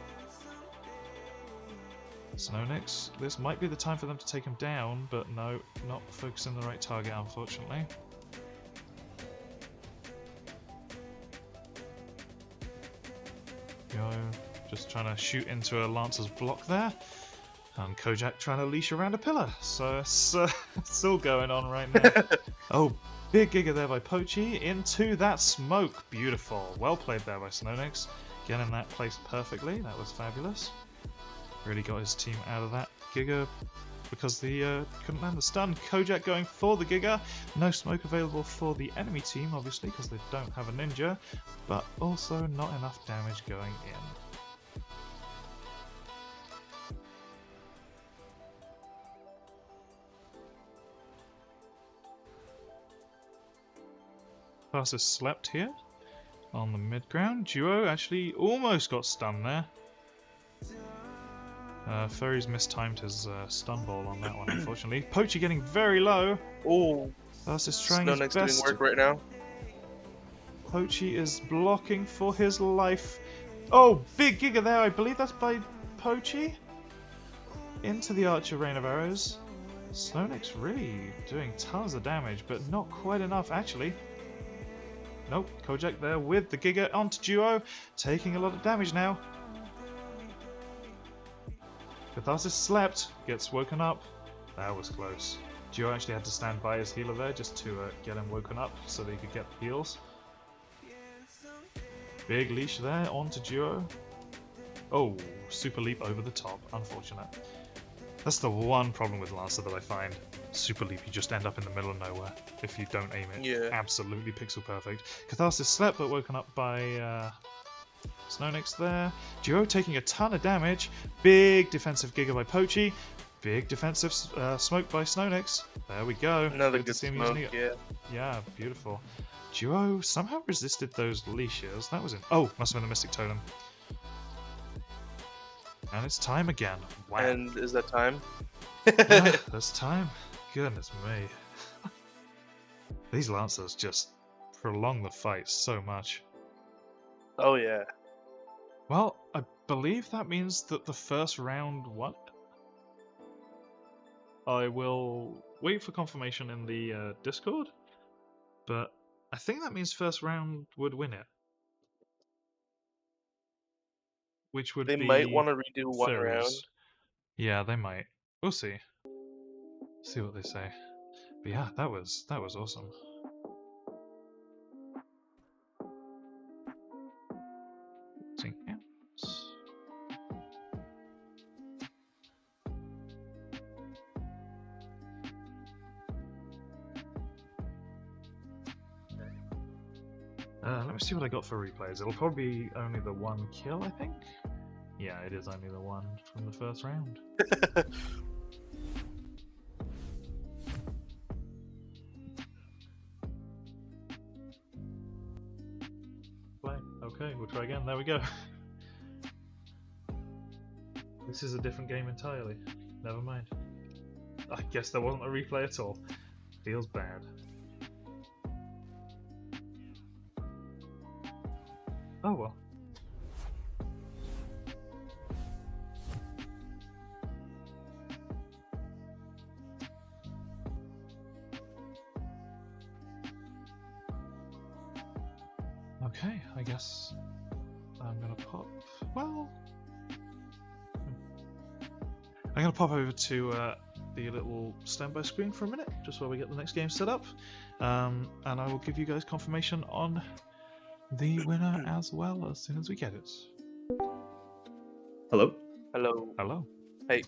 Snownyx, this might be the time for them to take him down, but no, not focusing the right target, unfortunately. Yo, just trying to shoot into a Lancer's block there. And Kojak trying to leash around a pillar. So it's all going on right now. Oh, big Giga there by Pochi into that smoke. Beautiful. Well played there by Snownyx. Getting that placed perfectly. That was fabulous. Really got his team out of that Giga because the couldn't land the stun. Kojak going for the Giga. No smoke available for the enemy team, obviously, because they don't have a ninja. But also not enough damage going in. Catharsis slept here on the mid ground. Duo actually almost got stunned there. Furry's mistimed his stun ball on that one, unfortunately. Pochi getting very low. Ooh. Catharsis trying his Snownyx best. doing work right now. Pochi is blocking for his life. Oh, big Giga there. I believe that's by Pochi. Into the Archer Rain of Arrows. Snownick's really doing tons of damage, but not quite enough, actually. Nope, Kojak there with the Giga onto Duo, taking a lot of damage now. Catharsis slept, gets woken up. That was close. Duo actually had to stand by his healer there just to get him woken up so that he could get the heals. Big leash there onto Duo. Oh, super leap over the top. Unfortunate. That's the one problem with Lancer that I find. Super leap, you just end up in the middle of nowhere if you don't aim it. Yeah. Absolutely pixel perfect. Catharsis slept but woken up by Snownick's there. Duo taking a ton of damage. Big defensive Giga by Pochi. Big defensive smoke by Snownick's. There we go. Another to good see him smoke, using it. yeah. Yeah, beautiful. Duo somehow resisted those leashes. That was in. Oh, must have been the Mystic Totem. And it's time again. Wow. And is that time? That's time. Goodness me. These Lancers just prolong the fight so much. Oh yeah. Well, I believe that means that the first round won. I will wait for confirmation in the Discord, but I think that means first round would win it. Which would They be might want to redo one round. Fairies. Yeah, they might. We'll see. See what they say. But yeah, that was awesome. Sync counts. Let me see what I got for replays. It'll probably be only the one kill, I think. Yeah, it is only the one from the first round. Play. Okay, we'll try again. There we go. This is a different game entirely. Never mind. I guess there wasn't a replay at all. Feels bad. Oh well. Okay, I guess I'm gonna pop. Well, I'm gonna pop over to the little standby screen for a minute, just while we get the next game set up, and I will give you guys confirmation on the winner as well as soon as we get it. Hello? Hello. Hello. Hey.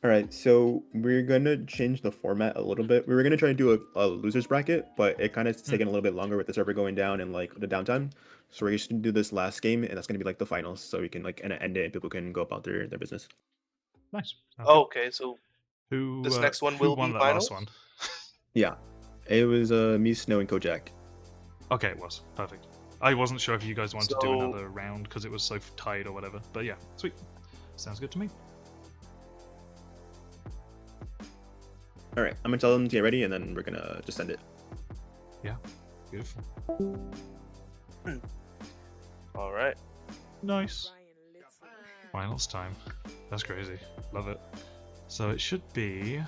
Alright, so we're gonna change the format a little bit. We were gonna try to do a losers bracket, but it kind of taken a little bit longer with the server going down and like the downtime. So we're just gonna do this last game, and that's gonna be like the finals, so we can like end it and people can go about their business. Nice. Oh, okay, so Who? this next one who will won be that finals? last one? Yeah, it was me, Snow, and Kojak. Okay, it was perfect. I wasn't sure if you guys wanted to do So- another round because it was so tied or whatever, but yeah, sweet. Sounds good to me. Alright, I'm gonna tell them to get ready, and then we're gonna just end it. Beautiful. All right. Nice. Finals time. That's crazy. Love it. So it should be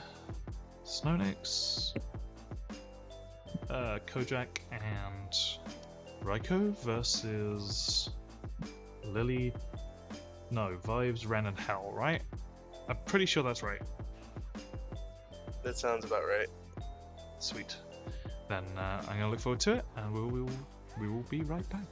Snownick's, Kojak and Raiko versus Lily. No, Vibes, Ren, and Hell, right? I'm pretty sure that's right. That sounds about right. Sweet. Then I'm gonna look forward to it, and we will be right back.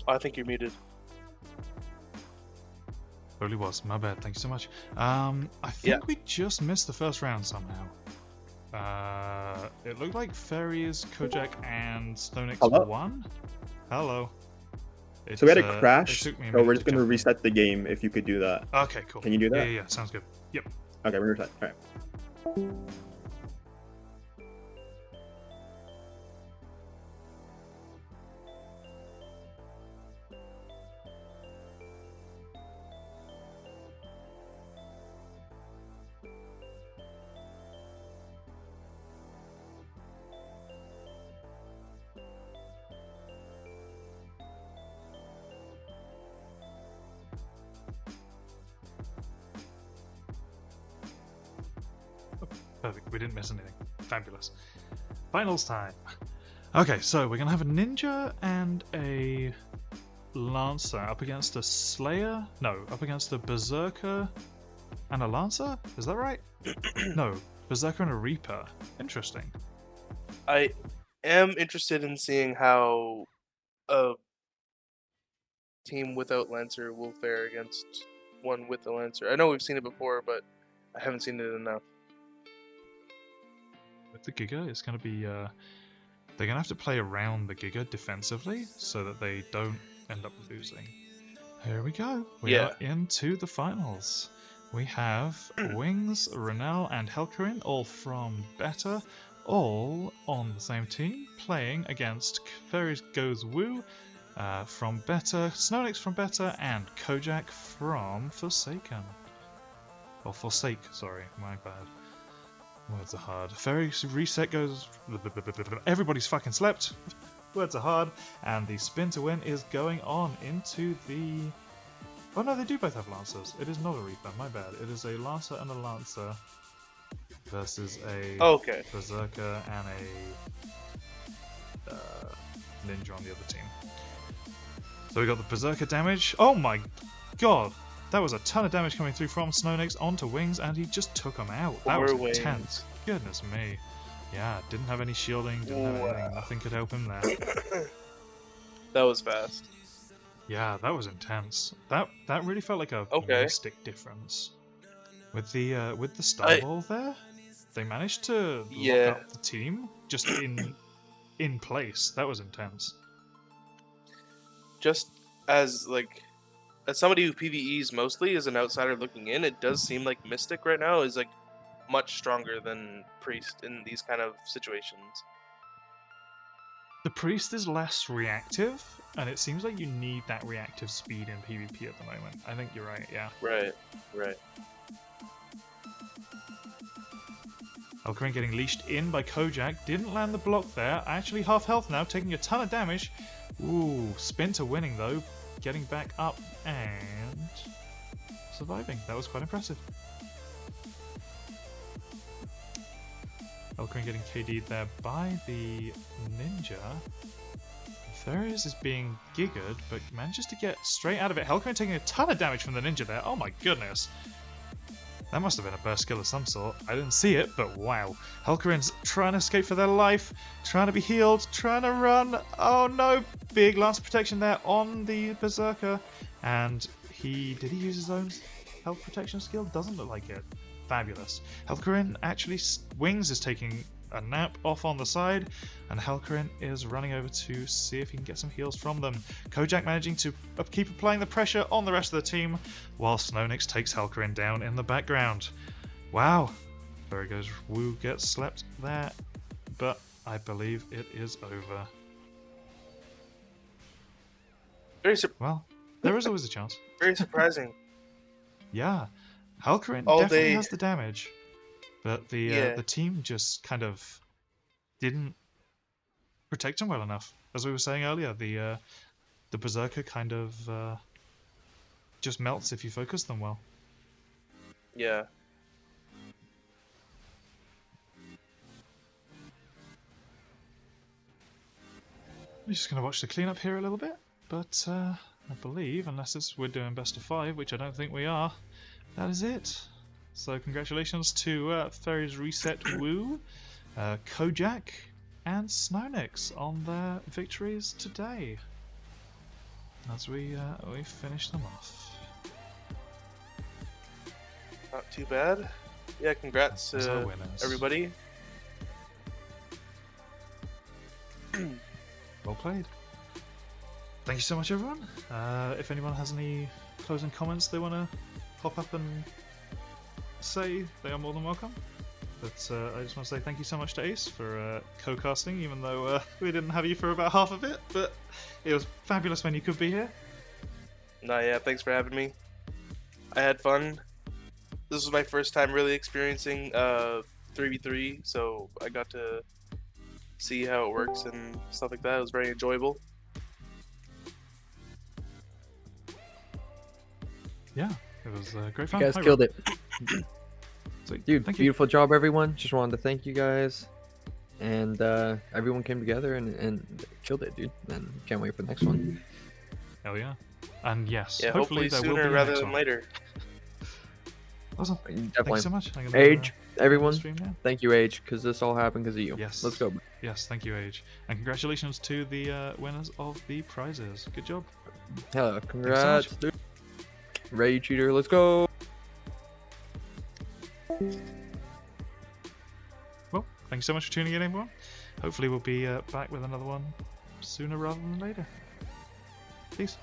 Oh, I think you're muted. Totally was. My bad. Thank you so much. I think we just missed the first round somehow. It looked like Fairies, Kojak, and Stonix Hello? won. Hello. So we had It a crash, took me a so we're minute just gonna jump in. reset the game if you could do that. Okay, cool. Can you do that? Yeah, sounds good. Yep. Okay, we're gonna reset. All right. Perfect. We didn't miss anything. Fabulous. Finals time. Okay, so we're gonna have a ninja and a lancer up against a slayer. No, up against a berserker and a lancer. Is that right? No, berserker and a reaper. Interesting. I am interested in seeing how a team without Lancer will fare against one with the Lancer. I know we've seen it before, but I haven't seen it enough. With the Giga, it's gonna be they're gonna have to play around the Giga defensively so that they don't end up losing. Here we go. We Yeah. are into the finals. We have Wings, Renel, and Helkarin, all from Beta, all on the same team, playing against Fairies Goes Woo from Beta, Snownix from Beta, and Kojak from Forsaken. Or Forsake, sorry, my bad. Words are hard. Fairies Reset goes... Everybody's fucking slept. Words are hard. And the spin to win is going on into the... Oh no, they do both have Lancers. It is not a Reaper, my bad. It is a Lancer and a Lancer versus a Okay. Berserker and a Ninja on the other team. So we got the Berserker damage. Oh my god! That was a ton of damage coming through from Snownix onto Wings, and he just took him out. That was Poor Wings. intense. Goodness me. Yeah, didn't have any shielding, didn't have anything. Nothing could help him there. That was fast. Yeah, that was intense. That really felt like a Okay. mystic difference. With the Star Ball there, they managed to lock up the team just in place. That was intense. Just as somebody who PvEs mostly as an outsider looking in, it does seem like Mystic right now is like much stronger than Priest in these kind of situations. The Priest is less reactive, and it seems like you need that reactive speed in PvP at the moment. I think you're right, yeah. Right. Helkarin getting leashed in by Kojak, didn't land the block there, actually half health now, taking a ton of damage. Ooh, Spinter winning though, getting back up and surviving. That was quite impressive. Helkarin getting KD'd there by the Ninja. Farius is being gigaed, but manages to get straight out of it. Helkarin taking a ton of damage from the Ninja there. Oh my goodness. That must have been a burst kill of some sort. I didn't see it, but wow. Helkarin's trying to escape for their life, trying to be healed, trying to run. Oh no, big lance protection there on the Berserker. And did he use his own health protection skill? Doesn't look like it. Fabulous. Helkarin actually, Wings is taking a nap off on the side, and Helkarin is running over to see if he can get some heals from them. Kojak managing to keep applying the pressure on the rest of the team, while Snownix takes Helkarin down in the background. Wow. There he goes. Woo gets slept there, but I believe it is over. Well, there is always a chance. Very surprising. Yeah. Helkarin All definitely day. has the damage, but the team just kind of didn't protect him well enough. As we were saying earlier, the Berserker kind of just melts if you focus them well. Yeah. We're just going to watch the cleanup here a little bit, but I believe, we're doing best of 5, which I don't think we are, that is it. So congratulations to Fairies Reset Woo, Kojak, and Snownix on their victories today. As we finish them off. Not too bad. Yeah, congrats Those are to winners. everybody. Well played. Thank you so much, everyone. If anyone has any closing comments they want to pop up and say, they are more than welcome. But I just want to say thank you so much to Ace for co-casting, even though we didn't have you for about half of it. But it was fabulous when you could be here. No, yeah, thanks for having me. I had fun. This was my first time really experiencing 3v3, so I got to see how it works and stuff like that. It was very enjoyable. Yeah, it was great fun. You guys Hi, killed Rob. it. Sweet. Dude, Thank you. beautiful job, everyone. Just wanted to thank you guys. And everyone came together and killed it, dude. And can't wait for the next one. Hell yeah. And yes, Yeah, hopefully hopefully there will be sooner a rather next than one. later. Awesome. Thank you Definitely. so much. I'm gonna, Age, end everyone. the stream now. Thank you, Age, because this all happened because of you. Yes. Let's go. Bro. Yes, thank you, Age. And congratulations to the winners of the prizes. Good job. Hello, congrats, dude. Ray Cheater, let's go. Well, thank you so much for tuning in, everyone. Hopefully we'll be back with another one sooner rather than later. Peace.